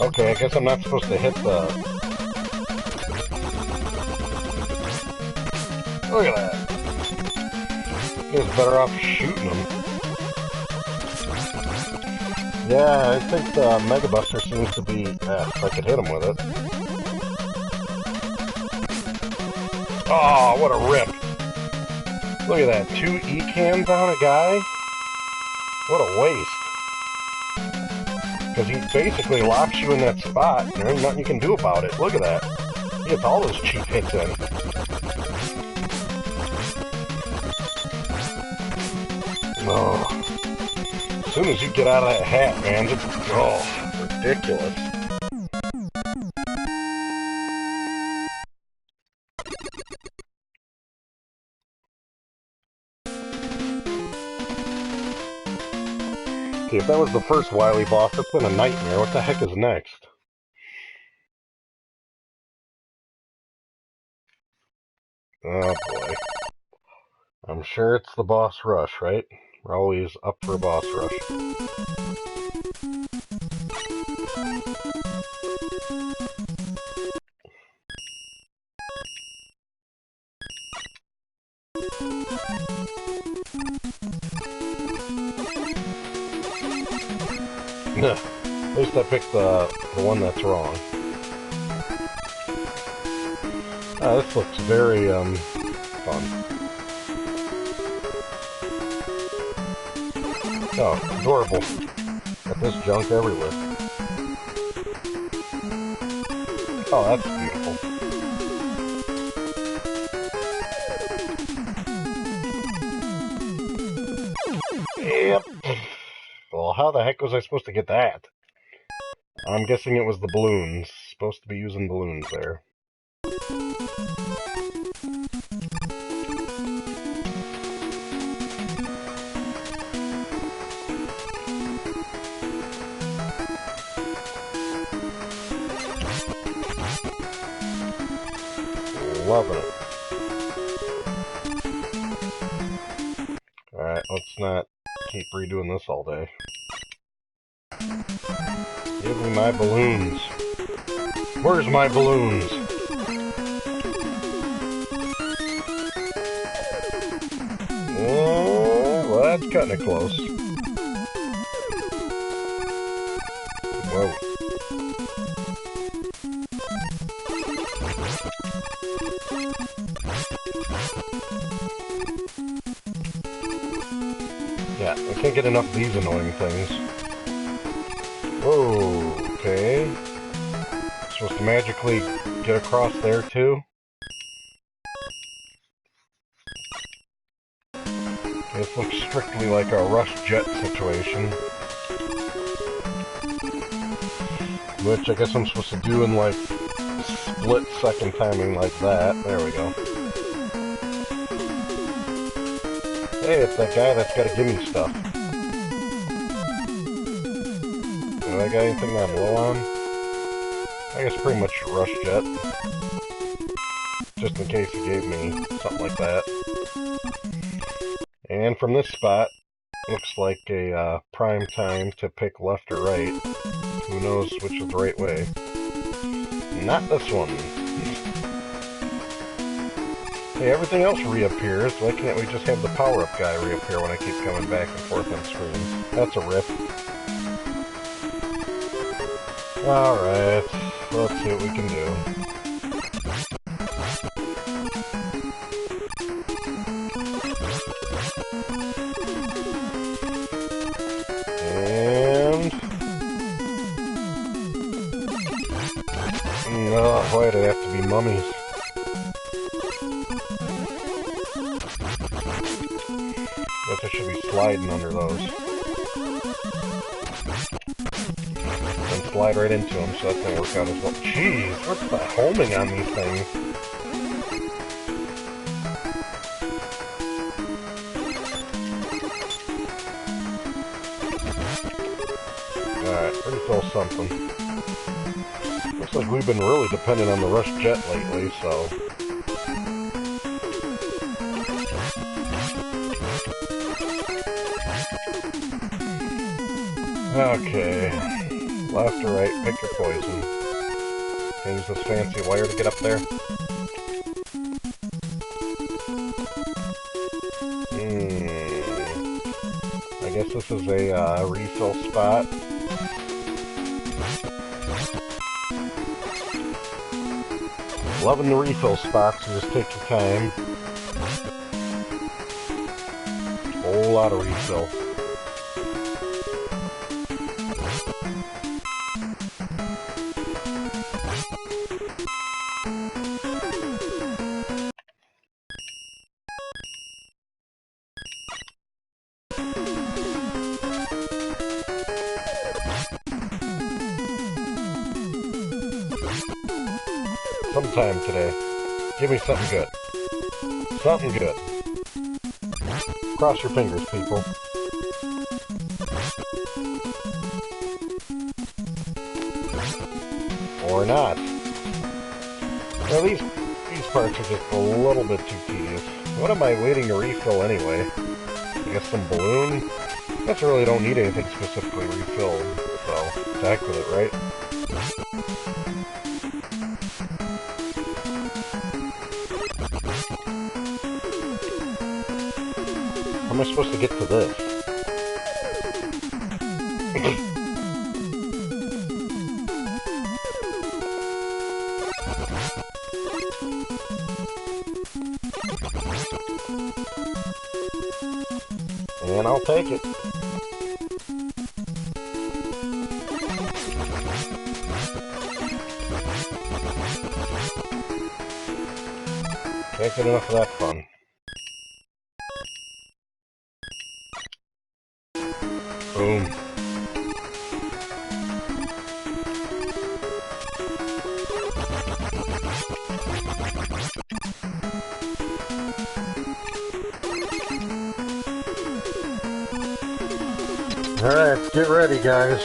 Okay, I guess I'm not supposed to hit the... Look at that. He's better off shooting him. Yeah, I think the Mega Buster seems to be... if I could hit him with it. Oh, what a rip. Look at that. 2 E-cans on a guy? What a waste. Because he basically locks you in that spot, and there ain't nothing you can do about it. Look at that. He gets all those cheap hits in. Oh. As soon as you get out of that hat, man, just... Oh, ridiculous. Okay, if that was the first Wily boss, that's been a nightmare. What the heck is next? Oh boy. I'm sure it's the boss rush, right? We're always up for a boss rush. At least I picked the one that's wrong. This looks very, fun. Oh, adorable. Got this junk everywhere. Oh, that's beautiful. Yep. Well, how the heck was I supposed to get that? I'm guessing it was the balloons. Supposed to be using balloons there. Loving it. Alright, let's not keep redoing this all day. Give me my balloons. Where's my balloons? Oh, well, that's cutting it close. Whoa. Yeah, I can't get enough of these annoying things. Whoa, okay. Supposed to magically get across there too? This looks strictly like a rush jet situation. Which I guess I'm supposed to do in like split second timing like that. There we go. Hey, it's that guy that's gotta give me stuff. Do I got anything that I'm low on? I guess pretty much rush jet. Just in case he gave me something like that. And from this spot, looks like a prime time to pick left or right. Who knows which is the right way. Not this one. Hey, everything else reappears. Why can't we just have the power-up guy reappear when I keep coming back and forth on screen? That's a rip. Alright, let's see what we can do. And... why do they have to be mummies? Guess I should be sliding under those. And slide right into them, so that's gonna work out as well. Jeez, what's the homing on these things? Alright, refill something. Looks like we've been really dependent on the Rush Jet lately, so... Okay. Left or right, pick your poison. Can I use this fancy wire to get up there? I guess this is a refill spot. Loving the refill spots, so just take your time. Whole lot of refill. Sometime today. Give me something good. Something good. Cross your fingers, people. Or not. Now these parts are just a little bit too tedious. What am I waiting to refill anyway? I guess some balloon? I guess I really don't need anything specifically refilled, so to heck with it, right? How am I supposed to get to this? And I'll take it. Can't get enough of that fun. Boom. Alright, get ready, guys.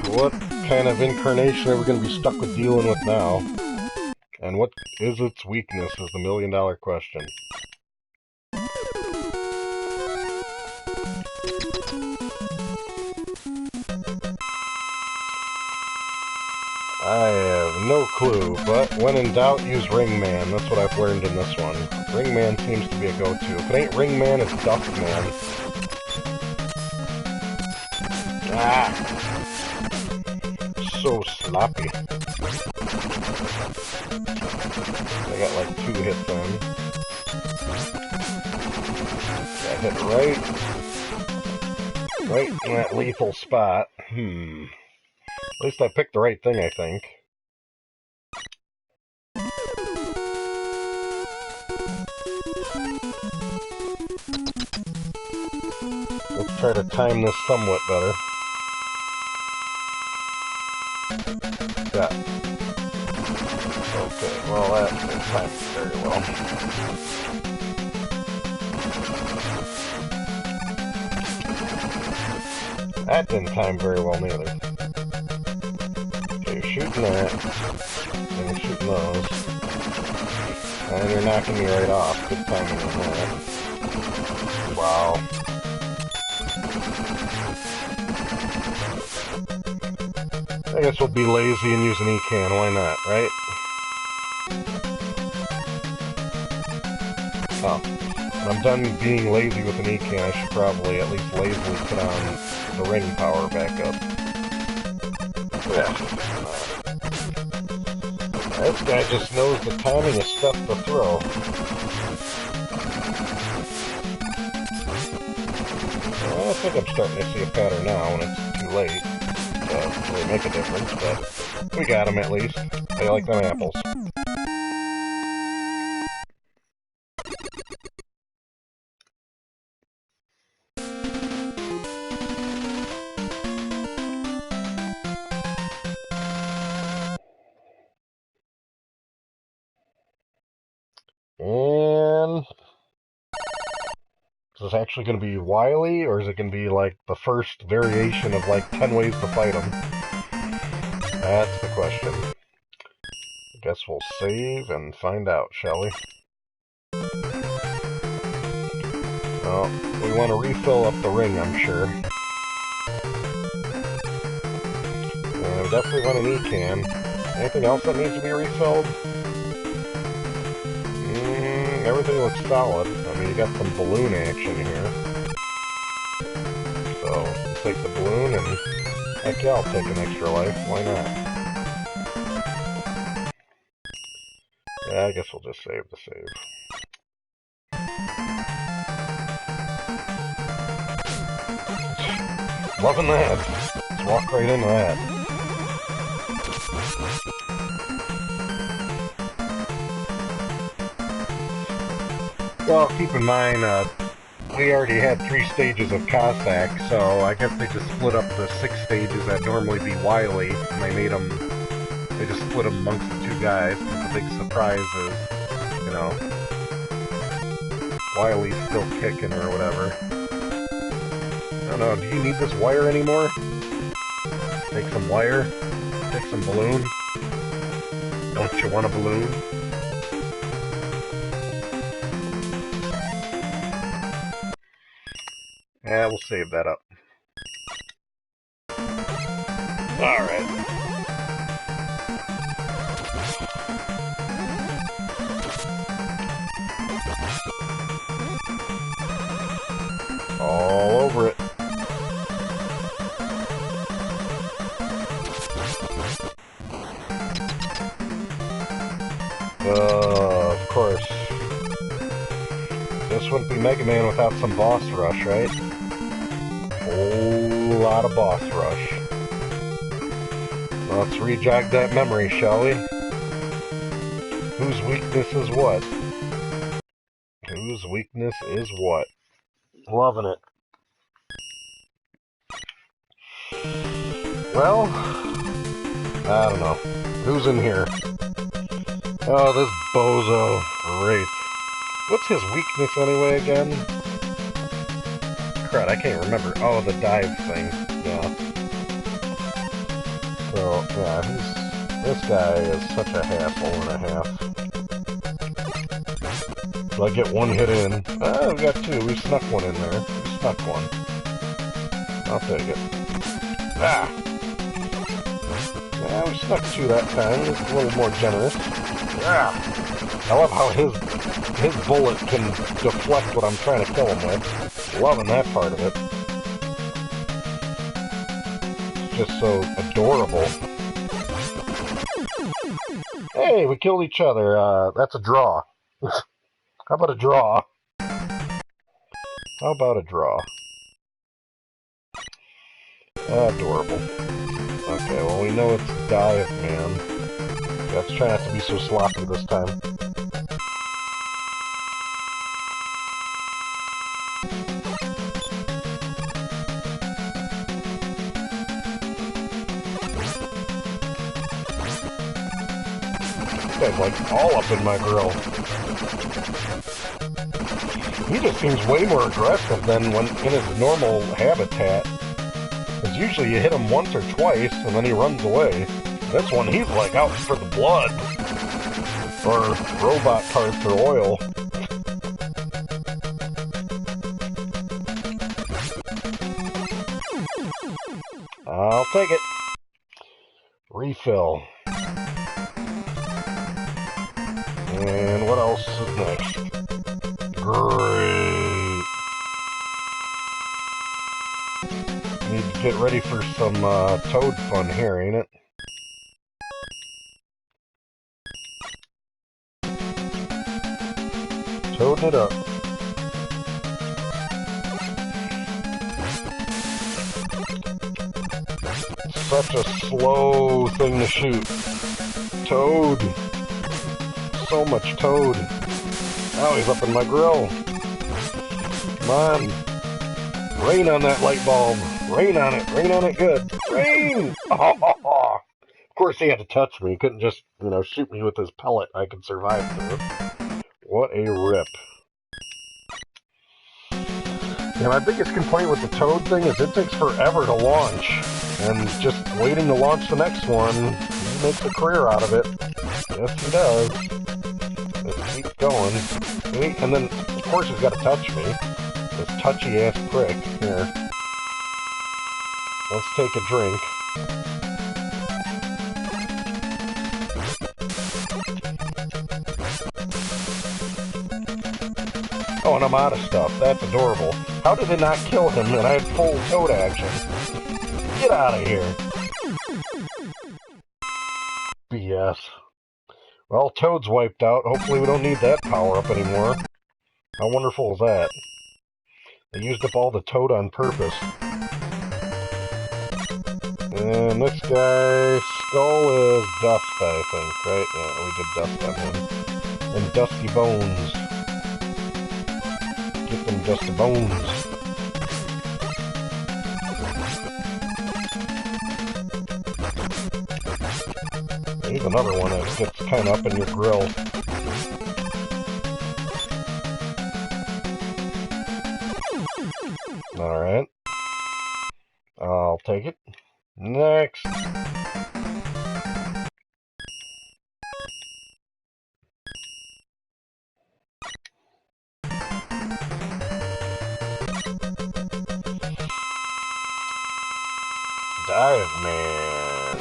What kind of incarnation are we going to be stuck with dealing with now? And what is its weakness is the million-dollar question. I have no clue, but when in doubt, use Ringman. That's what I've learned in this one. Ringman seems to be a go-to. If it ain't Ringman, it's Duskman. Ah! So sloppy. I got like 2 hits on. Got hit right in that lethal spot. At least I picked the right thing, I think. Let's try to time this somewhat better. Yeah. Okay, well that didn't time very well. That didn't time very well neither. Okay, you're shooting that. And you're shooting those. And you're knocking me right off. Good timing on that. Wow. I guess we'll be lazy and use an E-can, why not, right? Oh. When I'm done being lazy with an E-can, I should probably at least lazily put on the ring power back up. Yeah. This guy just knows the timing of stuff to throw. Well, I think I'm starting to see a pattern now when it's too late. Doesn't really make a difference, but we got him at least. How you like them apples? And is this actually going to be Wily, or is it going to be like the first variation of like 10 ways to fight him? That's the question. I guess we'll save and find out, shall we? Well, we want to refill up the ring, I'm sure. And we definitely want an E-can. Anything else that needs to be refilled? Everything looks solid. I mean, you got some balloon action here. So, you take the balloon and, heck yeah, I'll take an extra life. Why not? Yeah, I guess we'll just save the save. Loving that. Let's walk right into that. Well, keep in mind, we already had 3 stages of Cossack, so I guess they just split up the 6 stages that normally be Wily, and they made them, they just split them amongst the 2 guys, because the big surprise is, you know, Wily's still kicking or whatever. I don't know, do you need this wire anymore? Take some wire? Take some balloon? Don't you want a balloon? Yeah, we'll save that up. Alright. All over it. Of course. This wouldn't be Mega Man without some boss rush, right? Whole lot of boss rush. Let's re-jog that memory, shall we? Whose weakness is what? Whose weakness is what? Loving it. Well, I don't know. Who's in here? Oh, this bozo. Great. What's his weakness anyway again? Crud, I can't remember. Oh, the dive thing. Yeah. So, yeah, this guy is such a hassle and a half. So I get 1 hit in. Ah, we got 2. We snuck 1 in there. We snuck 1. I'll take it. Ah! Yeah, we snuck 2 that time. It's a little more generous. Ah! I love how his bullet can deflect what I'm trying to kill him with. Loving that part of it. It's just so adorable. Hey, we killed each other. That's a draw. How about a draw? How about a draw? Adorable. Okay, well, we know it's Dive Man. Let's try not to be so sloppy this time. This guy's like all up in my grill. He just seems way more aggressive than when in his normal habitat. Because usually you hit him once or twice, and then he runs away. This one, he's like out for the blood. Or robot parts or oil. I'll take it. Refill. And what else is next? Great. Need to get ready for some Toad fun here, ain't it? Toading it up. Such a slow thing to shoot. Toad. So much Toad. Oh, he's up in my grill. Come on. Rain on that light bulb. Rain on it. Rain on it good. Rain! Oh, of course he had to touch me. He couldn't just, shoot me with his pellet I could survive through. What a rip. Yeah, my biggest complaint with the Toad thing is it takes forever to launch. And just waiting to launch the next one, he makes a career out of it. Yes, he does. Let's keep going. See? And then, of course, he's got to touch me. This touchy-ass prick. Here. Let's take a drink. Oh, and I'm out of stuff. That's adorable. How did it not kill him and I had full Toad action? Get out of here. BS. Well, Toad's wiped out. Hopefully we don't need that power-up anymore. How wonderful is that? They used up all the Toad on purpose. And this guy, Skull is Dust, I think, right? Yeah, we did Dust on him. And Dusty Bones. Get them Dusty Bones. Here's another one that gets kind of up in your grill. Alright. I'll take it. Next. Dive Man.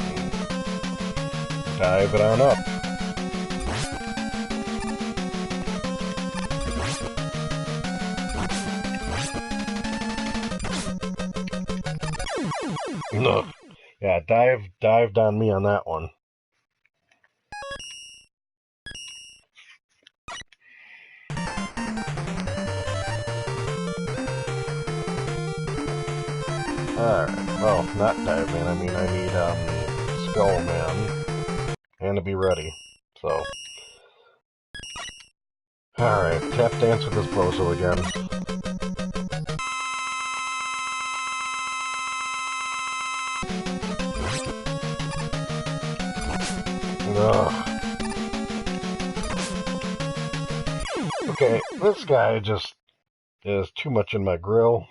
Dive it on up. No. Yeah, dived on me on that one. Alright, well, not Dive Man, I need, Skull Man. And to be ready, so. Alright, tap dance with this bozo again. Ugh. Okay, this guy just is too much in my grill.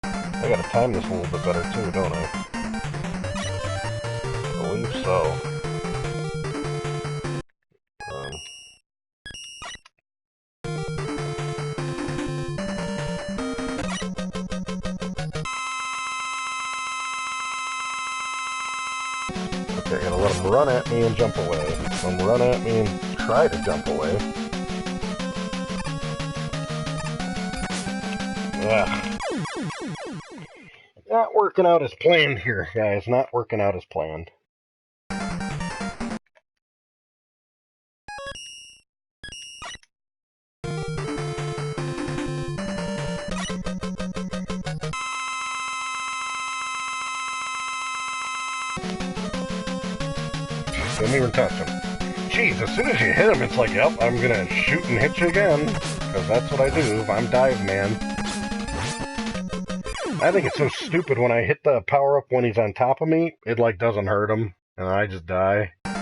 I gotta time this a little bit better too, don't I? I believe so. Okay, I gotta let him run at me and jump away. Let him run at me and try to jump away. Ugh. Not working out as planned here, guys. Not working out as planned. Didn't even touch him. Jeez, as soon as you hit him, it's like, yep, I'm gonna shoot and hit you again. Because that's what I do. I'm Dive Man. I think it's so stupid when I hit the power-up when he's on top of me, it like doesn't hurt him, and I just die. Here,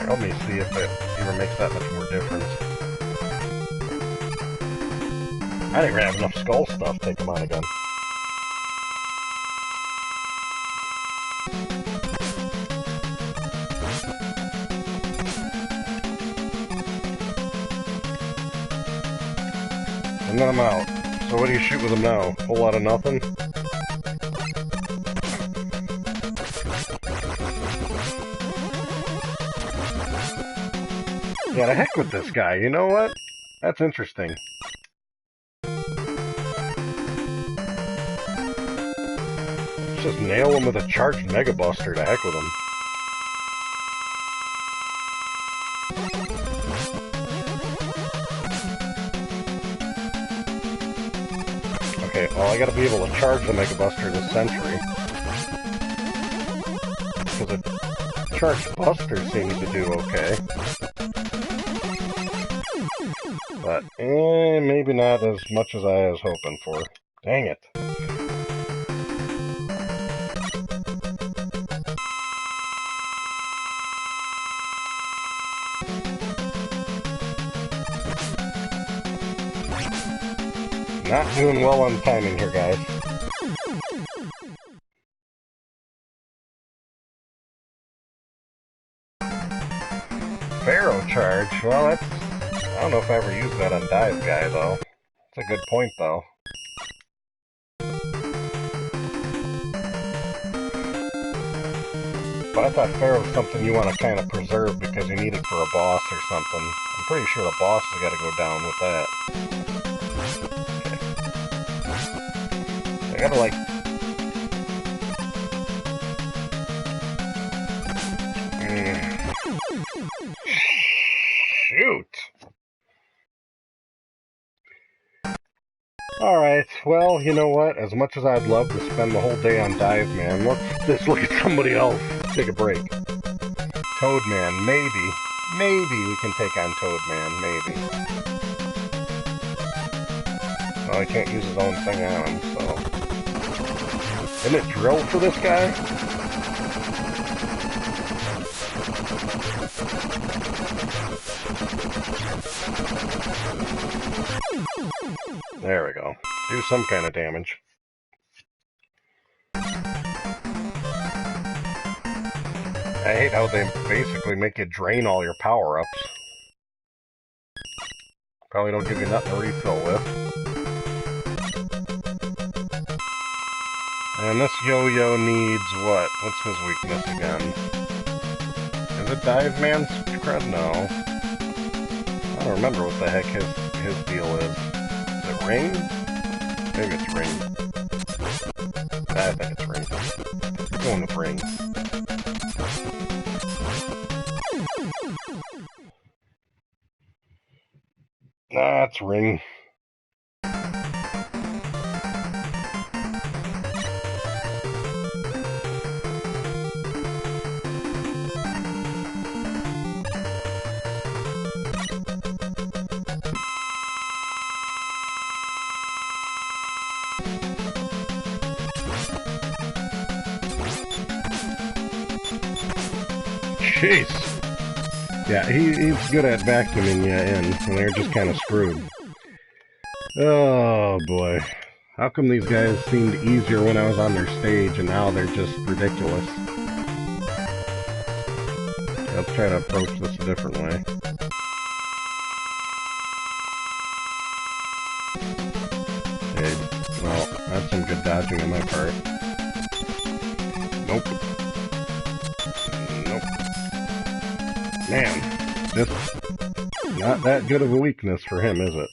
let me see if it even makes that much more difference. I didn't even have enough skull stuff to take him on again. And then I'm out. So what do you shoot with him now? A whole lot of nothing? Yeah, the heck with this guy. You know what? That's interesting. Let's just nail him with a charged Mega Buster. To heck with him. Okay, well, I gotta be able to charge the Mega Buster this century. Charged Buster seems to do okay. But, maybe not as much as I was hoping for. Dang it. Not doing well on timing here, guys. Pharaoh charge. Well, that's... I don't know if I ever used that on Dive Guy, though. That's a good point, though. But I thought Pharaoh was something you want to kind of preserve because you need it for a boss or something. I'm pretty sure the boss has got to go down with that. Okay. I gotta, like... Shoot! Alright, well, you know what? As much as I'd love to spend the whole day on Dive Man, let's just look at somebody else. Take a break. Toadman, maybe. Maybe we can take on Toadman, maybe. Well, I can't use his own thing on, so... Isn't it drill for this guy? There we go. Do some kind of damage. I hate how they basically make you drain all your power-ups. Probably don't give you nothing to refill with. And this yo-yo needs what? What's his weakness again? Is it Dive Man's cred? No. I don't remember what the heck his deal is. Is it Ring? Maybe it's Ring. I think it's Ring. I'm going with Ring. Nah, it's Ring. Jeez. Yeah, he's good at vacuuming you in, and they're just kind of screwed. Oh, boy. How come these guys seemed easier when I was on their stage, and now they're just ridiculous? Let's try to approach this a different way. Okay, well, that's some good dodging on my part. Nope. Man, just not that good of a weakness for him, is it?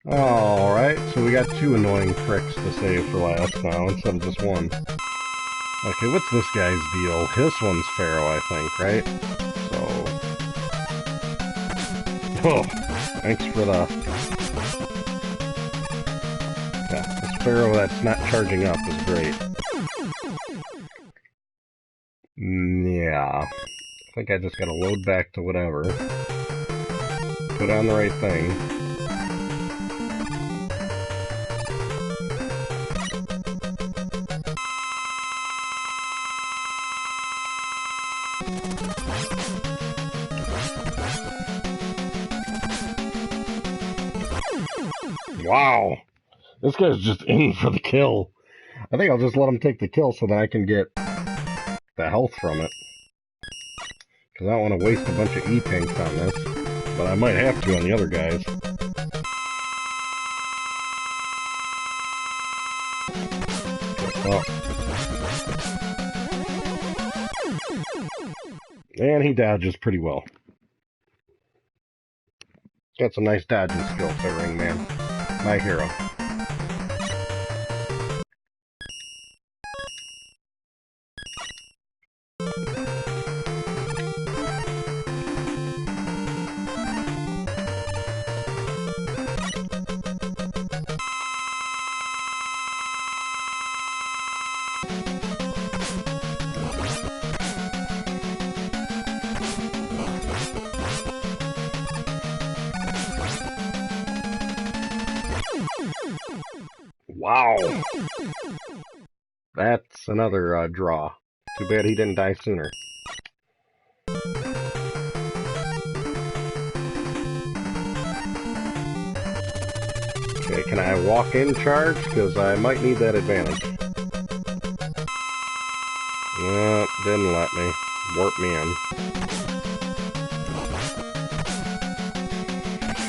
Alright, so we got 2 annoying pricks to save for last now, instead of just 1. Okay, what's this guy's deal? This one's Pharaoh, I think, right? So... Oh, thanks for the... Yeah, this Pharaoh that's not charging up is great. Yeah... I think I just gotta load back to whatever. Put on the right thing. Wow! This guy's just in for the kill. I think I'll just let him take the kill so that I can get the health from it. Because I don't want to waste a bunch of E-tanks on this. But I might have to on the other guys. Oh. And he dodges pretty well. Got some nice dodging skills there, Ringman. My hero. Wow. That's another draw. Too bad he didn't die sooner. Okay, can I walk in charge? Because I might need that advantage. No, didn't let me. Warp me in.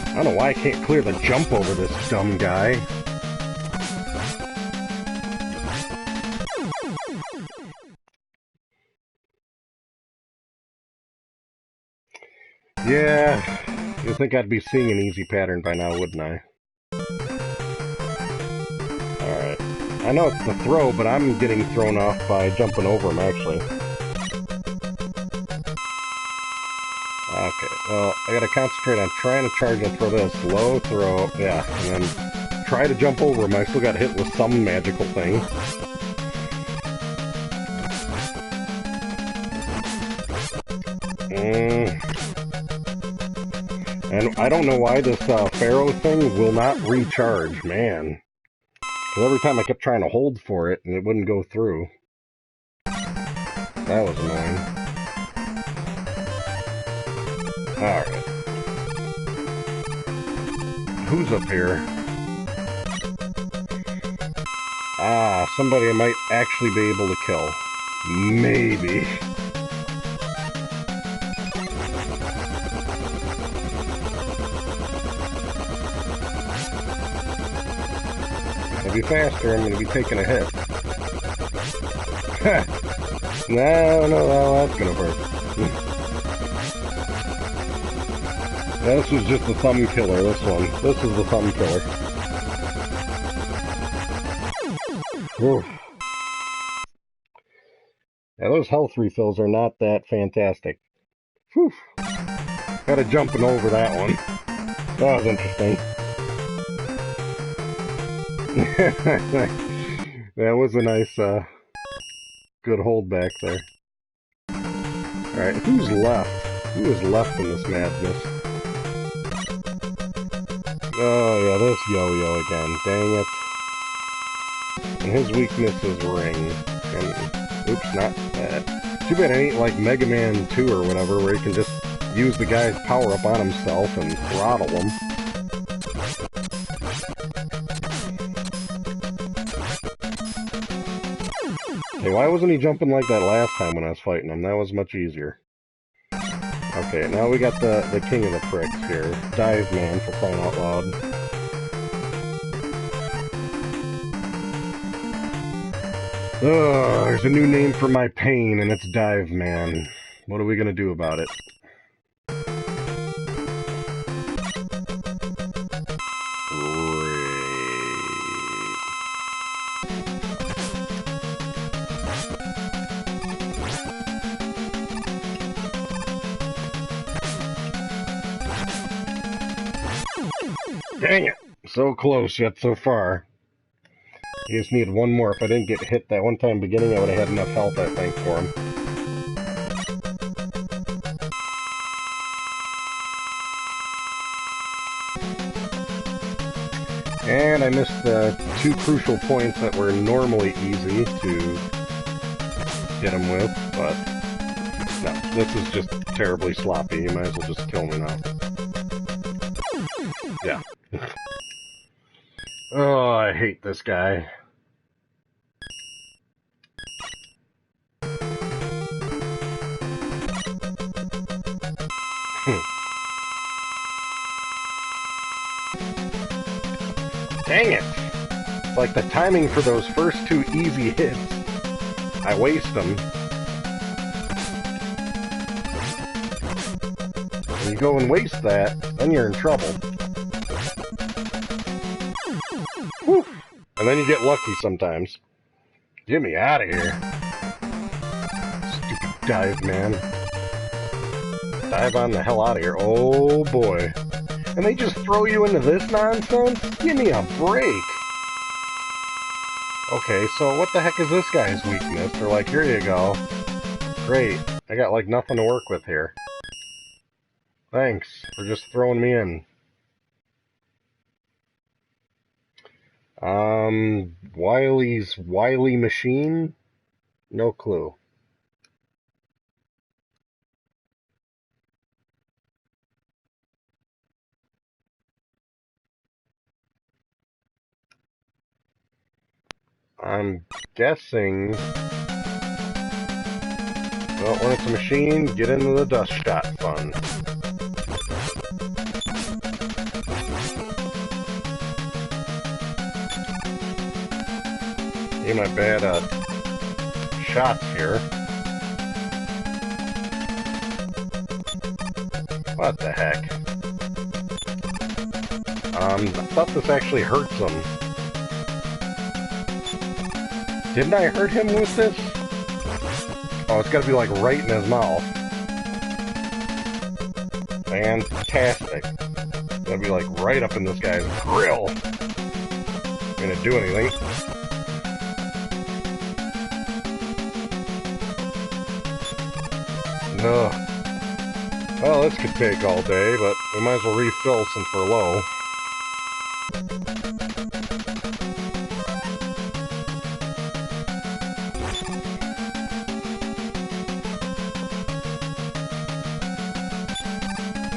I don't know why I can't clear the jump over this dumb guy. Yeah, you'd think I'd be seeing an easy pattern by now, wouldn't I? Alright. I know it's the throw, but I'm getting thrown off by jumping over him, actually. Okay, well, I gotta concentrate on trying to charge and throw this. Low throw, yeah, and then try to jump over him. I still got hit with some magical thing. And I don't know why this Pharaoh thing will not recharge, man. Because every time I kept trying to hold for it, and it wouldn't go through. That was annoying. Alright. Who's up here? Ah, somebody I might actually be able to kill. Maybe. I'll be faster, I'm going to be taking a hit. No, that's going to work. This was just the thumb killer, this one. This is the thumb killer. Whew. Yeah, those health refills are not that fantastic. Whew. Gotta jumping over that one. That was interesting. That was a nice, good hold back there. Alright, who's left? Who is left in this madness? Oh yeah, this yo-yo again. Dang it. And his weakness is ring. And, oops, not that. Too bad it ain't like Mega Man 2 or whatever, where he can just use the guy's power-up on himself and throttle him. Hey, why wasn't he jumping like that last time when I was fighting him? That was much easier. Okay, now we got the king of the pricks here. Dive Man, for crying out loud. Oh, there's a new name for my pain, and it's Dive Man. What are we gonna do about it? Dang it! So close, yet so far. You just need one more. If I didn't get hit that one time beginning, I would have had enough health, I think, for him. And I missed the two crucial points that were normally easy to hit him with, but no, this is just terribly sloppy. You might as well just kill me now. Yeah. Oh, I hate this guy. Dang it! It's like the timing for those first two easy hits. I waste them. When you go and waste that, then you're in trouble. Whew. And then you get lucky sometimes. Get me out of here. Stupid dive, man. Dive on the hell out of here. Oh, boy. And they just throw you into this nonsense? Give me a break. Okay, so what the heck is this guy's weakness? They're like, here you go. Great. I got, like, nothing to work with here. Thanks for just throwing me in. Wily's Wily Machine? No clue. I'm guessing... Well, when it's a machine, get into the dust shot fun. Aim at bad shots here. What the heck? I thought this actually hurts him. Didn't I hurt him with this? Oh, it's gotta be like right in his mouth. Fantastic. It's gotta be like right up in this guy's grill. Gonna do anything. No. Well, this could take all day, but we might as well refill since we're low.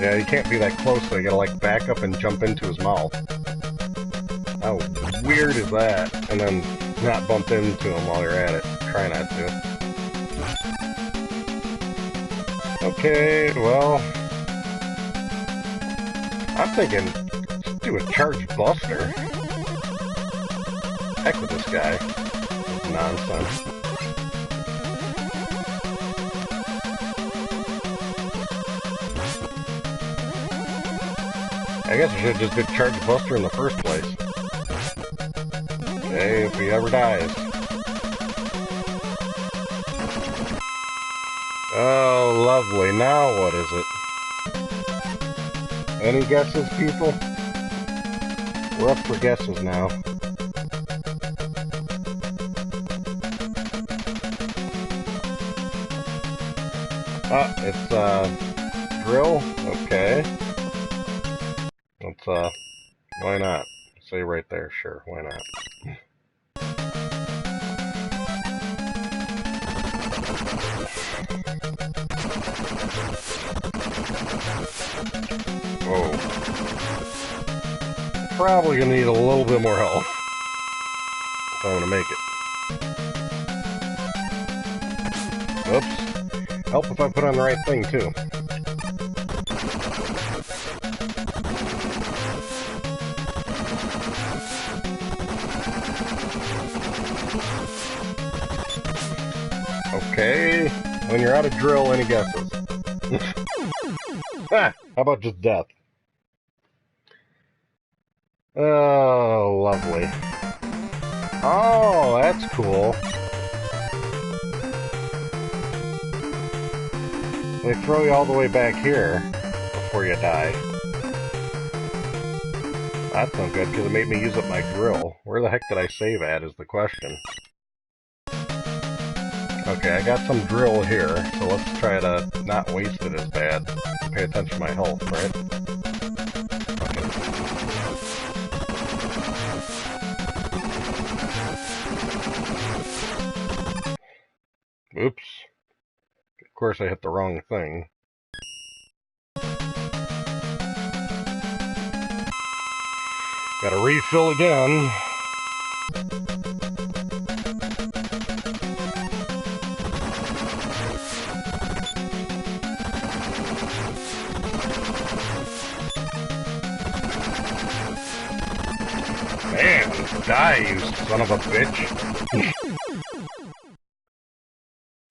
Yeah, you can't be that close, so you gotta like back up and jump into his mouth. How weird is that? And then not bump into him while you're at it. Try not to. Okay, well... I'm thinking, let's do a charge buster. Heck with this guy. Nonsense. I guess I should have just did Charge Buster in the first place. Okay, if he ever dies. Oh, lovely. Now what is it? Any guesses, people? We're up for guesses now. Ah, it's, drill? Okay. Let's, why not? Say right there, sure, why not? Whoa. Probably gonna need a little bit more help if I'm gonna make it. Oops. Help if I put on the right thing, too. Okay, when you're out of drill, any guesses? How about just death? Oh, lovely. Oh, that's cool. They throw you all the way back here before you die. That's not good, because it made me use up my drill. Where the heck did I save at, is the question. Okay, I got some drill here, so let's try to not waste it as bad. Pay attention to my health, right? Okay. Oops. Of course I hit the wrong thing. Gotta refill again. Man, die, you son of a bitch.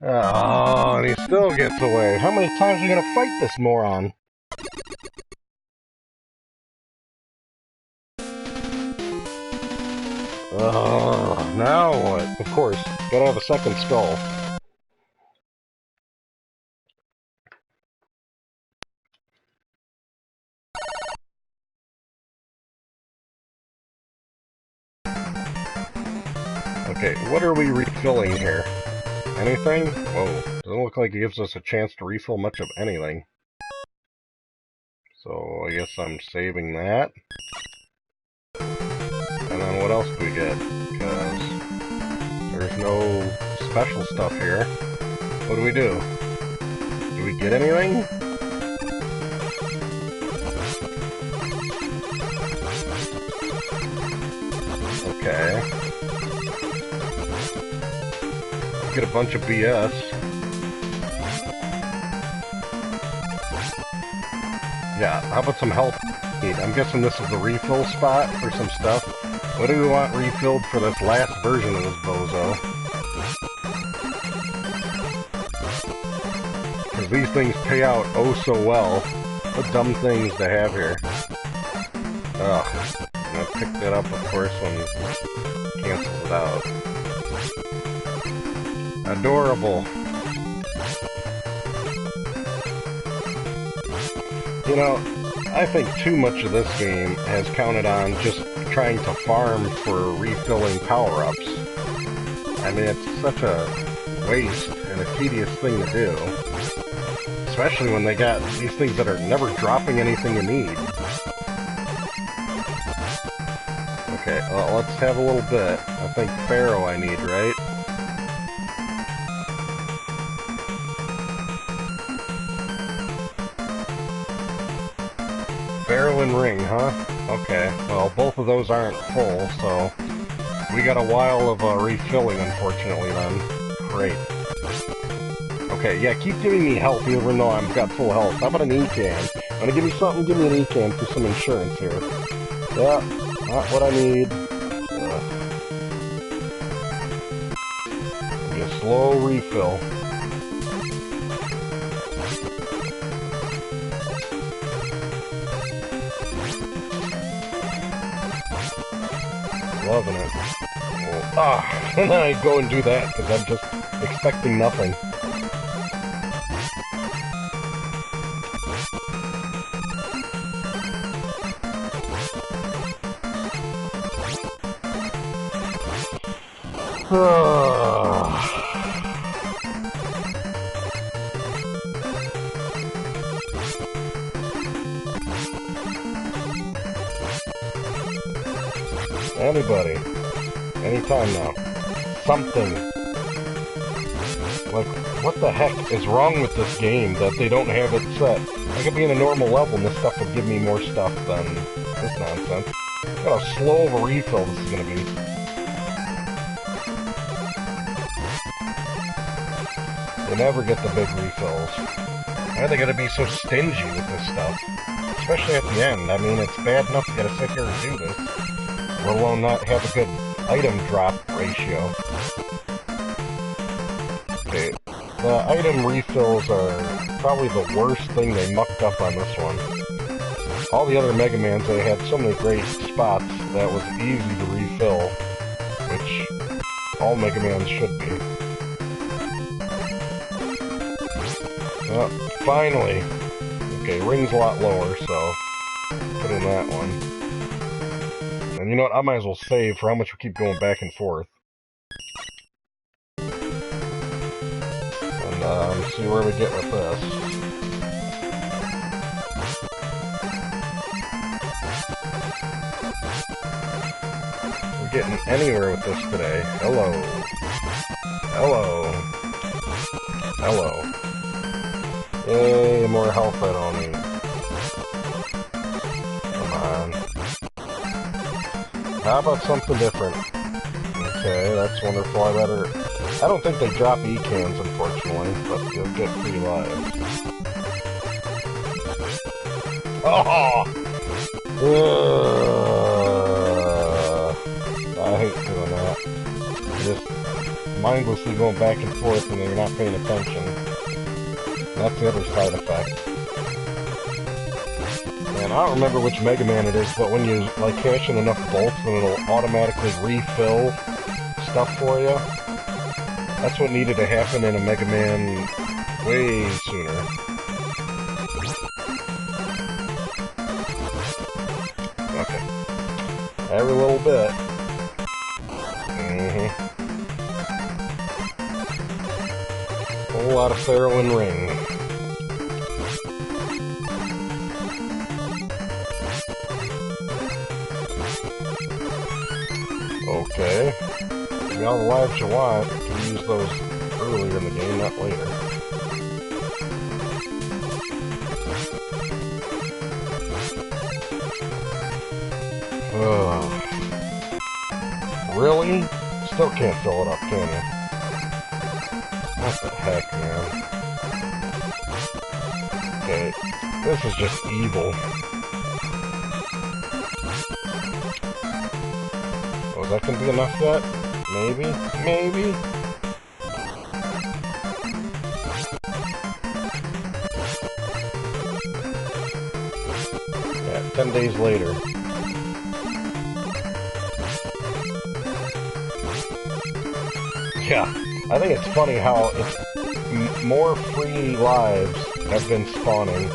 Oh, and he still gets away. How many times are we gonna fight this moron? Oh, now what? Of course, gotta have a second skull. Okay, what are we refilling here? Anything? Whoa, doesn't look like it gives us a chance to refill much of anything. So, I guess I'm saving that. And then what else do we get, because there's no special stuff here. What do we do? Do we get anything? Okay. Get a bunch of BS. Yeah, how about some health? I'm guessing this is the refill spot for some stuff. What do we want refilled for this last version of this bozo? Because these things pay out oh so well. What dumb things to have here. Ugh. I'm gonna pick that up, of course, when it cancels it out. Adorable. You know, I think too much of this game has counted on just trying to farm for refilling power-ups. I mean, it's such a waste and a tedious thing to do. Especially when they got these things that are never dropping anything you need. Okay, well, let's have a little bit. I think Pharaoh I need, right? Pharaoh and Ring, huh? Okay, well, both of those aren't full, so we got a while of refilling, unfortunately, then. Great. Okay, yeah, keep giving me health, even though I've got full health. How about an E-can? Wanna give me something? Give me an E-can for some insurance here. Yeah, not what I need. Be a slow refill. Loving it. Well, and then I go and do that because I'm just expecting nothing. Anybody. Anytime now. Something. Like, what the heck is wrong with this game that they don't have it set? I could be in a normal level and this stuff would give me more stuff than this nonsense. Look how slow of a refill this is gonna be. They never get the big refills. Why are they gonna be so stingy with this stuff? Especially at the end. I mean, it's bad enough you gotta sit here and do this, let alone not have a good item drop ratio. Okay, the item refills are probably the worst thing they mucked up on this one. All the other Mega Mans, they had so many great spots that was easy to refill, which all Mega Mans should be. Finally! Okay, Ring's a lot lower, so put in that one. And you know what, I might as well save for how much we keep going back and forth. And see where we get with this. We're getting anywhere with this today. Hello. Hello. Hello. Yay, more health I don't need. Come on. How about something different? Okay, that's wonderful. I don't think they drop E-cans, unfortunately, but you'll get free lives. Oh! I hate doing that. You're just mindlessly going back and forth and you're not paying attention. That's the other side effect. And I don't remember which Mega Man it is, but when you like cash in enough bolts, then it'll automatically refill stuff for you. That's what needed to happen in a Mega Man way sooner. Okay. Every little bit. A whole lot of Pharaoh and Ring. Okay. Maybe all the lives you want. You can use those earlier in the game, not later. Really? Still can't fill it up, can you? What the heck, man? Okay, this is just evil. Oh, is that gonna be enough yet? Maybe? Maybe? Yeah, 10 days later. Yeah, I think it's funny how it's more free lives have been spawning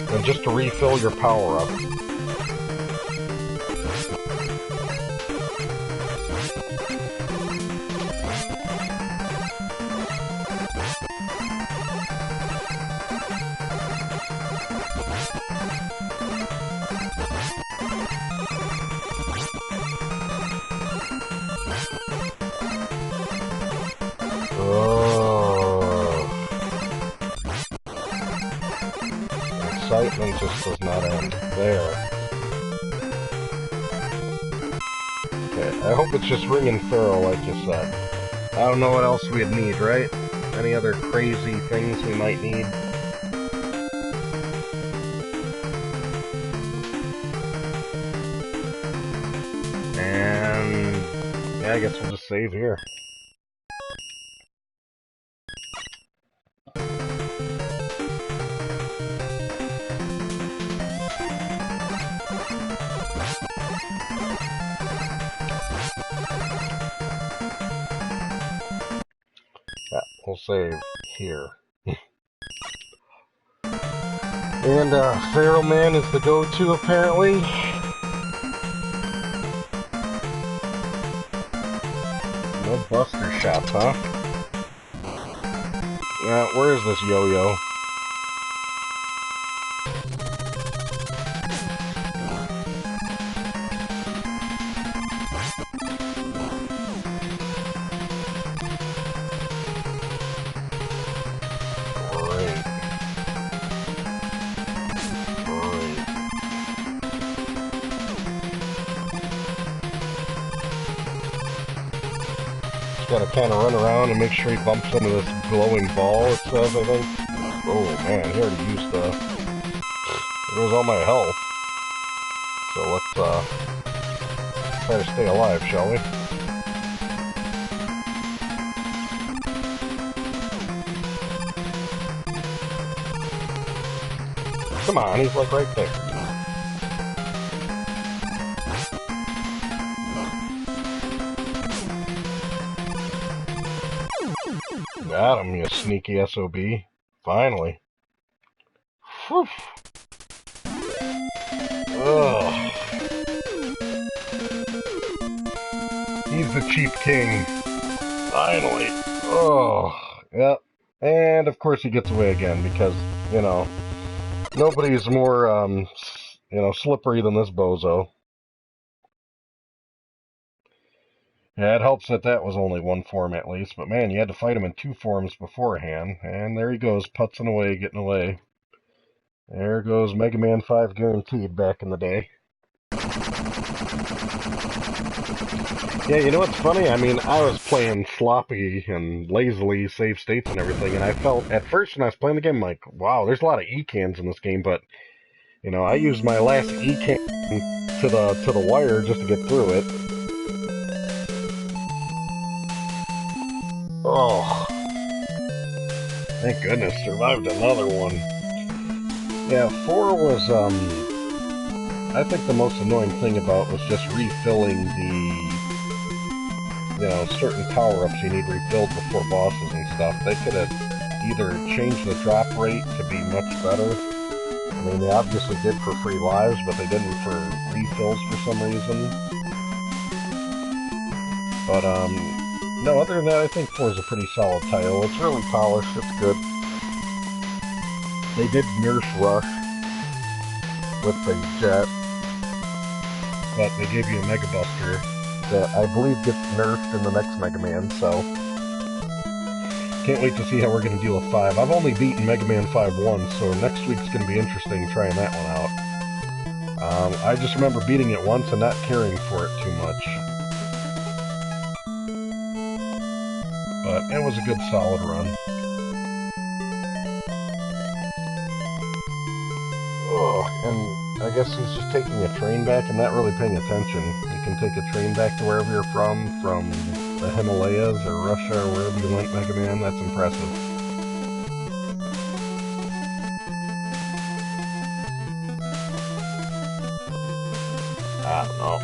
than just to refill your power-up. Excitement just does not end there. Okay, I hope it's just ringing thorough like you said. I don't know what else we'd need, right? Any other crazy things we might need? And yeah, I guess we'll just save here. Yeah, we'll save here. And Feral Man is the go-to apparently. No Buster shots, huh? Where is this yo-yo? Gotta kind of run around and make sure he bumps into this glowing ball, it says, I think. Oh man, he already used there goes all my health. So let's try to stay alive, shall we? Come on, he's like right there. Got him, you sneaky SOB. Finally. Whew. Ugh. He's the Chief King. Finally. Oh, yep. And of course he gets away again because, you know, nobody's more, you know, slippery than this bozo. Yeah, it helps that that was only one form at least, but man, you had to fight him in two forms beforehand, and there he goes, putzing away, getting away. There goes Mega Man 5 guaranteed back in the day. Yeah, you know what's funny? I mean, I was playing sloppy and lazily, save states and everything, and I felt, at first when I was playing the game, like, wow, there's a lot of E-cans in this game, but, you know, I used my last E-can to the wire just to get through it. Oh, thank goodness, survived another one. Yeah, 4 was, I think the most annoying thing about was just refilling the, you know, certain power-ups you need refilled before bosses and stuff. They could have either changed the drop rate to be much better. I mean, they obviously did for free lives, but they didn't for refills for some reason. But, no, other than that, I think 4 is a pretty solid title. It's really polished, it's good. They did Nurse Rush with the jet, but they gave you a Mega Buster that I believe gets nerfed in the next Mega Man, so can't wait to see how we're going to deal with 5. I've only beaten Mega Man 5 once, so next week's going to be interesting trying that one out. I just remember beating it once and not caring for it too much. But it was a good solid run. Oh, and I guess he's just taking a train back. I'm not really paying attention. You can take a train back to wherever you're from the Himalayas or Russia or wherever you went, Mega Man. That's impressive. I don't know.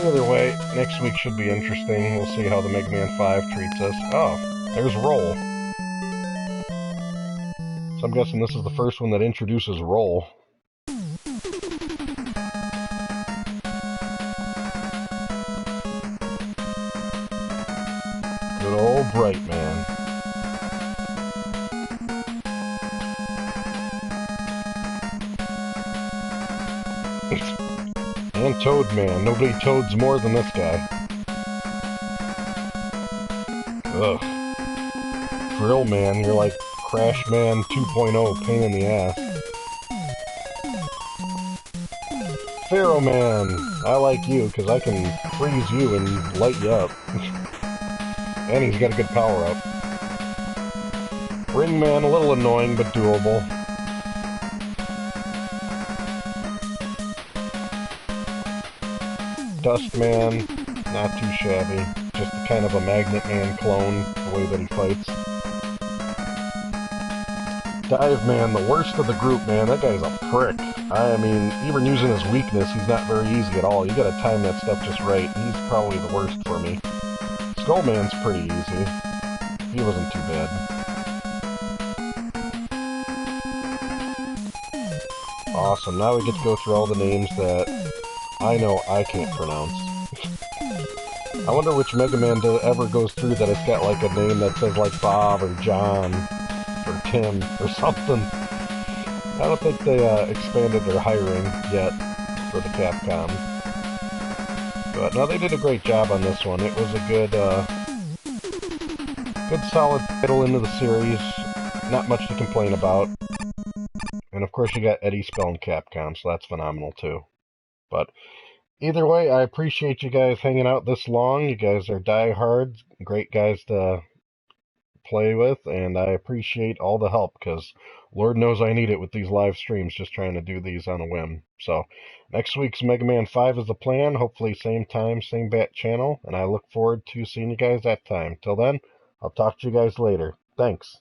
Either way, next week should be interesting. We'll see how the Mega Man 5 treats us. Oh, there's Roll. So I'm guessing this is the first one that introduces Roll. Good old Bright Man. And Toad Man. Nobody toads more than this guy. Ugh. Drill Man, you're like Crash Man 2.0, pain in the ass. Pharaoh Man, I like you because I can freeze you and light you up. And he's got a good power-up. Ring Man, a little annoying but doable. Dust Man, not too shabby. Just kind of a Magnet Man clone, the way that he fights. Dive Man, the worst of the group, man. That guy's a prick. I mean, even using his weakness, he's not very easy at all. You gotta time that stuff just right. He's probably the worst for me. Skull Man's pretty easy. He wasn't too bad. Awesome, now we get to go through all the names that I know I can't pronounce. I wonder which Mega Man ever goes through that it's got like a name that says like Bob or John or Tim or something. I don't think they expanded their hiring yet for the Capcom. But no, they did a great job on this one. It was a good solid title into the series. Not much to complain about. And of course you got Eddie spelling Capcom, so that's phenomenal too. But either way, I appreciate you guys hanging out this long. You guys are diehards, great guys to play with, and I appreciate all the help, because Lord knows I need it with these live streams, just trying to do these on a whim. So, next week's Mega Man 5 is the plan. Hopefully same time, same bat channel, and I look forward to seeing you guys that time. Till then, I'll talk to you guys later. Thanks.